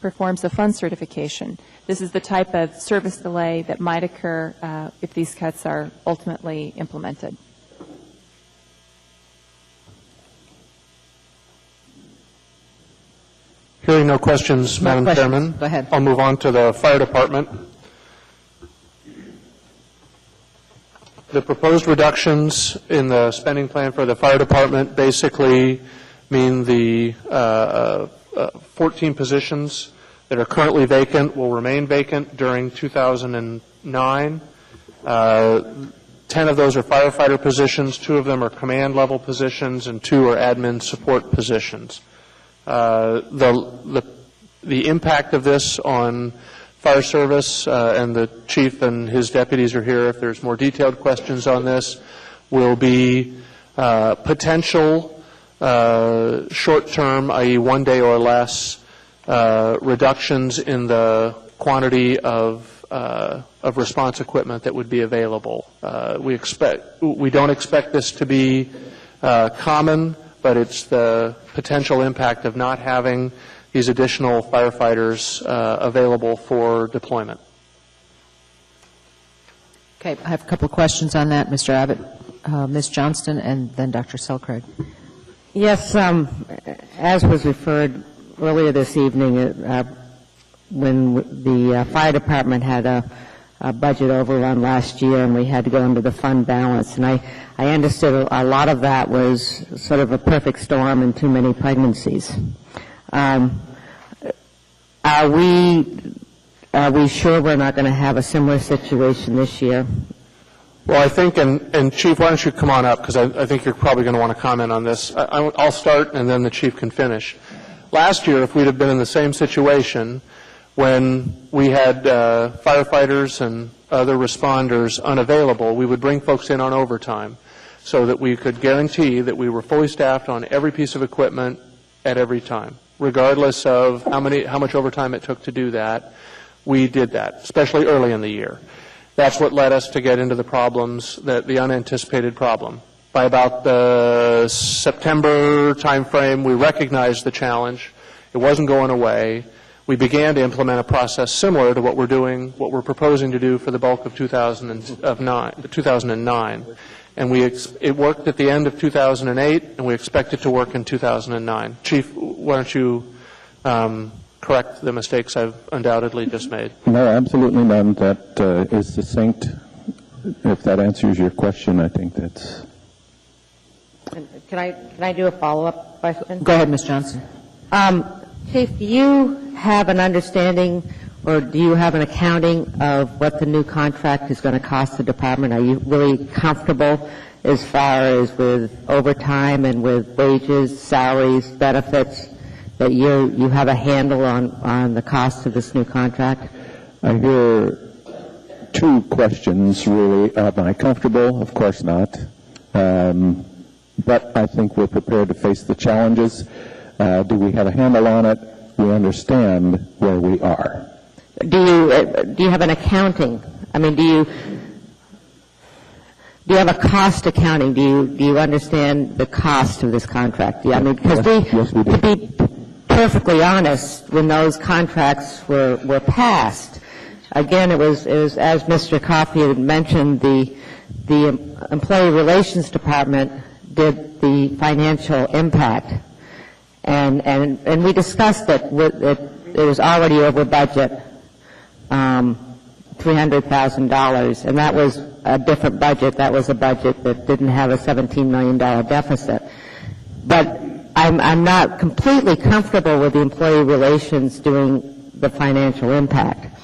performs a fund certification. This is the type of service delay that might occur if these cuts are ultimately implemented. Hearing no questions, Madam Chairman. Go ahead. I'll move on to the Fire Department. The proposed reductions in the spending plan for the Fire Department basically mean the 14 positions that are currently vacant will remain vacant during 2009. 10 of those are firefighter positions, 2 of them are command level positions, and 2 are admin support positions. The impact of this on fire service, and the chief and his deputies are here if there's more detailed questions on this, will be potential short-term, i.e. 1 day or less, reductions in the quantity of response equipment that would be available. We don't expect this to be common, but it's the potential impact of not having these additional firefighters available for deployment. Okay, I have a couple of questions on that, Mr. Abbott, Ms. Johnston, and then Dr. Selkirk. Yes, as was referred earlier this evening, when the fire department had a budget overrun last year and we had to go into the fund balance, and I understood a lot of that was sort of a perfect storm and too many pregnancies. Are we sure we're not going to have a similar situation this year? Well, I think, and Chief, why don't you come on up, because I think you're probably going to want to comment on this. I'll start, and then the Chief can finish. Last year, if we'd have been in the same situation when we had firefighters and other responders unavailable, we would bring folks in on overtime so that we could guarantee that we were fully staffed on every piece of equipment at every time, regardless of how much overtime it took to do that. We did that, especially early in the year. That's what led us to get into the problems, the unanticipated problem. By about the September timeframe, we recognized the challenge. It wasn't going away. We began to implement a process similar to what we're proposing to do for the bulk of 2009. And it worked at the end of 2008, and we expect it to work in 2009. Chief, why don't you correct the mistakes I've undoubtedly just made? No, absolutely none. That is succinct. If that answers your question, I think that's... Can I do a follow-up question? Go ahead, Ms. Johnson. Chief, do you have an understanding or do you have an accounting of what the new contract is going to cost the department? Are you really comfortable as far as with overtime and with wages, salaries, benefits, that you have a handle on the cost of this new contract? I hear 2 questions, really. Am I comfortable? Of course not. But I think we're prepared to face the challenges. Do we have a handle on it? We understand where we are. Do you have an accounting? I mean, do you have a cost accounting? Do you understand the cost of this contract? I mean, because yes, we do. To be perfectly honest, when those contracts were passed, again, it was as Mr. Coffey had mentioned, the Employee Relations Department did the financial impact. And we discussed that it was already over budget, $300,000, and that was a different budget. That was a budget that didn't have a $17 million deficit. But I'm not completely comfortable with the employee relations doing the financial impact.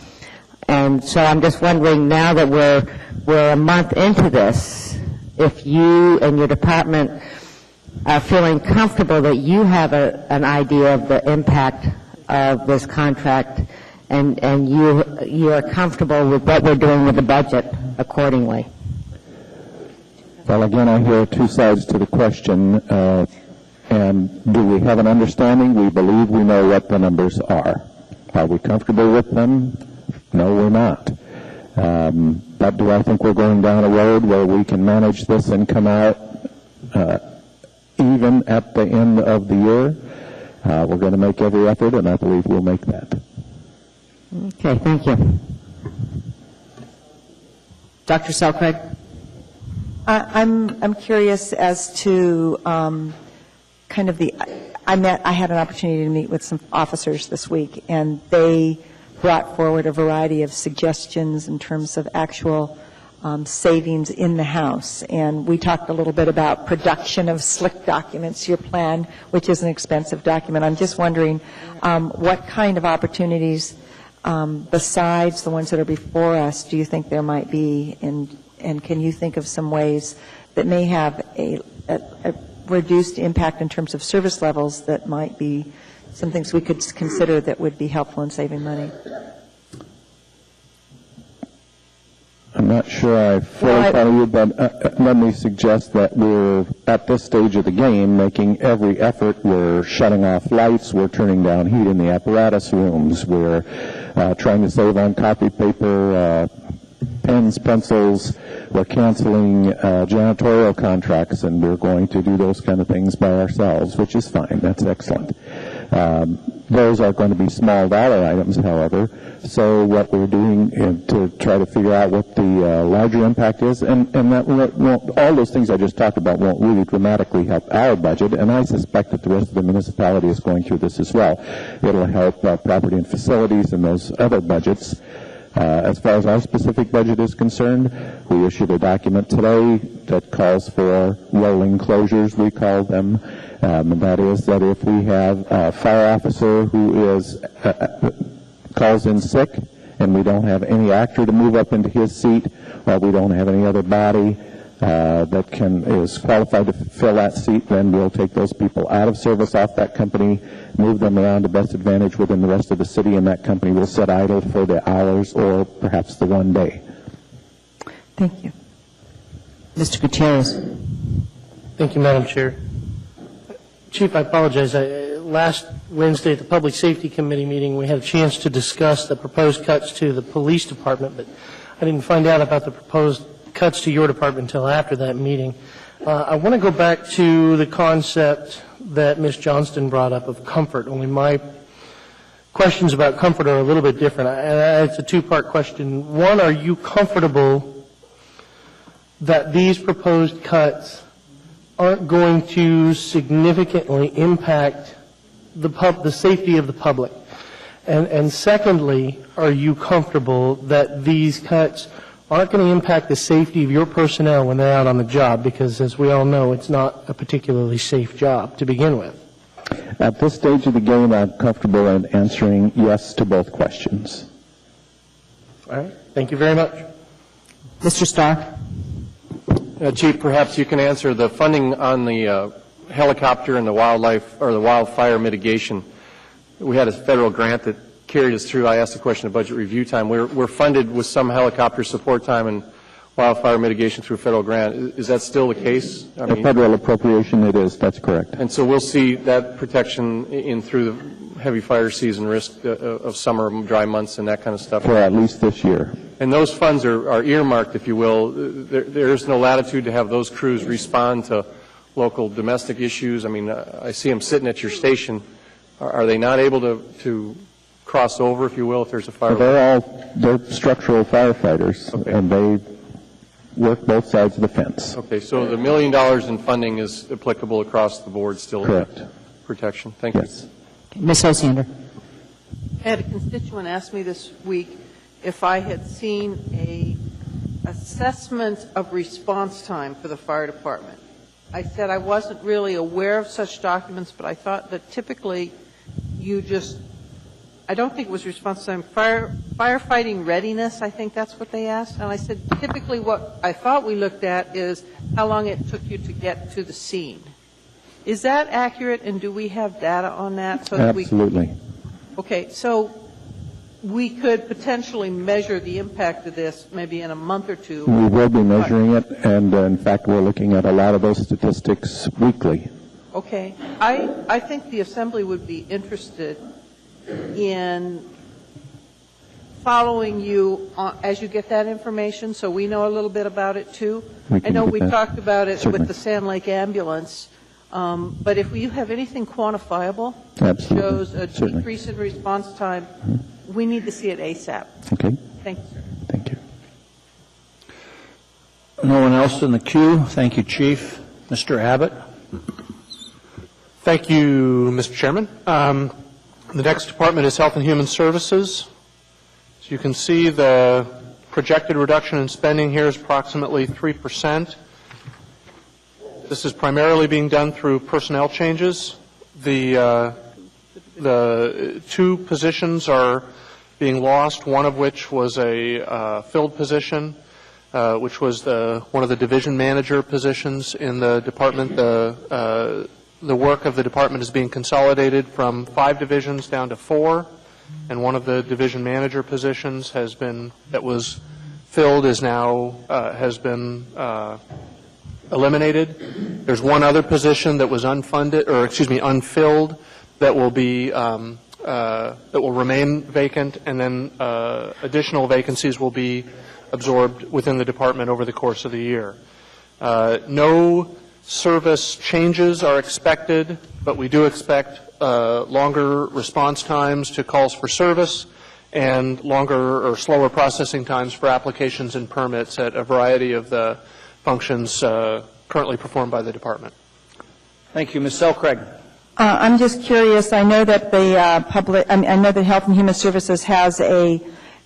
And so I'm just wondering, now that we're a month into this, if you and your department are feeling comfortable that you have an idea of the impact of this contract and you are comfortable with what we're doing with the budget accordingly. Well, again, I hear two sides to the question, and do we have an understanding? We believe we know what the numbers are. Are we comfortable with them? No, we're not. But do I think we're going down a road where we can manage this and come out even at the end of the year? We're going to make every effort, and I believe we'll make that. Okay, thank you. Dr. Selcraig? I'm curious as to kind of I had an opportunity to meet with some officers this week, and they brought forward a variety of suggestions in terms of actual savings in the House. And we talked a little bit about production of slick documents, your plan, which is an expensive document. I'm just wondering what kind of opportunities besides the ones that are before us do you think there might be, and can you think of some ways that may have a reduced impact in terms of service levels that might be some things we could consider that would be helpful in saving money? I'm not sure I fully follow you, but let me suggest that we're at this stage of the game making every effort. We're shutting off lights. We're turning down heat in the apparatus rooms. We're trying to save on copy paper, pens, pencils. We're canceling janitorial contracts, and we're going to do those kind of things by ourselves, which is fine. That's excellent. Those are going to be small dollar items, however. So what we're doing to try to figure out what the larger impact is, and that won't, all those things I just talked about won't really dramatically help our budget, and I suspect that the rest of the municipality is going through this as well. It'll help property and facilities and those other budgets. As far as our specific budget is concerned, we issued a document today that calls for rolling closures, we call them. And that is that if we have a fire officer who is calls in sick and we don't have any actor to move up into his seat, or we don't have any other body that is qualified to fill that seat, then we'll take those people out of service off that company, move them around to best advantage within the rest of the city, and that company will sit idle for the hours or perhaps the one day. Thank you. Mr. Gutierrez. Thank you, Madam Chair. Chief, I apologize. Last Wednesday at the Public Safety Committee meeting, we had a chance to discuss the proposed cuts to the police department, but I didn't find out about the proposed cuts to your department until after that meeting. I want to go back to the concept that Ms. Johnston brought up of comfort, only my questions about comfort are a little bit different. It's a two-part question. One, are you comfortable that these proposed cuts aren't going to significantly impact the safety of the public? And secondly, are you comfortable that these cuts aren't going to impact the safety of your personnel when they're out on the job? Because, as we all know, it's not a particularly safe job to begin with. At this stage of the game, I'm comfortable in answering yes to both questions. All right. Thank you very much. Mr. Starr. Chief, perhaps you can answer the funding on the helicopter and the wildfire mitigation. We had a federal grant that carried us through. I asked the question at budget review time. We're funded with some helicopter support time and wildfire mitigation through a federal grant. Is that still the case? A federal appropriation, it is. That's correct. And so we'll see that protection in through the heavy fire season risk of summer, dry months, and that kind of stuff. For at least this year. And those funds are earmarked, if you will. There is no latitude to have those crews respond to local domestic issues. I mean, I see them sitting at your station. Are they not able to cross over, if you will, if there's a fire? They're structural firefighters, okay, and they work both sides of the fence. Okay, so the $1 million in funding is applicable across the board still? Correct. Protection. Thank you. Ms. Osiander. I had a constituent ask me this week if I had seen a assessment of response time for the fire department. I said I wasn't really aware of such documents, but I thought that typically I don't think it was response time, firefighting readiness, I think that's what they asked. And I said typically what I thought we looked at is how long it took you to get to the scene. Is that accurate, and do we have data on that? So Absolutely. Okay, so we could potentially measure the impact of this maybe in a month or two. We will be measuring it, and in fact, we're looking at a lot of those statistics weekly. Okay. I think the Assembly would be interested in following you as you get that information, so we know a little bit about it too. I know we talked about it with the Sand Lake ambulance, but if you have anything quantifiable that shows a decrease in response time, we need to see it ASAP. Okay. Thank you, sir. Thank you. No one else in the queue? Thank you, Chief. Mr. Abbott? Thank you, Mr. Chairman. The next department is Health and Human Services. As you can see, the projected reduction in spending here is approximately 3%. This is primarily being done through personnel changes. The two positions are being lost, one of which was a filled position, which was one of the division manager positions in the department. The work of the department is being consolidated from 5 divisions down to 4, and one of the division manager positions that was filled is now has been eliminated. There's one other position that was unfilled that will be that will remain vacant, and then additional vacancies will be absorbed within the department over the course of the year. No service changes are expected, but we do expect longer response times to calls for service and longer or slower processing times for applications and permits at a variety of the functions currently performed by the department. Thank you. Ms. Selcraig. I'm just curious. I know that I know that Health and Human Services has a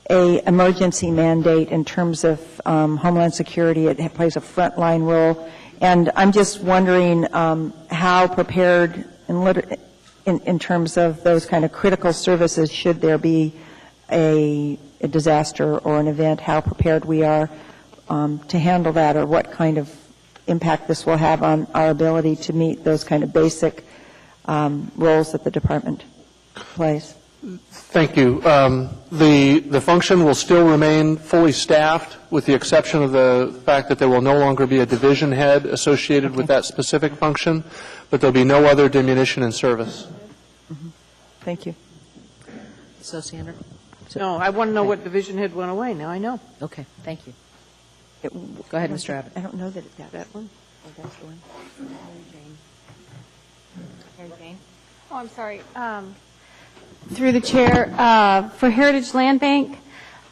emergency mandate in terms of Homeland Security. It plays a frontline role. And I'm just wondering how prepared in terms of those kind of critical services, should there be a disaster or an event, how prepared we are to handle that, or what kind of impact this will have on our ability to meet those kind of basic roles that the department plays. Thank you. The function will still remain fully staffed, with the exception of the fact that there will no longer be a division head associated with that specific function, but there will be no other diminution in service. Thank you. Associator? No, I want to know what division head went away. Now I know. Okay, thank you. Go ahead, Mr. Abbott. I don't know that it's that one. Oh, that's the one. Mary Jane. Oh, I'm sorry. Through the chair, for Heritage Land Bank,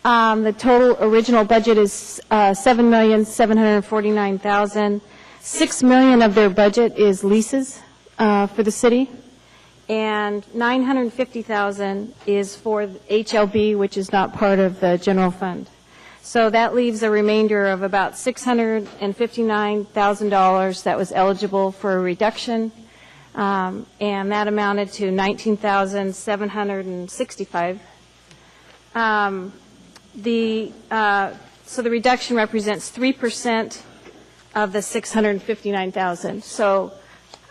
the total original budget is $7,749,000. $6 million of their budget is leases for the city, and $950,000 is for HLB, which is not part of the general fund. So that leaves a remainder of about $659,000 that was eligible for a reduction. And that amounted to $19,765. So the reduction represents 3% of the $659,000. So,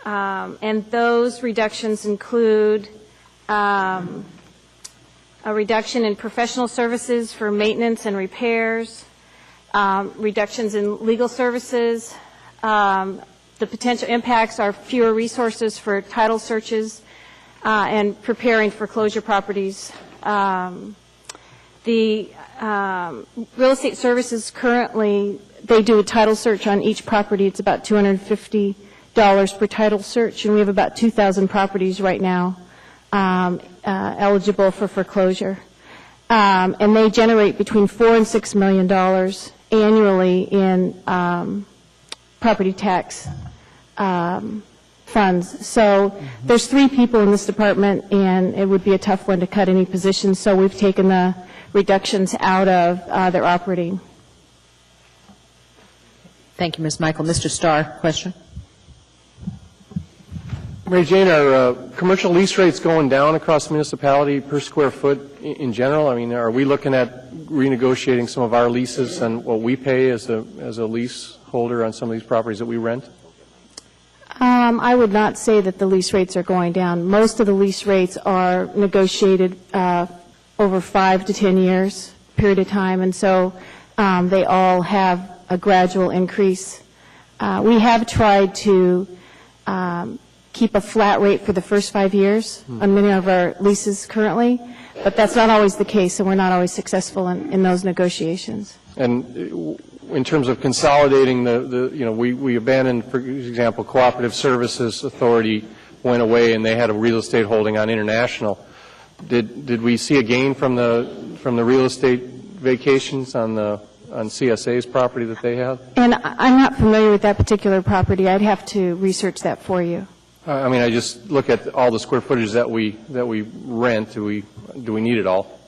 and those reductions include a reduction in professional services for maintenance and repairs, reductions in legal services. The potential impacts are fewer resources for title searches and preparing foreclosure properties. The real estate services currently, they do a title search on each property. It's about $250 per title search, and we have about 2,000 properties right now eligible for foreclosure. And they generate between $4 and $6 million annually in property tax funds. So there's 3 people in this department, and it would be a tough one to cut any positions, so we've taken the reductions out of their operating. Thank you, Ms. Michael. Mr. Starr, question? Mary Jane, are commercial lease rates going down across the municipality per square foot in general? I mean, are we looking at renegotiating some of our leases and what we pay as a leaseholder on some of these properties that we rent? I would not say that the lease rates are going down. Most of the lease rates are negotiated over 5 to 10 years period of time, and so they all have a gradual increase. We have tried to keep a flat rate for the first 5 years on many of our leases currently, but that's not always the case, and we're not always successful in those negotiations. And in terms of consolidating we abandoned, for example, Cooperative Services Authority went away and they had a real estate holding on International. Did we see a gain from the real estate vacations on CSA's property that they have? And I'm not familiar with that particular property. I'd have to research that for you. I mean, I just look at all the square footage that we rent. Do we need it all?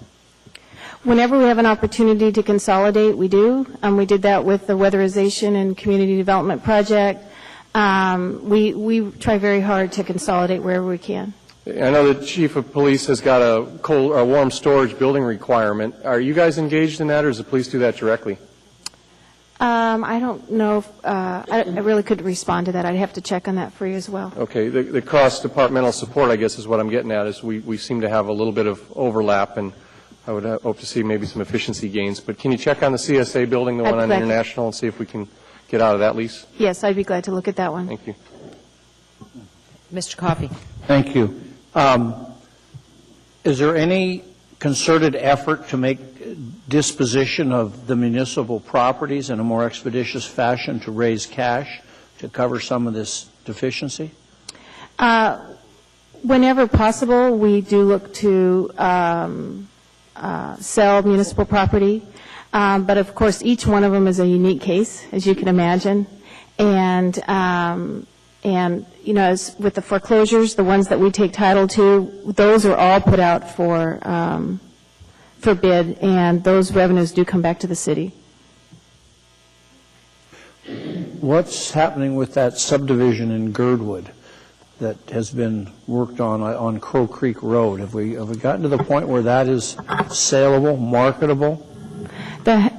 Whenever we have an opportunity to consolidate, we do. We did that with the weatherization and community development project. We try very hard to consolidate wherever we can. I know the chief of police has got a warm storage building requirement. Are you guys engaged in that, or does the police do that directly? I don't know if, I really couldn't respond to that. I'd have to check on that for you as well. Okay. The cross-departmental support, I guess, is what I'm getting at, is we seem to have a little bit of overlap, and I would hope to see maybe some efficiency gains. But can you check on the CSA building, the one on International, and see if we can get out of that lease? Yes, I'd be glad to look at that one. Thank you. Mr. Coffey. Thank you. Is there any concerted effort to make disposition of the municipal properties in a more expeditious fashion to raise cash to cover some of this deficiency? Whenever possible, we do look to sell municipal property, but of course each one of them is a unique case, as you can imagine, and as with the foreclosures, the ones that we take title to, those are all put out for bid, and those revenues do come back to the city. What's happening with that subdivision in Girdwood that has been worked on Crow Creek Road? Have we gotten to the point where that is saleable, marketable?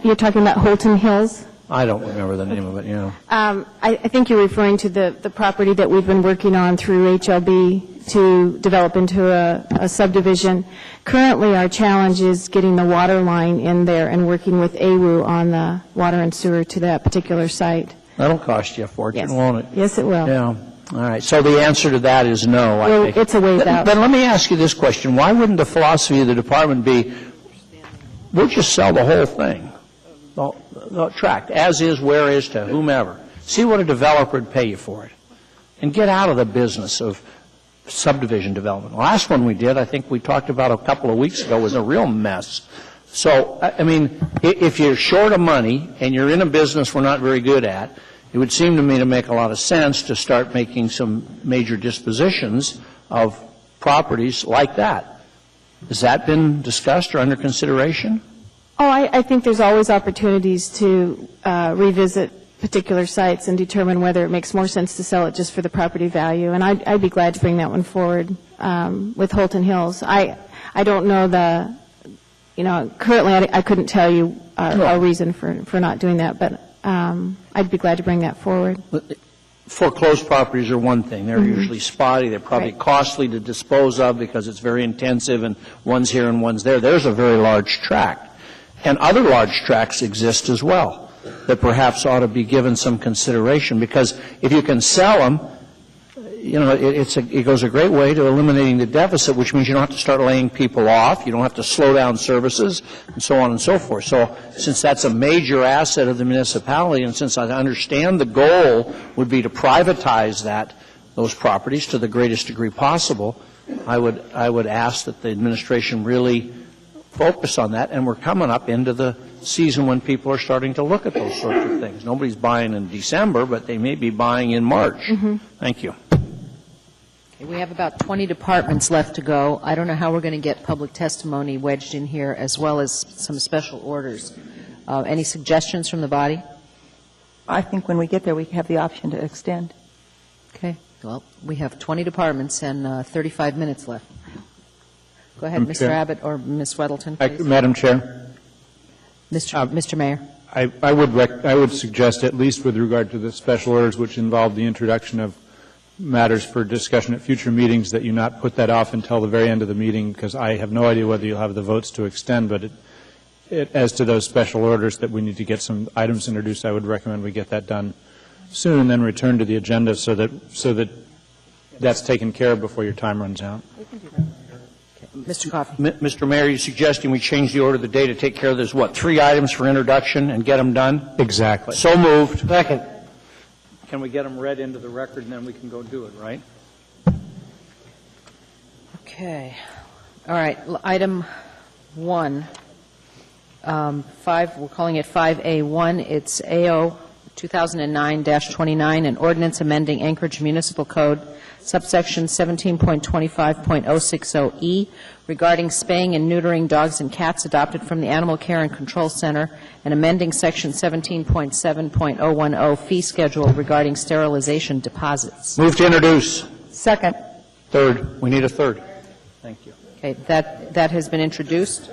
You're talking about Holton Hills? I don't remember the name of it, I think you're referring to the property that we've been working on through HLB to develop into a subdivision. Currently, our challenge is getting the water line in there and working with AWU on the water and sewer to that particular site. That'll cost you a fortune, Yes. won't it? Yes, it will. Yeah. All right. So the answer to that is no, I think. It's a ways out. Then let me ask you this question. Why wouldn't the philosophy of the department be, we'll just sell the whole thing, the tract, as is, where is, to whomever. See what a developer would pay you for it. And get out of the business of subdivision development. The last one we did, I think we talked about a couple of weeks ago, was a real mess. So, I mean, if you're short of money and you're in a business we're not very good at, it would seem to me to make a lot of sense to start making some major dispositions of properties like that. Has that been discussed or under consideration? Oh, I think there's always opportunities to revisit particular sites and determine whether it makes more sense to sell it just for the property value. And I'd be glad to bring that one forward with Holton Hills. I don't know currently I couldn't tell you our reason for not doing that, but I'd be glad to bring that forward. Foreclosed properties are one thing. They're usually spotty. They're probably costly to dispose of because it's very intensive and one's here and one's there. There's a very large tract. And other large tracts exist as well that perhaps ought to be given some consideration, because if you can sell them, it goes a great way to eliminating the deficit, which means you don't have to start laying people off, you don't have to slow down services, and so on and so forth. So since that's a major asset of the municipality, and since I understand the goal would be to privatize those properties to the greatest degree possible, I would ask that the administration really focus on that, and we're coming up into the season when people are starting to look at those sorts of things. Nobody's buying in December, but they may be buying in March. Thank you. Okay, we have about 20 departments left to go. I don't know how we're going to get public testimony wedged in here, as well as some special orders. Any suggestions from the body? I think when we get there, we have the option to extend. Okay. Well, we have 20 departments and 35 minutes left. Go ahead, Mr. Abbott or Ms. Weddleton, please. Madam Chair. Mr. Mayor. I would suggest, at least with regard to the special orders which involve the introduction of matters for discussion at future meetings, that you not put that off until the very end of the meeting, because I have no idea whether you'll have the votes to extend, but as to those special orders that we need to get some items introduced, I would recommend we get that done soon and then return to the agenda so that that's taken care of before your time runs out. Mr. Coffey. Mr. Mayor, you're suggesting we change the order of the day to take care of this, 3 items for introduction and get them done? Exactly. So moved. Second. Can we get them read into the record and then we can go do it, right? Okay. All right. Item 1, 5, we're calling it 5A1. It's AO 2009-29, an ordinance amending Anchorage Municipal Code, subsection 17.25.060E, regarding spaying and neutering dogs and cats adopted from the Animal Care and Control Center, and amending section 17.7.010 fee schedule regarding sterilization deposits. Move to introduce. Second. Third. We need a third. Thank you. Okay, that has been introduced.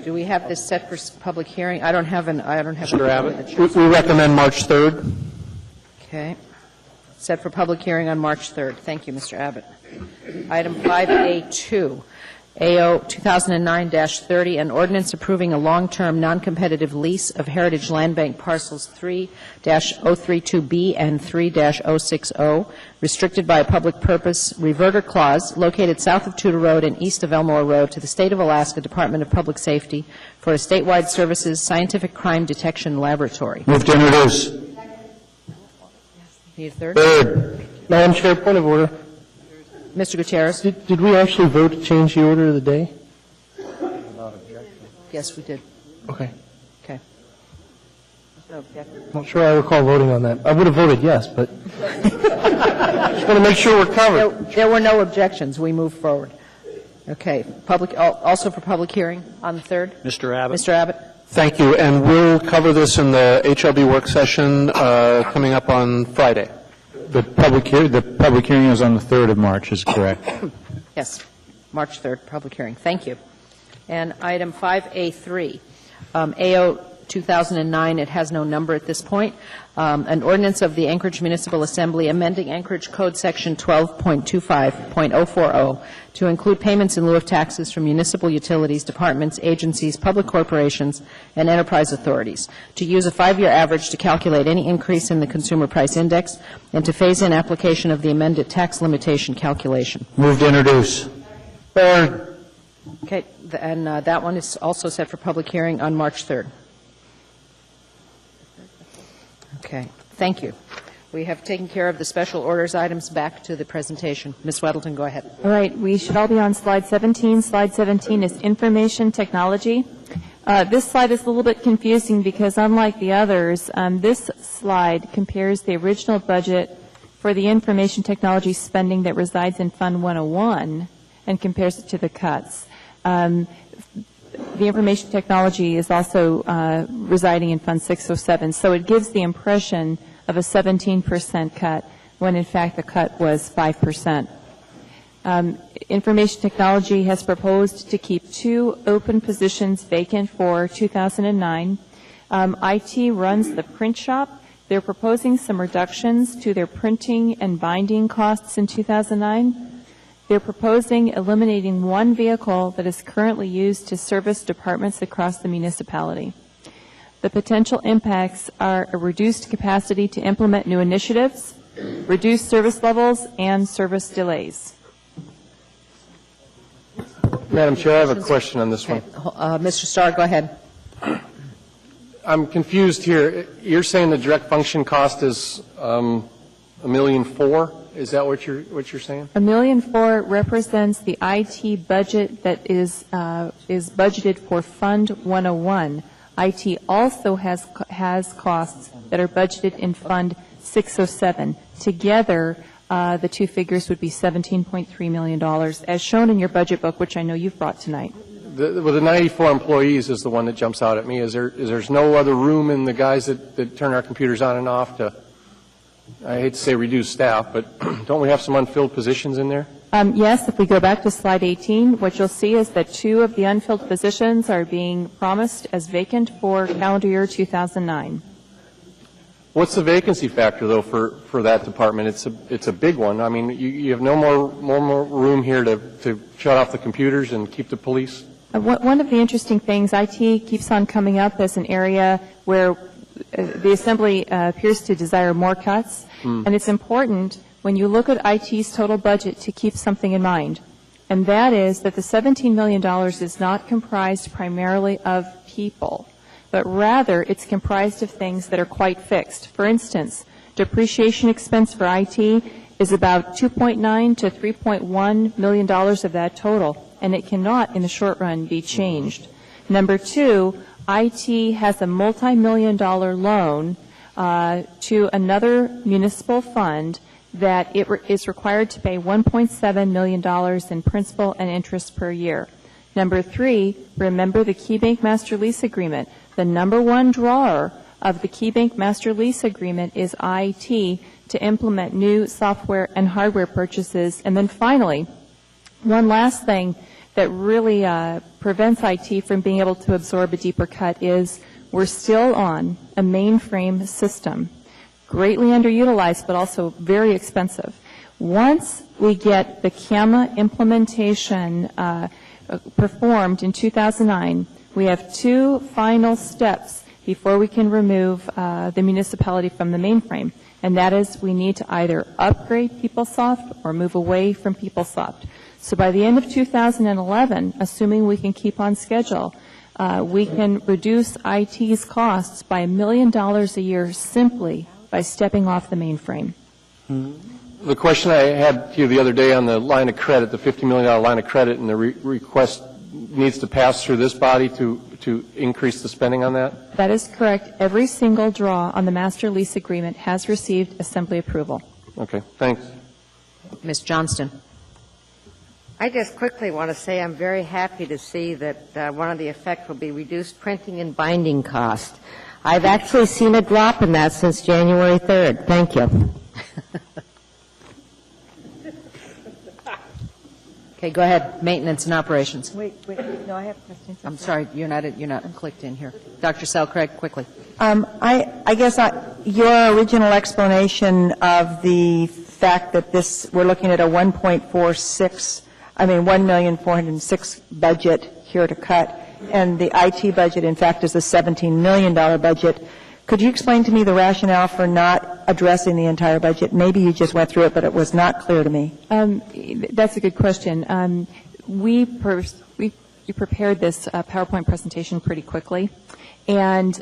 Do we have this set for public hearing? I don't have Mr. Abbott, we recommend March 3rd. Okay. Set for public hearing on March 3rd. Thank you, Mr. Abbott. Item 5A2, AO 2009-30, an ordinance approving a long-term non-competitive lease of Heritage Land Bank parcels 3-032B and 3-060, restricted by a public purpose reverter clause located south of Tudor Road and east of Elmore Road to the State of Alaska Department of Public Safety for a statewide services scientific crime detection laboratory. Move to introduce. Need a third? Third. Madam Chair, point of order. Mr. Gutierrez? Did we actually vote to change the order of the day? Yes, we did. Okay. Okay. I'm not sure I recall voting on that. I would have voted yes, but just want to make sure we're covered. There were no objections. We move forward. Okay. Also for public hearing on the 3rd? Mr. Abbott. Mr. Abbott? Thank you, and we'll cover this in the HLB work session coming up on Friday. The public hearing is on the 3rd of March, is correct. Yes, March 3rd, public hearing. Thank you. And item 5A3, AO 2009, it has no number at this point, an ordinance of the Anchorage Municipal Assembly amending Anchorage Code Section 12.25.040 to include payments in lieu of taxes from municipal utilities, departments, agencies, public corporations, and enterprise authorities, to use a 5-year average to calculate any increase in the Consumer Price Index, and to phase in application of the amended tax limitation calculation. Move to introduce. Third. Okay, and that one is also set for public hearing on March 3rd. Okay, thank you. We have taken care of the special orders items. Back to the presentation. Ms. Weddleton, go ahead. All right, we should all be on slide 17. Slide 17 is information technology. This slide is a little bit confusing because unlike the others, this slide compares the original budget for the information technology spending that resides in Fund 101 and compares it to the cuts. The information technology is also residing in Fund 607, so it gives the impression of a 17% cut when in fact the cut was 5%. Information technology has proposed to keep 2 open positions vacant for 2009. IT runs the print shop. They're proposing some reductions to their printing and binding costs in 2009. They're proposing eliminating 1 vehicle that is currently used to service departments across the municipality. The potential impacts are a reduced capacity to implement new initiatives, reduced service levels, and service delays. Madam Chair, I have a question on this one. Mr. Starr, go ahead. I'm confused here. You're saying the direct function cost is $1.4 million? Is that what you're saying? $1.4 million represents the IT budget that is budgeted for Fund 101. IT also has costs that are budgeted in Fund 607. Together, the 2 figures would be $17.3 million, as shown in your budget book, which I know you've brought tonight. The 94 employees is the one that jumps out at me. There's no other room in the guys that turn our computers on and off to, I hate to say reduce staff, but don't we have some unfilled positions in there? Yes, if we go back to slide 18, what you'll see is that 2 of the unfilled positions are being promised as vacant for calendar year 2009. What's the vacancy factor, though, for that department? It's a big one. I mean, you have no more room here to shut off the computers and keep the police? One of the interesting things, IT keeps on coming up as an area where the Assembly appears to desire more cuts, and it's important when you look at IT's total budget to keep something in mind, and that is that the $17 million is not comprised primarily of people, but rather it's comprised of things that are quite fixed. For instance, depreciation expense for IT is about $2.9 to $3.1 million of that total, and it cannot, in the short run, be changed. Number two, IT has a multi-million-dollar loan to another municipal fund that it is required to pay $1.7 million in principal and interest per year. Number three, remember the KeyBank Master Lease Agreement. The number one drawer of the KeyBank Master Lease Agreement is IT to implement new software and hardware purchases. And then finally, one last thing that really prevents IT from being able to absorb a deeper cut is we're still on a mainframe system, greatly underutilized but also very expensive. Once we get the CAMA implementation performed in 2009, we have two final steps before we can remove the municipality from the mainframe, and that is we need to either upgrade PeopleSoft or move away from PeopleSoft. So by the end of 2011, assuming we can keep on schedule, we can reduce IT's costs by $1 million a year simply by stepping off the mainframe. The question I had to you the other day on the line of credit, the $50 million line of credit, and the request needs to pass through this body to increase the spending on that? That is correct. Every single draw on the master lease agreement has received Assembly approval. Okay, thanks. Ms. Johnston. I just quickly want to say I'm very happy to see that one of the effects will be reduced printing and binding cost. I've actually seen a drop in that since January 3rd. Thank you. Okay, go ahead. Maintenance and operations. Wait, no, I have questions. I'm sorry, you're not clicked in here. Dr. Selcraig, quickly. I guess your original explanation of the fact that we're looking at a 1,406 budget here to cut, and the IT budget, in fact, is a $17 million budget. Could you explain to me the rationale for not addressing the entire budget? Maybe you just went through it, but it was not clear to me. That's a good question. We prepared this PowerPoint presentation pretty quickly, and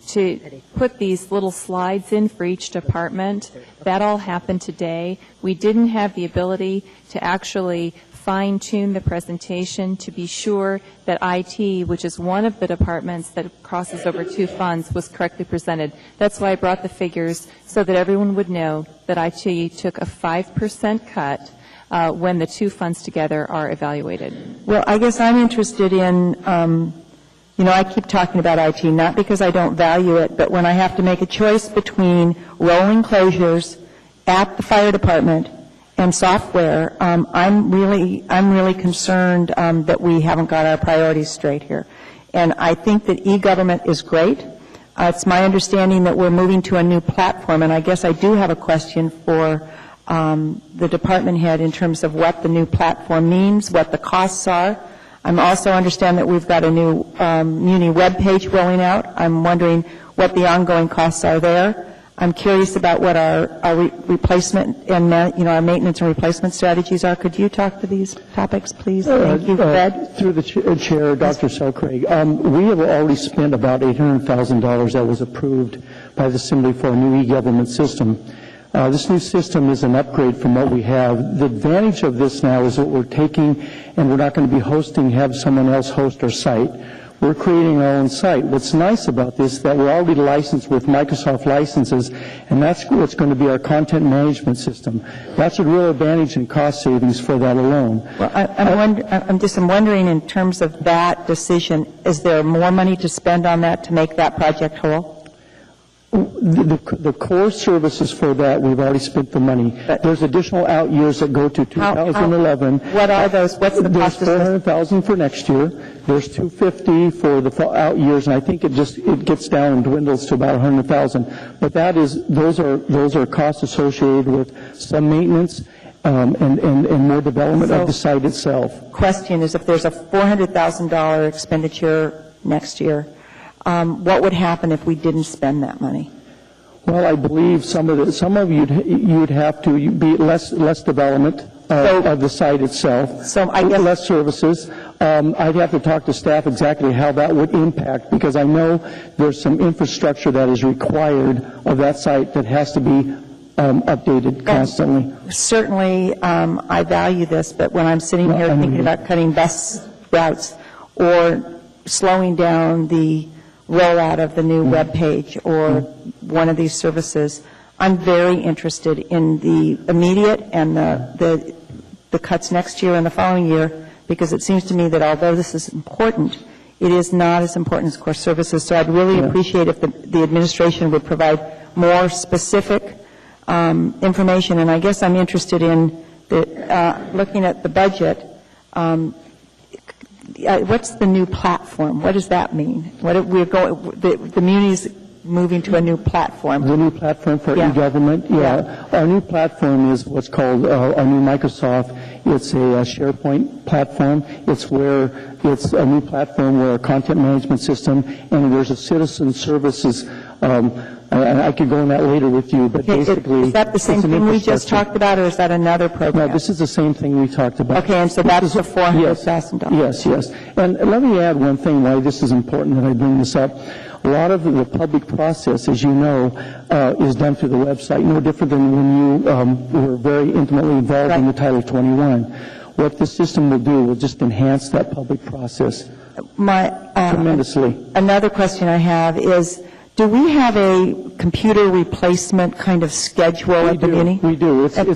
to put these little slides in for each department, that all happened today. We didn't have the ability to actually fine-tune the presentation to be sure that IT, which is one of the departments that crosses over two funds, was correctly presented. That's why I brought the figures so that everyone would know that IT took a 5% cut when the two funds together are evaluated. Well, I guess I'm interested in, I keep talking about IT, not because I don't value it, but when I have to make a choice between rolling closures at the fire department and software, I'm really concerned that we haven't got our priorities straight here. And I think that e-government is great. It's my understanding that we're moving to a new platform, and I guess I do have a question for the department head in terms of what the new platform means, what the costs are. I also understand that we've got a new Muni web page rolling out. I'm wondering what the ongoing costs are there. I'm curious about what our replacement and our maintenance and replacement strategies are. Could you talk to these topics, please? Thank you, Fred. Through the chair, Dr. Selcraig, we have already spent about $800,000 that was approved by the Assembly for a new e-government system. This new system is an upgrade from what we have. The advantage of this now is that we're taking, and we're not going to be have someone else host our site. We're creating our own site. What's nice about this is that we're already licensed with Microsoft licenses, and that's what's going to be our content management system. That's a real advantage in cost savings for that alone. Well, I'm wondering in terms of that decision, is there more money to spend on that to make that project whole? The core services for that, we've already spent the money. There's additional out years that go to 2011. What are those? What's the There's cost? $400,000 for next year. There's $250 for the out years, and I think it gets down and dwindles to about $100,000. But those are costs associated with some maintenance and more development of the site itself. Question is, if there's a $400,000 expenditure next year, what would happen if we didn't spend that money? Well, I believe some of you'd have to be less development of the site itself. So I guess less services. I'd have to talk to staff exactly how that would impact, because I know there's some infrastructure that is required of that site that has to be updated constantly. Certainly, I value this, but when I'm sitting here thinking about cutting bus routes or slowing down the rollout of the new web page or one of these services, I'm very interested in the immediate and the cuts next year and the following year, because it seems to me that although this is important, it is not as important as core services. So I'd really appreciate if the administration would provide more specific information. And I guess I'm interested in looking at the budget. What's the new platform? What does that mean? The Muni's moving to a new platform. The new platform for e-government? Yeah. Our new platform is what's called our new Microsoft. It's a SharePoint platform. It's a new platform where a content management system, and there's a citizen services. I could go on that later with you, but basically... Is that the same thing we just talked about, or is that another program? No, this is the same thing we talked about. Okay, and so that's the $400,000. Yes. And let me add one thing why this is important that I bring this up. A lot of the public process, as you know, is done through the website, no different than when you were very intimately involved in the Title 21. What the system will do will just enhance that public process tremendously. Another question I have is, do we have a computer replacement kind of schedule at the Muni? We do. It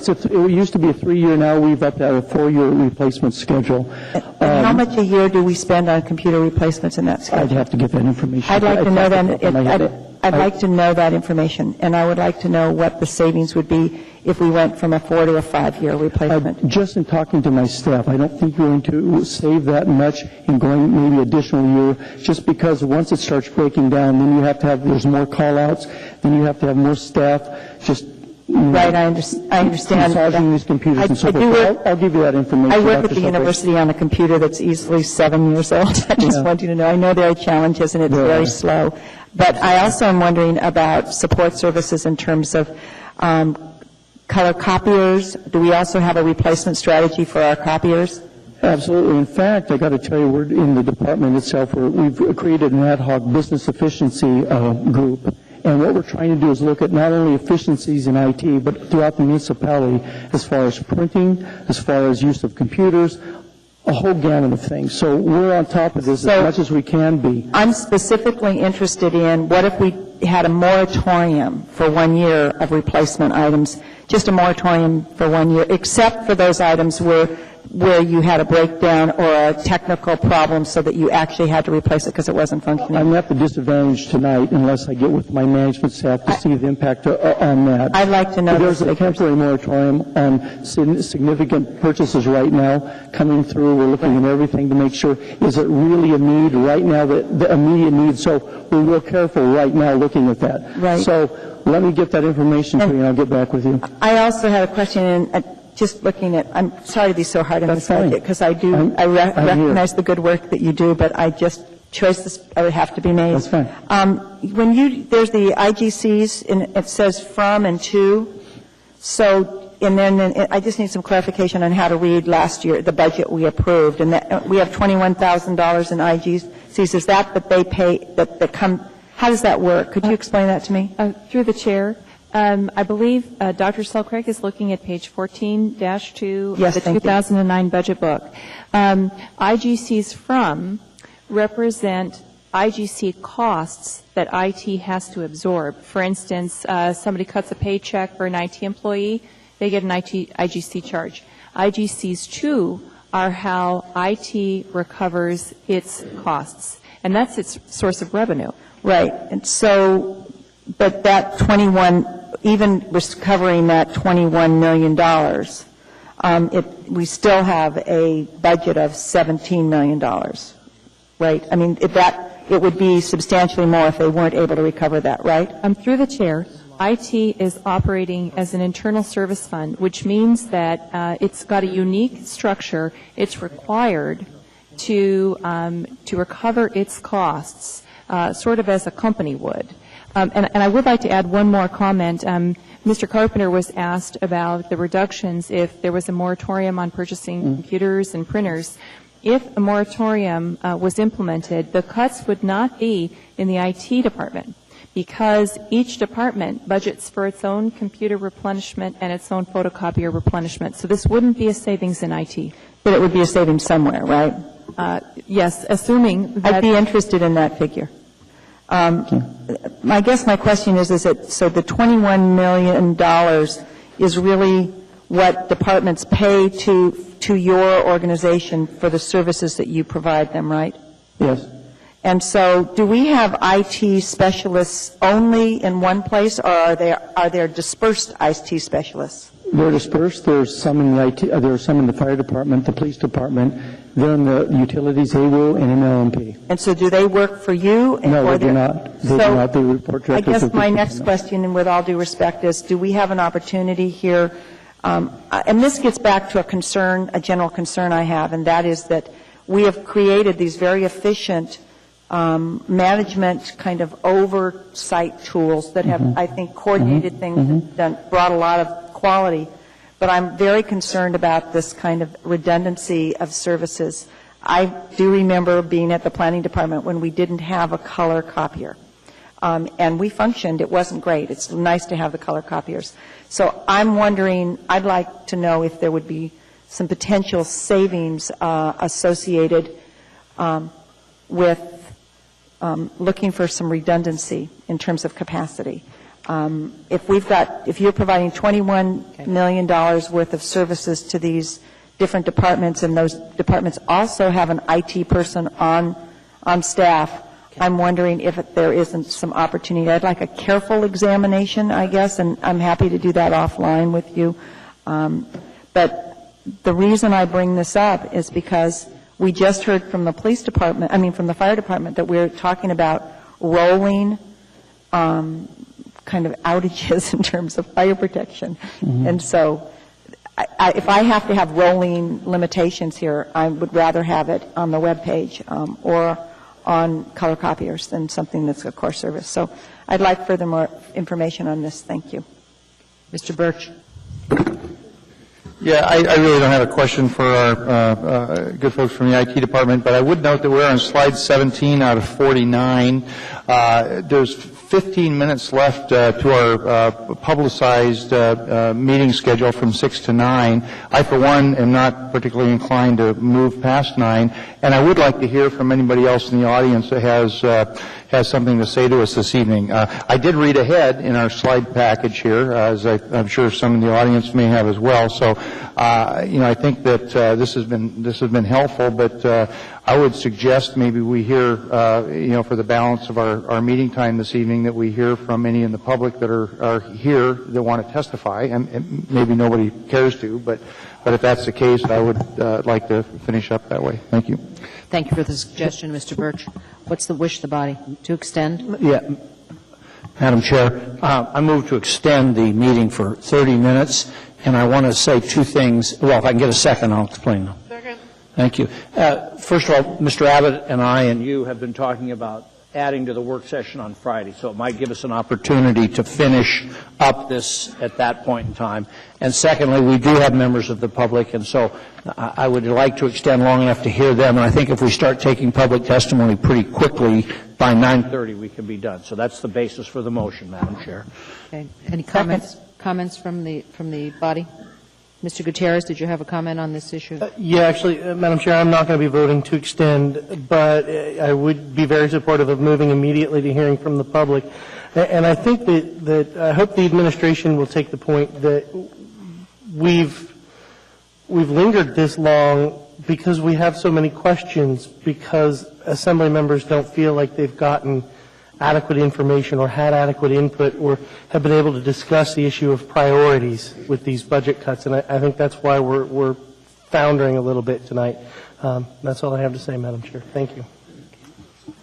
used to be a 3-year. Now we've upped that a 4-year replacement schedule. And how much a year do we spend on computer replacements in that schedule? I'd have to get that information. I'd like to know that. I'd like to know that information, and I would like to know what the savings would be if we went from a 4 to a 5-year replacement. Just in talking to my staff, I don't think you're going to save that much in going maybe additional year, just because once it starts breaking down, then you have to have, there's more call-outs, then you have to have more staff, just... Right, I understand. Massaging these computers and so forth. I'll give you that information. I work at the university on a computer that's easily 7 years old. I just want you to know. I know there are challenges and it's very slow. But I also am wondering about support services in terms of color copiers. Do we also have a replacement strategy for our copiers? Absolutely. In fact, I got to tell you, we're in the department itself, we've created an ad hoc business efficiency group. And what we're trying to do is look at not only efficiencies in IT, but throughout the municipality as far as printing, as far as use of computers, a whole gamut of things. So we're on top of this as much as we can be. I'm specifically interested in what if we had a moratorium for 1 year of replacement items, just a moratorium for 1 year, except for those items where you had a breakdown or a technical problem so that you actually had to replace it because it wasn't functioning. I'm at the disadvantage tonight unless I get with my management staff to see the impact on that. I'd like to know. There's a temporary moratorium on significant purchases right now coming through. We're looking at everything to make sure, is it really a need right now, the immediate need? So we're real careful right now looking at that. Right. So let me get that information to you and I'll get back with you. I also had a question, and just looking at, I'm sorry to be so hard on this subject, because I recognize the good work that you do, but choices would have to be made. That's fine. There's the IGCs, and it says from and to, so, and then I just need some clarification on how to read last year, the budget we approved, and that we have $21,000 in IGCs. Is that they pay, that come, how does that work? Could you explain that to me? Through the chair. I believe Dr. Selkirk is looking at page 14-2 of the 2009 budget book. IGCs from represent IGC costs that IT has to absorb. For instance, somebody cuts a paycheck for an IT employee, they get an IGC charge. IGCs to are how IT recovers its costs, and that's its source of revenue. Right. And so But that 21, even recovering that $21 million, we still have a budget of $17 million, right? I mean, it would be substantially more if they weren't able to recover that, right? Through the chair, IT is operating as an internal service fund, which means that it's got a unique structure. It's required to recover its costs, sort of as a company would. And I would like to add one more comment. Mr. Carpenter was asked about the reductions if there was a moratorium on purchasing computers and printers. If a moratorium was implemented, the cuts would not be in the IT department, because each department budgets for its own computer replenishment and its own photocopier replenishment. So this wouldn't be a savings in IT. But it would be a savings somewhere, right? Yes, assuming that... I'd be interested in that figure. I guess my question is that, so the $21 million is really what departments pay to your organization for the services that you provide them, right? Yes. And so do we have IT specialists only in one place, or are there dispersed IT specialists? They're dispersed. There's some in the there are some in the fire department, the police department. They're in the utilities, AWO, and MLMP. And so do they work for you? No, they do not. They do not. They report directly. I guess my next question, and with all due respect, is do we have an opportunity here? And this gets back to a general concern I have, and that is that we have created these very efficient management kind of oversight tools that have, I think, coordinated things and brought a lot of quality. But I'm very concerned about this kind of redundancy of services. I do remember being at the planning department when we didn't have a color copier. And we functioned. It wasn't great. It's nice to have the color copiers. So I'm wondering, I'd like to know if there would be some potential savings associated with looking for some redundancy in terms of capacity. If you're providing $21 million worth of services to these different departments, and those departments also have an IT person on staff, I'm wondering if there isn't some opportunity. I'd like a careful examination, I guess, and I'm happy to do that offline with you. But the reason I bring this up is because we just heard from the from the fire department, that we're talking about rolling kind of outages in terms of fire protection. And so if I have to have rolling limitations here, I would rather have it on the web page or on color copiers than something that's a core service. So I'd like further more information on this. Thank you. Mr. Birch. Yeah, I really don't have a question for our good folks from the IT department, but I would note that we're on slide 17 out of 49. There's 15 minutes left to our publicized meeting schedule from 6 to 9. I, for one, am not particularly inclined to move past 9, and I would like to hear from anybody else in the audience that has something to say to us this evening. I did read ahead in our slide package here, as I'm sure some in the audience may have as well. So, I think that this has been helpful, but I would suggest maybe we hear, for the balance of our meeting time this evening, that we hear from any in the public that are here that want to testify, and maybe nobody cares to, but if that's the case, I would like to finish up that way. Thank you. Thank you for the suggestion, Mr. Birch. What's the wish of the body? To extend? Yeah. Madam Chair, I move to extend the meeting for 30 minutes, and I want to say two things. Well, if I can get a second, I'll explain them. Second. Thank you. First of all, Mr. Abbott and I and you have been talking about adding to the work session on Friday, so it might give us an opportunity to finish up this at that point in time. And secondly, we do have members of the public, and so I would like to extend long enough to hear them, and I think if we start taking public testimony pretty quickly, by 9:30 we can be done. So that's the basis for the motion, Madam Chair. Okay. Any comments from the body? Mr. Gutierrez, did you have a comment on this issue? Yeah, actually, Madam Chair, I'm not going to be voting to extend, but I would be very supportive of moving immediately to hearing from the public. And I think that I hope the administration will take the point that we've lingered this long because we have so many questions, because Assembly members don't feel like they've gotten adequate information or had adequate input or have been able to discuss the issue of priorities with these budget cuts. And I think that's why we're foundering a little bit tonight. That's all I have to say, Madam Chair. Thank you.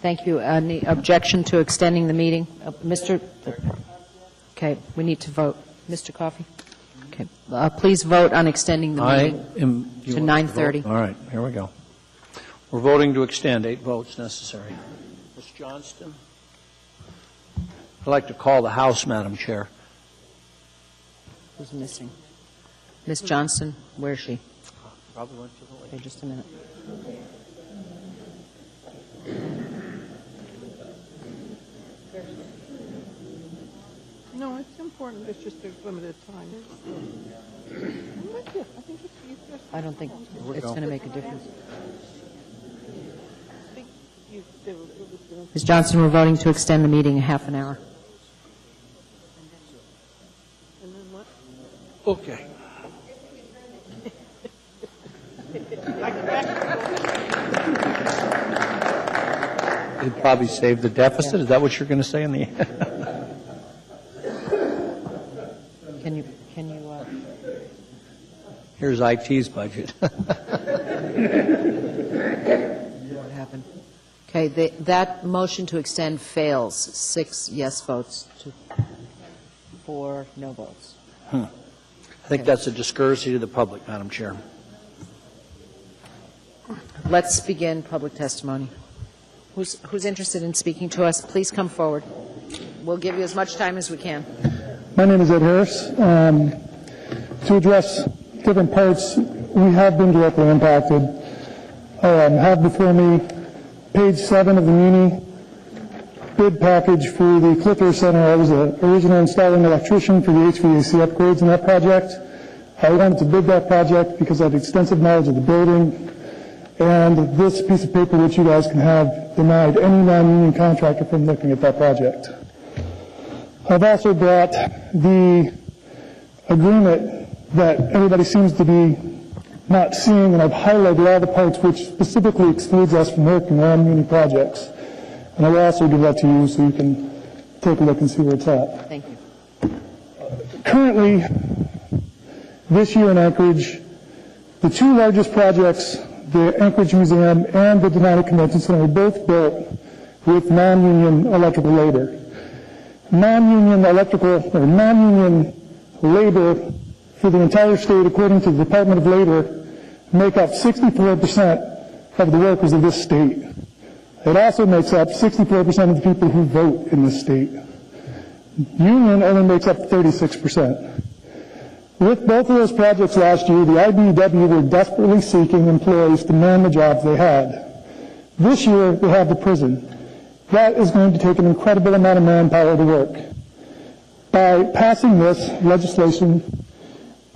Thank you. Any objection to extending the meeting? Okay, we need to vote. Mr. Coffey? Okay. Please vote on extending the meeting to 9:30. All right, here we go. We're voting to extend. 8 votes necessary. Ms. Johnston? I'd like to call the House, Madam Chair. Who's missing? Ms. Johnston, where is she? Probably went to the lake. Okay, just a minute. No, it's important. It's just a limited time. I'm with you. I think it's I don't think it's going to make a difference. Ms. Johnston, we're voting to extend the meeting a half an hour. Okay. It'd probably save the deficit. Yeah. Is that what you're going to say in the end? Can you Here's IT's budget. What happened? Okay, that motion to extend fails. 6 yes votes to 4 no votes. I think that's a discourtesy to the public, Madam Chair. Let's begin public testimony. Who's interested in speaking to us, please come forward. We'll give you as much time as we can. My name is Ed Harris. To address different parts, we have been directly impacted. Have before me page 7 of the Muni bid package for the Clipper Center. I was the original installing electrician for the HVAC upgrades in that project. I wanted to bid that project because I had extensive knowledge of the building. And this piece of paper, which you guys can have, denied any non-union contractor from looking at that project. I've also brought the agreement that everybody seems to be not seeing, and I've highlighted all the parts which specifically excludes us from working on non-union projects. And I will also give that to you so you can take a look and see where it's at. Thank you. Currently, this year in Anchorage, the 2 largest projects, the Anchorage Museum and the Denali Convention Center, were both built with non-union electrical labor. Non-union electrical or non-union labor for the entire state, according to the Department of Labor, make up 64% of the workers of this state. It also makes up 64% of the people who vote in this state. Union only makes up 36%. With both of those projects last year, the IBEW were desperately seeking employees to man the jobs they had. This year, they have the prison. That is going to take an incredible amount of manpower to work. By passing this legislation,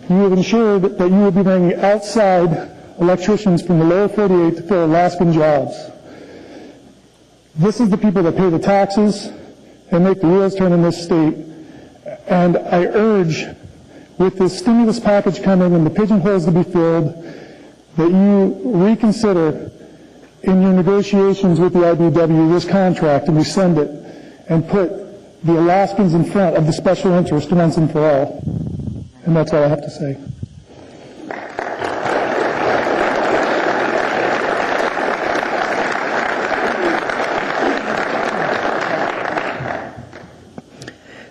you have ensured that you will be bringing outside electricians from the lower 48 to fill Alaskan jobs. This is the people that pay the taxes and make the wheels turn in this state. And I urge, with this stimulus package coming and the pigeonholes to be filled, that you reconsider in your negotiations with the IBEW this contract and rescind it and put the Alaskans in front of the special interest once and for all. And that's all I have to say.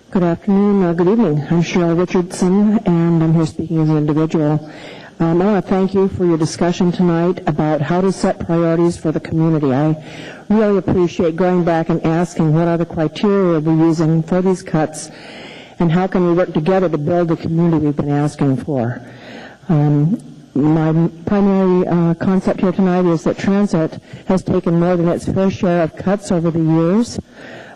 Good afternoon, good evening. I'm Cheryl Richardson, and I'm here speaking as an individual. I want to thank you for your discussion tonight about how to set priorities for the community. I really appreciate going back and asking what are the criteria we're using for these cuts and how can we work together to build the community we've been asking for. My primary concept here tonight is that transit has taken more than its fair share of cuts over the years.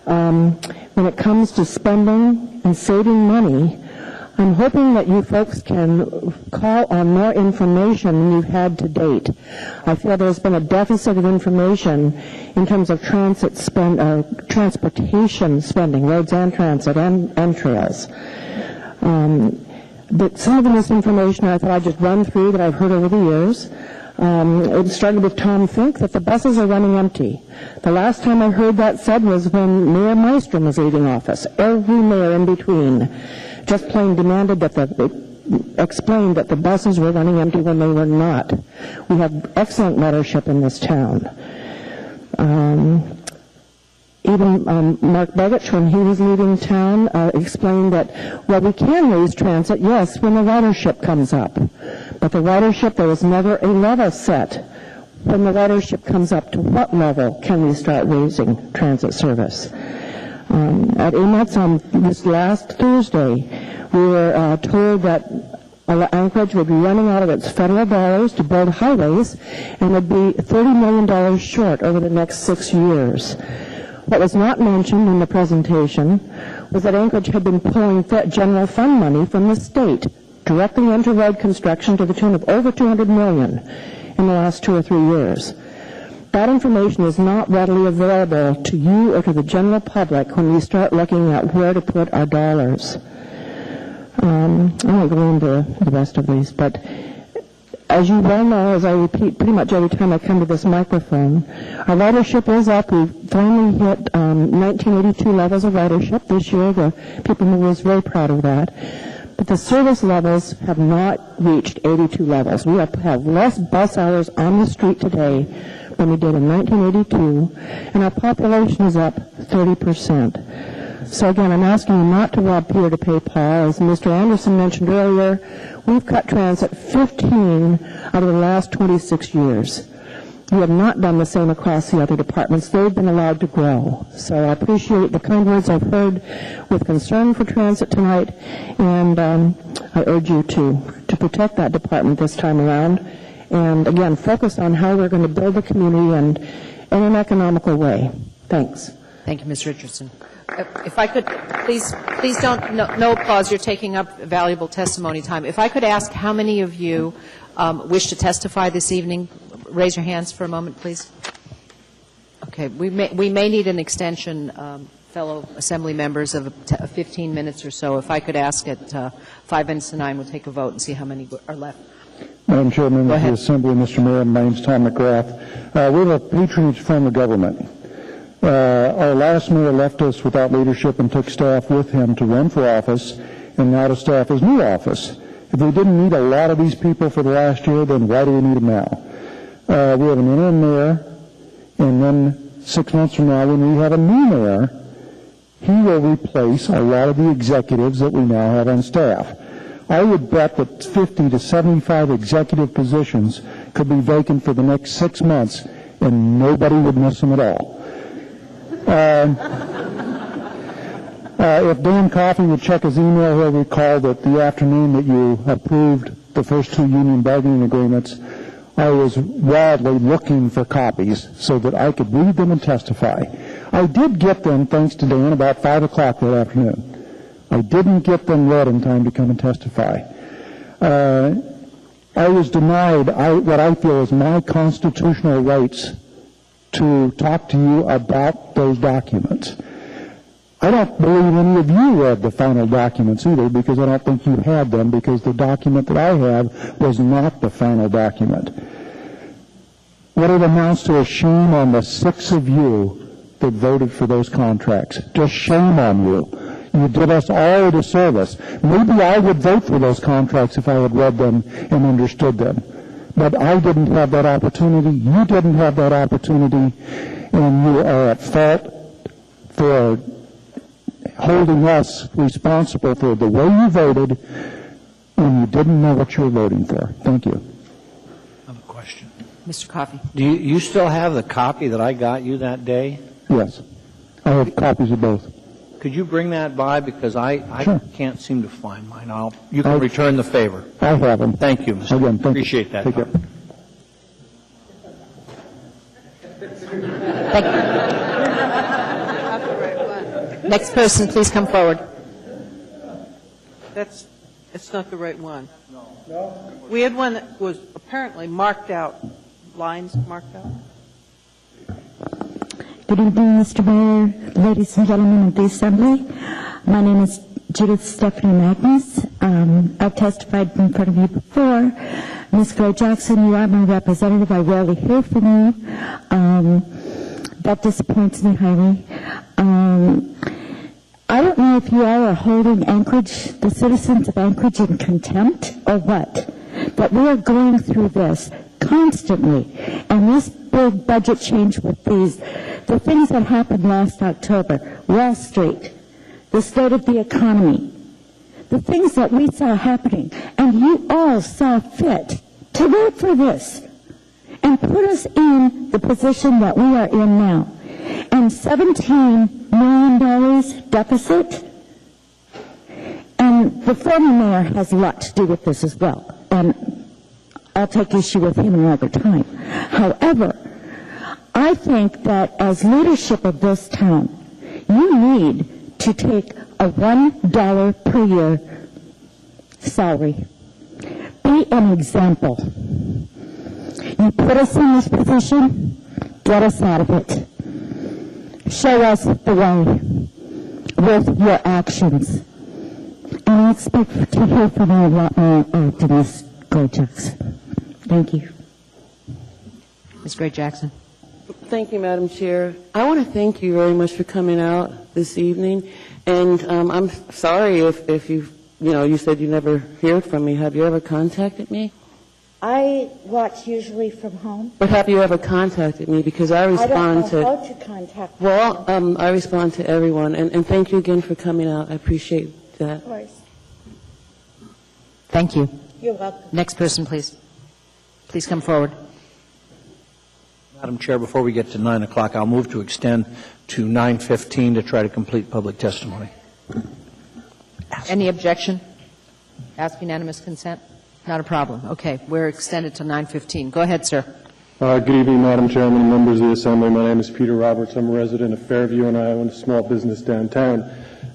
When it comes to spending and saving money, I'm hoping that you folks can call on more information than you've had to date. I feel there's been a deficit of information in terms of transportation spending, roads and transit and trails. But some of the misinformation I thought I'd just run through that I've heard over the years. It started with Tom Fink that the buses are running empty. The last time I heard that said was when Mayor Meister was leaving office. Every mayor in between just plain demanded that explained that the buses were running empty when they were not. We have excellent leadership in this town. Even Mark Begich, when he was leaving town, explained that, well, we can raise transit, yes, when the ridership comes up. But the ridership, there was never a level set. When the ridership comes up, to what level can we start raising transit service? At AMETS on this last Thursday, we were told that Anchorage would be running out of its federal dollars to build highways and would be $30 million short over the next 6 years. What was not mentioned in the presentation was that Anchorage had been pulling general fund money from the state directly into road construction to the tune of over $200 million in the last 2 or 3 years. That information is not readily available to you or to the general public when we start looking at where to put our dollars. I won't go into the rest of these, but as you well know, as I repeat pretty much every time I come to this microphone, our ridership is up. We finally hit 1982 levels of ridership this year. The People Mover is very proud of that. But the service levels have not reached 82 levels. We have less bus hours on the street today than we did in 1982, and our population is up 30%. So again, I'm asking you not to rob Peter to pay Paul. As Mr. Anderson mentioned earlier, we've cut transit 15 out of the last 26 years. We have not done the same across the other departments. They've been allowed to grow. So I appreciate the kind words I've heard with concern for transit tonight, and I urge you to protect that department this time around, and again, focus on how we're going to build the community and in an economical way. Thanks. Thank you, Ms. Richardson. If I could, please don't, no applause, you're taking up valuable testimony time. If I could ask how many of you wish to testify this evening, raise your hands for a moment, please. Okay, we may need an extension, fellow assembly members, of 15 minutes or so. If I could ask at 5 minutes to 9, we'll take a vote and see how many are left. Madam Chairman of the Assembly, Mr. Mayor, my name is Tom McGrath. We have a patronage form of government. Our last mayor left us without leadership and took staff with him to run for office, and now to staff his new office. If we didn't need a lot of these people for the last year, then why do we need them now? We have an interim mayor, and then 6 months from now, when we have a new mayor, he will replace a lot of the executives that we now have on staff. I would bet that 50 to 75 executive positions could be vacant for the next 6 months, and nobody would miss them at all. If Dan Coffey would check his email, he'll recall that the afternoon that you approved the first 2 union bargaining agreements, I was wildly looking for copies so that I could read them and testify. I did get them, thanks to Dan, about 5 o'clock that afternoon. I didn't get them read in time to come and testify. I was denied what I feel is my constitutional rights to talk to you about those documents. I don't believe any of you read the final documents either, because I don't think you had them, because the document that I have was not the final document. What it amounts to is shame on the 6 of you that voted for those contracts. Just shame on you. You did us all a disservice. Maybe I would vote for those contracts if I had read them and understood them. But I didn't have that opportunity. You didn't have that opportunity. And you are at fault for holding us responsible for the way you voted when you didn't know what you were voting for. Thank you. I have a question. Mr. Coffey. Do you still have the copy that I got you that day? Yes. I have copies of both. Could you bring that by? Because I Sure. can't seem to find mine. You can return the favor. I have them. Thank you, Mr. Again, thank Appreciate that. Take care. Next person, please come forward. It's not the right one. No. We had one that was apparently marked out, lines marked out. Good evening, Mr. Mayor, ladies and gentlemen of the Assembly. My name is Judith Stephanie Magnus. I've testified in front of you before. Ms. Gray Jackson, you are my representative. I rarely hear from you. That disappoints me highly. I don't know if you all are holding Anchorage, the citizens of Anchorage, in contempt or what, but we are going through this constantly. And this big budget change with the things that happened last October, Wall Street, the state of the economy, the things that we saw happening, and you all saw fit to vote for this and put us in the position that we are in now. And $17 million deficit, and the former mayor has a lot to do with this as well, and I'll take issue with him another time. However, I think that as leadership of this town, you need to take a $1 per year salary. Be an example. You put us in this position, get us out of it. Show us the way with your actions. And I expect to hear from you a lot more after Ms. Gray Jackson. Thank you. Ms. Gray Jackson. Thank you, Madam Chair. I want to thank you very much for coming out this evening. And I'm sorry if you said you never heard from me. Have you ever contacted me? I watch usually from home. But have you ever contacted me? Because I respond to... I don't know how to contact you. Well, I respond to everyone. And thank you again for coming out. I appreciate that. Of course. Thank you. You're welcome. Next person, please. Please come forward. Madam Chair, before we get to 9 o'clock, I'll move to extend to 9:15 to try to complete public testimony. Any objection? Ask unanimous consent? Not a problem. Okay, we're extended to 9:15. Go ahead, sir. Good evening, Madam Chairman and members of the Assembly. My name is Peter Roberts. I'm a resident of Fairview, and I own a small business downtown.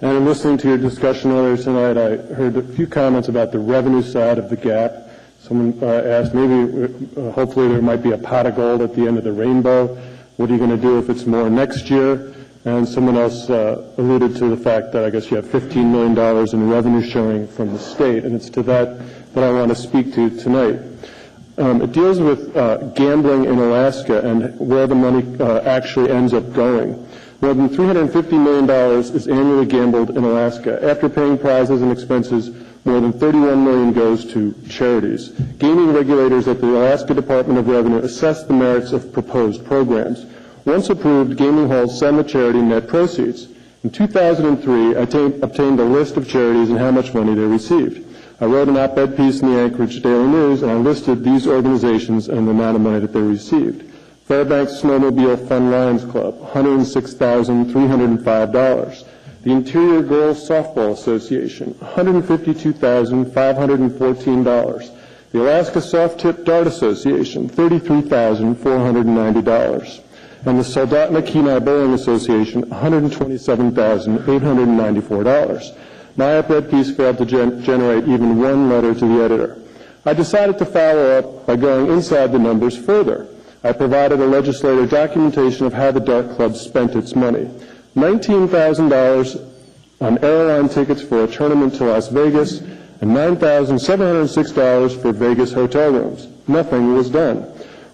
And in listening to your discussion earlier tonight, I heard a few comments about the revenue side of the gap. Someone asked maybe, hopefully there might be a pot of gold at the end of the rainbow. What are you going to do if it's more next year? And someone else alluded to the fact that I guess you have $15 million in revenue sharing from the state, and it's to that I want to speak to tonight. It deals with gambling in Alaska and where the money actually ends up going. More than $350 million is annually gambled in Alaska. After paying prizes and expenses, more than $31 million goes to charities. Gaming regulators at the Alaska Department of Revenue assess the merits of proposed programs. Once approved, gaming halls send the charity net proceeds. In 2003, I obtained a list of charities and how much money they received. I wrote an op-ed piece in the Anchorage Daily News, and I listed these organizations and the amount of money that they received. Fairbanks Snowmobile Fun Lions Club, $106,305. The Interior Girls Softball Association, $152,514. The Alaska Soft Tip Dart Association, $33,490. And the Soldotna Kenai Bowling Association, $127,894. My op-ed piece failed to generate even one letter to the editor. I decided to follow up by going inside the numbers further. I provided a legislator documentation of how the Dart Club spent its money. $19,000 on airline tickets for a tournament to Las Vegas and $9,706 for Vegas hotel rooms. Nothing was done.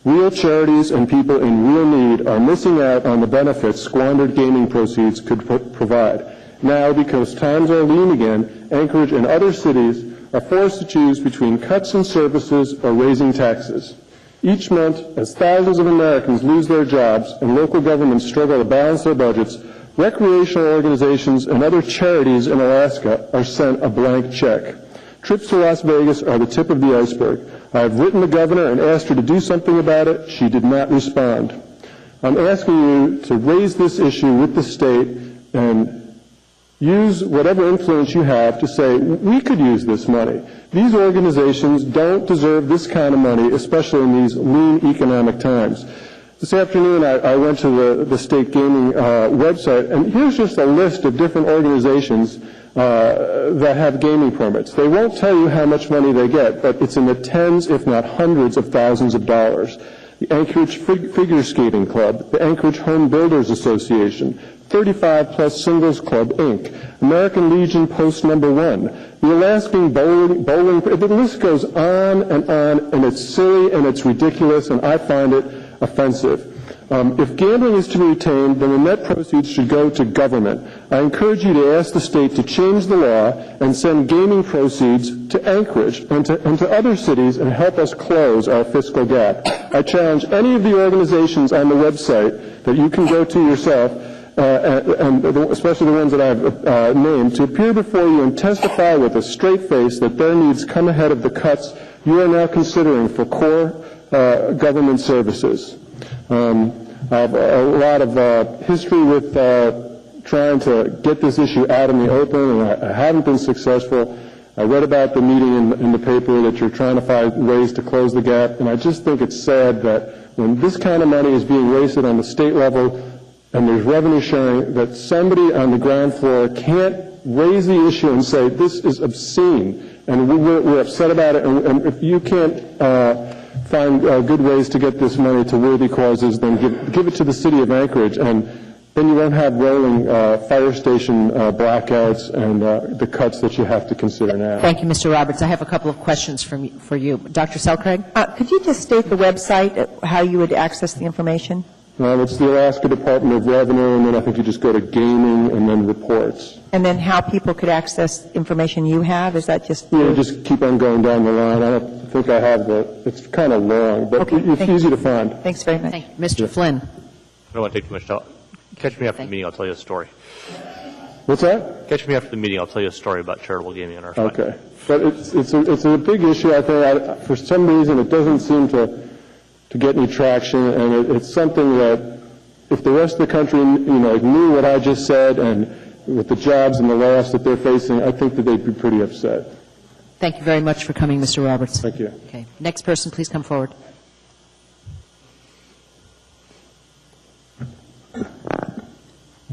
Real charities and people in real need are missing out on the benefits squandered gaming proceeds could provide. Now, because times are lean again, Anchorage and other cities are forced to choose between cuts in services or raising taxes. Each month, as thousands of Americans lose their jobs and local governments struggle to balance their budgets, recreational organizations and other charities in Alaska are sent a blank check. Trips to Las Vegas are the tip of the iceberg. I have written the governor and asked her to do something about it. She did not respond. I'm asking you to raise this issue with the state and use whatever influence you have to say, we could use this money. These organizations don't deserve this kind of money, especially in these lean economic times. This afternoon, I went to the state gaming website, and here's just a list of different organizations that have gaming permits. They won't tell you how much money they get, but it's in the tens, if not hundreds of thousands of dollars. the Anchorage Figure Skating Club, the Anchorage Home Builders Association, 35-plus Singles Club, Inc., American Legion Post No. 1, the Alaskan Bowling, the list goes on, and it's silly and it's ridiculous, and I find it offensive. If gambling is to be retained, then the net proceeds should go to government. I encourage you to ask the state to change the law and send gaming proceeds to Anchorage and to other cities and help us close our fiscal gap. I challenge any of the organizations on the website that you can go to yourself, and especially the ones that I've named, to appear before you and testify with a straight face that their needs come ahead of the cuts you are now considering for core government services. I have a lot of history with trying to get this issue out in the open, and I haven't been successful. I read about the meeting in the paper that you're trying to find ways to close the gap, and I just think it's sad that when this kind of money is being wasted on the state level and there's revenue sharing, that somebody on the ground floor can't raise the issue and say, this is obscene, and we're upset about it, and if you can't find good ways to get this money to worthy causes, then give it to the city of Anchorage, and then you won't have rolling fire station blackouts and the cuts that you have to consider now. Thank you, Mr. Roberts. I have a couple of questions for you. Dr. Selcraig? Could you just state the website, how you would access the information? It's the Alaska Department of Revenue, and then I think you just go to gaming and then reports. And then how people could access information you have? Is that just... Yeah, just keep on going down the line. I don't think I have it's kind of long, but it's easy to find. Thanks very much. Thank you. Mr. Flynn. I don't want to take too much time. Catch me after the meeting, I'll tell you a story. What's that? Catch me after the meeting, I'll tell you a story about charitable gaming in our site. Okay. But it's a big issue, I think. For some reason, it doesn't seem to get any traction, and it's something that if the rest of the country knew what I just said, and with the jobs and the layoffs that they're facing, I think that they'd be pretty upset. Thank you very much for coming, Mr. Roberts. Thank you. Okay. Next person, please come forward.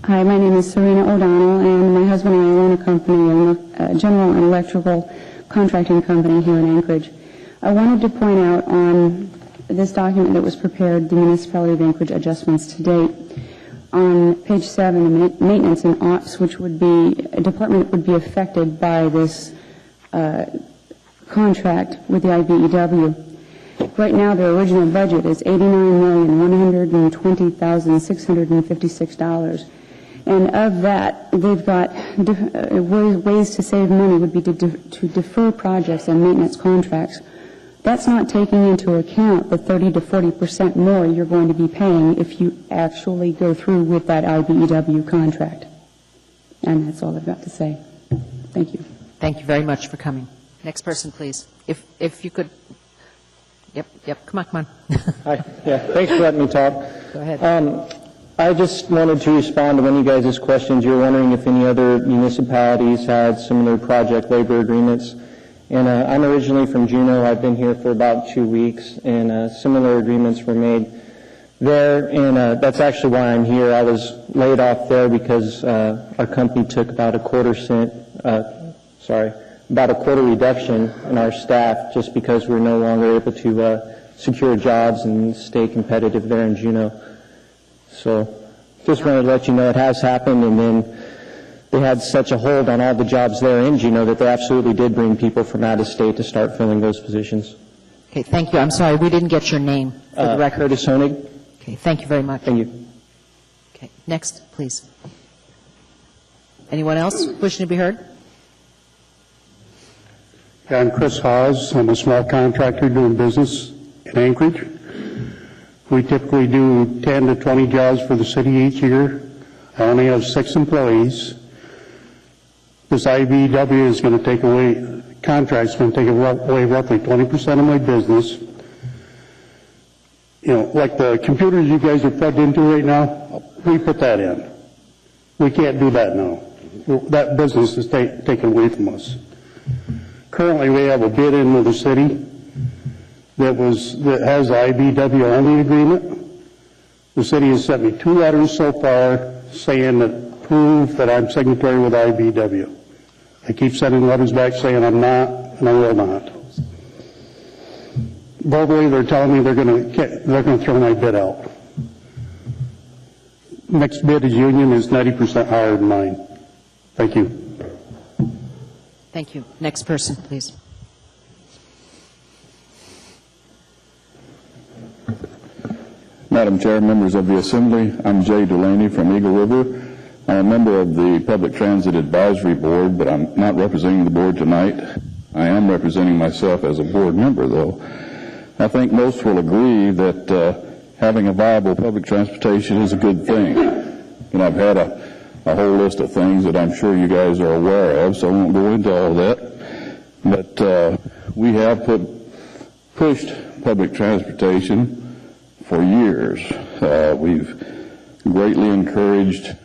Hi, my name is Serena O'Donnell, and my husband and I own a company, a general and electrical contracting company here in Anchorage. I wanted to point out on this document that was prepared, the Municipality of Anchorage adjustments to date, on page 7, maintenance and ops, which would be a department that would be affected by this contract with the IBEW. Right now, their original budget is $89,120,656. And of that, they've got ways to save money would be to defer projects and maintenance contracts. That's not taking into account the 30 to 40% more you're going to be paying if you actually go through with that IBEW contract. And that's all I've got to say. Thank you. Thank you very much for coming. Next person, please. If you could. Yep. Come on. Hi. Yeah. Thanks for letting me talk. Go ahead. I just wanted to respond to one of you guys' questions. You're wondering if any other municipalities had similar project labor agreements. And I'm originally from Juneau. I've been here for about 2 weeks, and similar agreements were made there. And that's actually why I'm here. I was laid off there because our company took about a quarter reduction in our staff just because we're no longer able to secure jobs and stay competitive there in Juneau. So just wanted to let you know it has happened, and then they had such a hold on all the jobs there in Juneau that they absolutely did bring people from out of state to start filling those positions. Okay, thank you. I'm sorry, we didn't get your name for the record. Curtis Honig. Okay, thank you very much. Thank you. Okay, next, please. Anyone else wishing to be heard? I'm Chris Hawes. I'm a small contractor doing business in Anchorage. We typically do 10 to 20 jobs for the city each year. I only have 6 employees. This IBEW is going to take away, contract's going to take away roughly 20% of my business. Like the computers you guys are plugged into right now, we put that in. We can't do that now. That business is taken away from us. Currently, we have a bid in with the city that has the IBEW only agreement. The city has sent me 2 letters so far saying that prove that I'm signatory with IBEW. I keep sending letters back saying I'm not, and I will not. verbally, they're telling me they're going to throw my bid out. Next bid is union is 90% higher than mine. Thank you. Thank you. Next person, please. Madam Chair, members of the Assembly, I'm Jay Delaney from Eagle River. I'm a member of the Public Transit Advisory Board, but I'm not representing the board tonight. I am representing myself as a board member, though. I think most will agree that having a viable public transportation is a good thing. And I've had a whole list of things that I'm sure you guys are aware of, so I won't go into all that. But we have pushed public transportation for years. We've greatly encouraged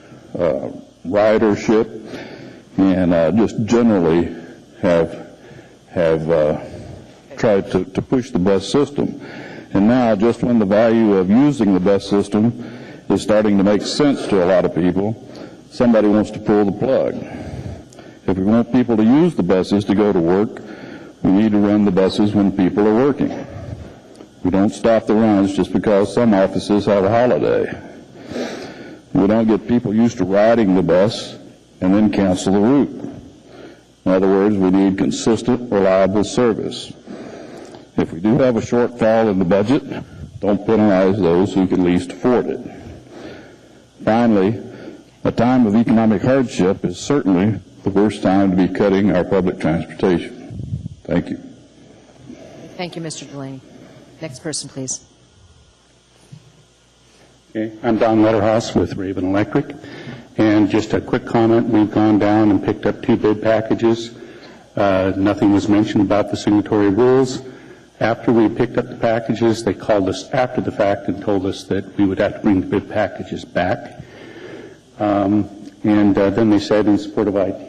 ridership and just generally have tried to push the bus system. And now, just when the value of using the bus system is starting to make sense to a lot of people, somebody wants to pull the plug. If we want people to use the buses to go to work, we need to run the buses when people are working. We don't stop the runs just because some offices have a holiday. We don't get people used to riding the bus and then cancel the route. In other words, we need consistent, reliable service. If we do have a shortfall in the budget, don't penalize those who can least afford it. Finally, a time of economic hardship is certainly the worst time to be cutting our public transportation. Thank you. Thank you, Mr. Delaney. Next person, please. Okay. I'm Don Letterhouse with Raven Electric. And just a quick comment, we've gone down and picked up 2 bid packages. Nothing was mentioned about the signatory rules. After we picked up the packages, they called us after the fact and told us that we would have to bring the bid packages back. And then they said in support of IT,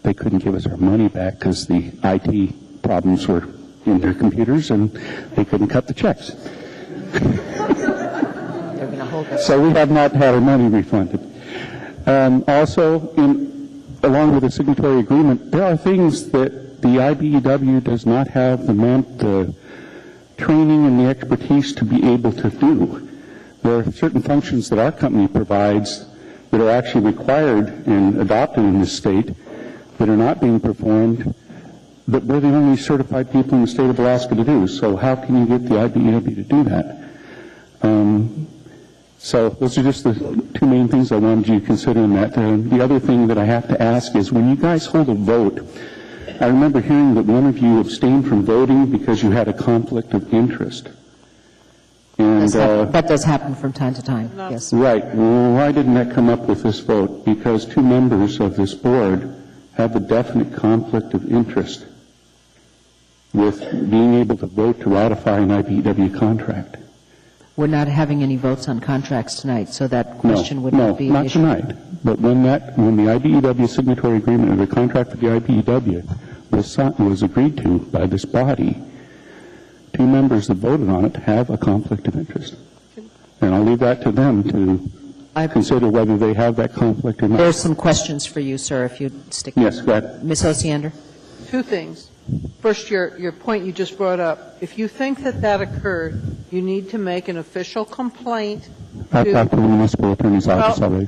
they couldn't give us our money back because the IT problems were in their computers and they couldn't cut the checks. So we have not had our money refunded. Also, along with the signatory agreement, there are things that the IBEW does not have the training and the expertise to be able to do. There are certain functions that our company provides that are actually required and adopted in this state that are not being performed, that we're the only certified people in the state of Alaska to do. So how can you get the IBEW to do that? So those are just the 2 main things I wanted you to consider in that. The other thing that I have to ask is when you guys hold a vote, I remember hearing that one of you abstained from voting because you had a conflict of interest. And that does happen from time to time, yes. Right. Well, why didn't that come up with this vote? Because 2 members of this board have a definite conflict of interest with being able to vote to ratify an IBEW contract. We're not having any votes on contracts tonight, so that question would not be an issue. No, not tonight. But when the IBEW signatory agreement or the contract for the IBEW was agreed to by this body, 2 members that voted on it have a conflict of interest. And I'll leave that to them to consider whether they have that conflict or not. There's some questions for you, sir, if you'd stick. Yes, go ahead. Ms. Osiander. 2 things. First, your point you just brought up. If you think that occurred, you need to make an official complaint. I've talked to the municipal attorney's office already.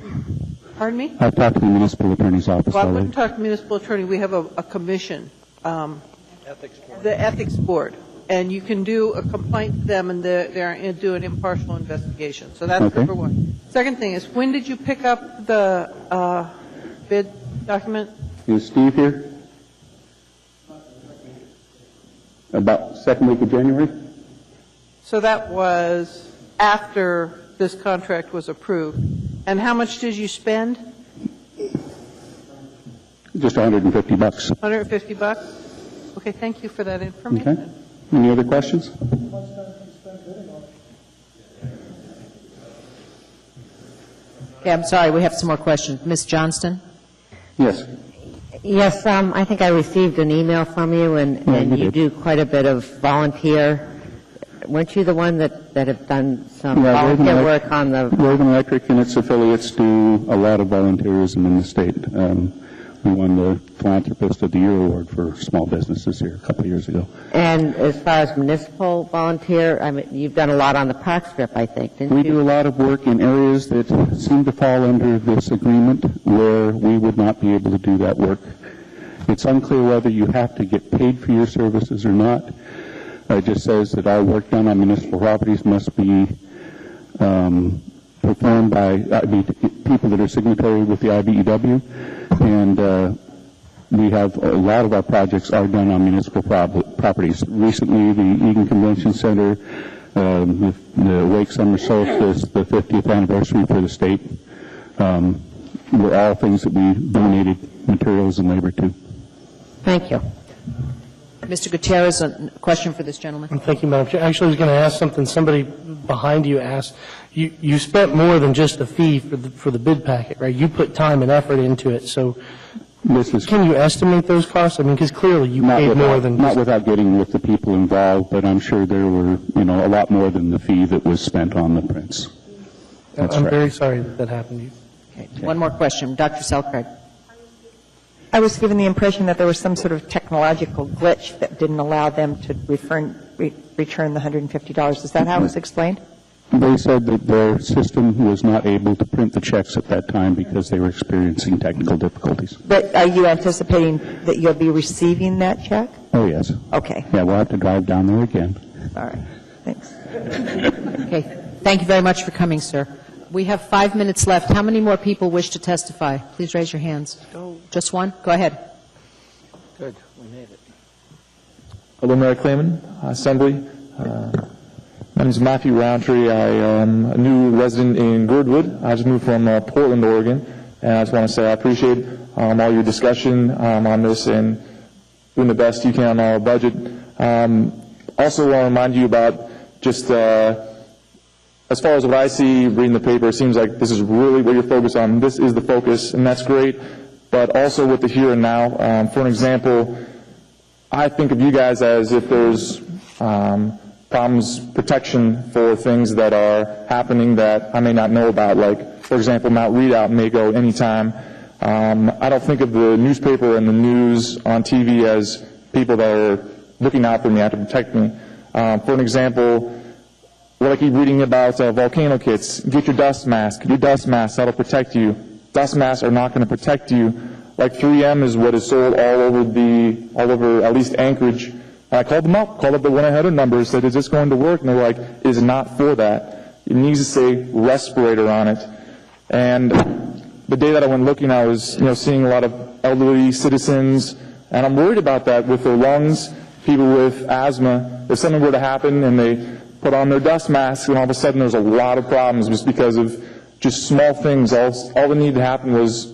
Pardon me? I've talked to the municipal attorney's office Well, I already. wouldn't talk to the municipal attorney. We have a commission, the ethics board, and you can do a complaint to them, and they're do an impartial investigation. So that's Okay. number 1. Second thing is, when did you pick up the bid document? Is Steve here? About second week of January? So that was after this contract was approved. And how much did you spend? Just $150. $150? Okay, thank you for that information. Okay. Any other questions? Okay, I'm sorry, we have some more questions. Ms. Johnston? Yes. Yes, I think I received an email from you, and you do quite a bit of volunteer. Weren't you the one that have done some volunteer work on the... Raven Electric and its affiliates do a lot of volunteerism in the state. We won the Philanthropist of the Year award for small businesses here a couple of years ago. And as far as municipal volunteer, I mean, you've done a lot on the park strip, I think, didn't you? We do a lot of work in areas that seem to fall under this agreement where we would not be able to do that work. It's unclear whether you have to get paid for your services or not. It just says that our work done on municipal properties must be performed by people that are signatory with the IBEW, and we have a lot of our projects are done on municipal properties. Recently, the Eden Convention Center, the Wake Summer Solstice, the 50th anniversary for the state, were all things that we donated materials and labor to. Thank you. Mr. Gutierrez, a question for this gentleman. Thank you, Madam Chair. Actually, I was going to ask something somebody behind you asked. You spent more than just a fee for the bid packet, right? You put time and effort into it. So can you estimate those costs? I mean, because clearly you paid more than... Not without getting with the people involved, but I'm sure there were, a lot more than the fee that was spent on the prints. I'm very sorry that happened to you. Okay. One more question. Dr. Selkirk. I was given the impression that there was some sort of technological glitch that didn't allow them to return the $150. Is that how it was explained? They said that their system was not able to print the checks at that time because they were experiencing technical difficulties. But are you anticipating that you'll be receiving that check? Oh, yes. Okay. Yeah, we'll have to drive down there again. All right. Thanks. Okay. Thank you very much for coming, sir. We have 5 minutes left. How many more people wish to testify? Please raise your hands. Just one? Go ahead. Good. We made it. Hello, Mayor Clayman, Assembly. My name is Matthew Roundtree. I am a new resident in Girdwood. I just moved from Portland, Oregon, and I just want to say I appreciate all your discussion on this and doing the best you can on our budget. Also want to remind you about just as far as what I see reading the paper, it seems like this is really what you're focused on. This is the focus, and that's great. But also with the here and now, for an example, I think of you guys as if there's problems, protection for things that are happening that I may not know about. Like, for example, Mount Redoubt may go anytime. I don't think of the newspaper and the news on TV as people that are looking out for me, out to protect me. For an example, what I keep reading about volcano kits, get your dust mask. Your dust mask, that'll protect you. Dust masks are not going to protect you. Like 3M is what is sold all over at least Anchorage. I called them up, called up the 1-800 number, said, is this going to work? And they were like, it is not for that. It needs to say respirator on it. And the day that I went looking, I was seeing a lot of elderly citizens, and I'm worried about that with their lungs, people with asthma. If something were to happen and they put on their dust masks, and all of a sudden there's a lot of problems just because of just small things. All that needed to happen was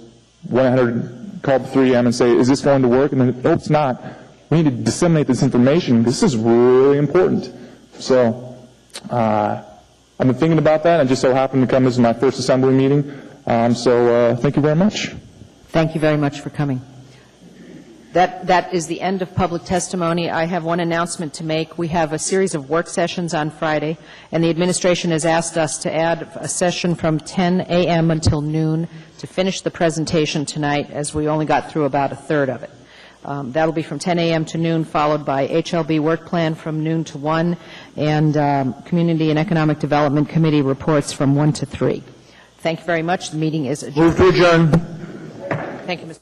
1-800 call the 3M and say, is this going to work? And then, no, it's not. We need to disseminate this information. This is really important. So I've been thinking about that. I just so happened to come. This is my first assembly meeting. So thank you very much. Thank you very much for coming. That is the end of public testimony. I have one announcement to make. We have a series of work sessions on Friday, and the administration has asked us to add a session from 10 a.m. until noon to finish the presentation tonight, as we only got through about a third of it. That will be from 10 a.m. to noon, followed by HLB work plan from noon to 1, and Community and Economic Development Committee reports from 1 to 3. Thank you very much. The meeting is adjourned. Move to adjourn. Thank you, Mr.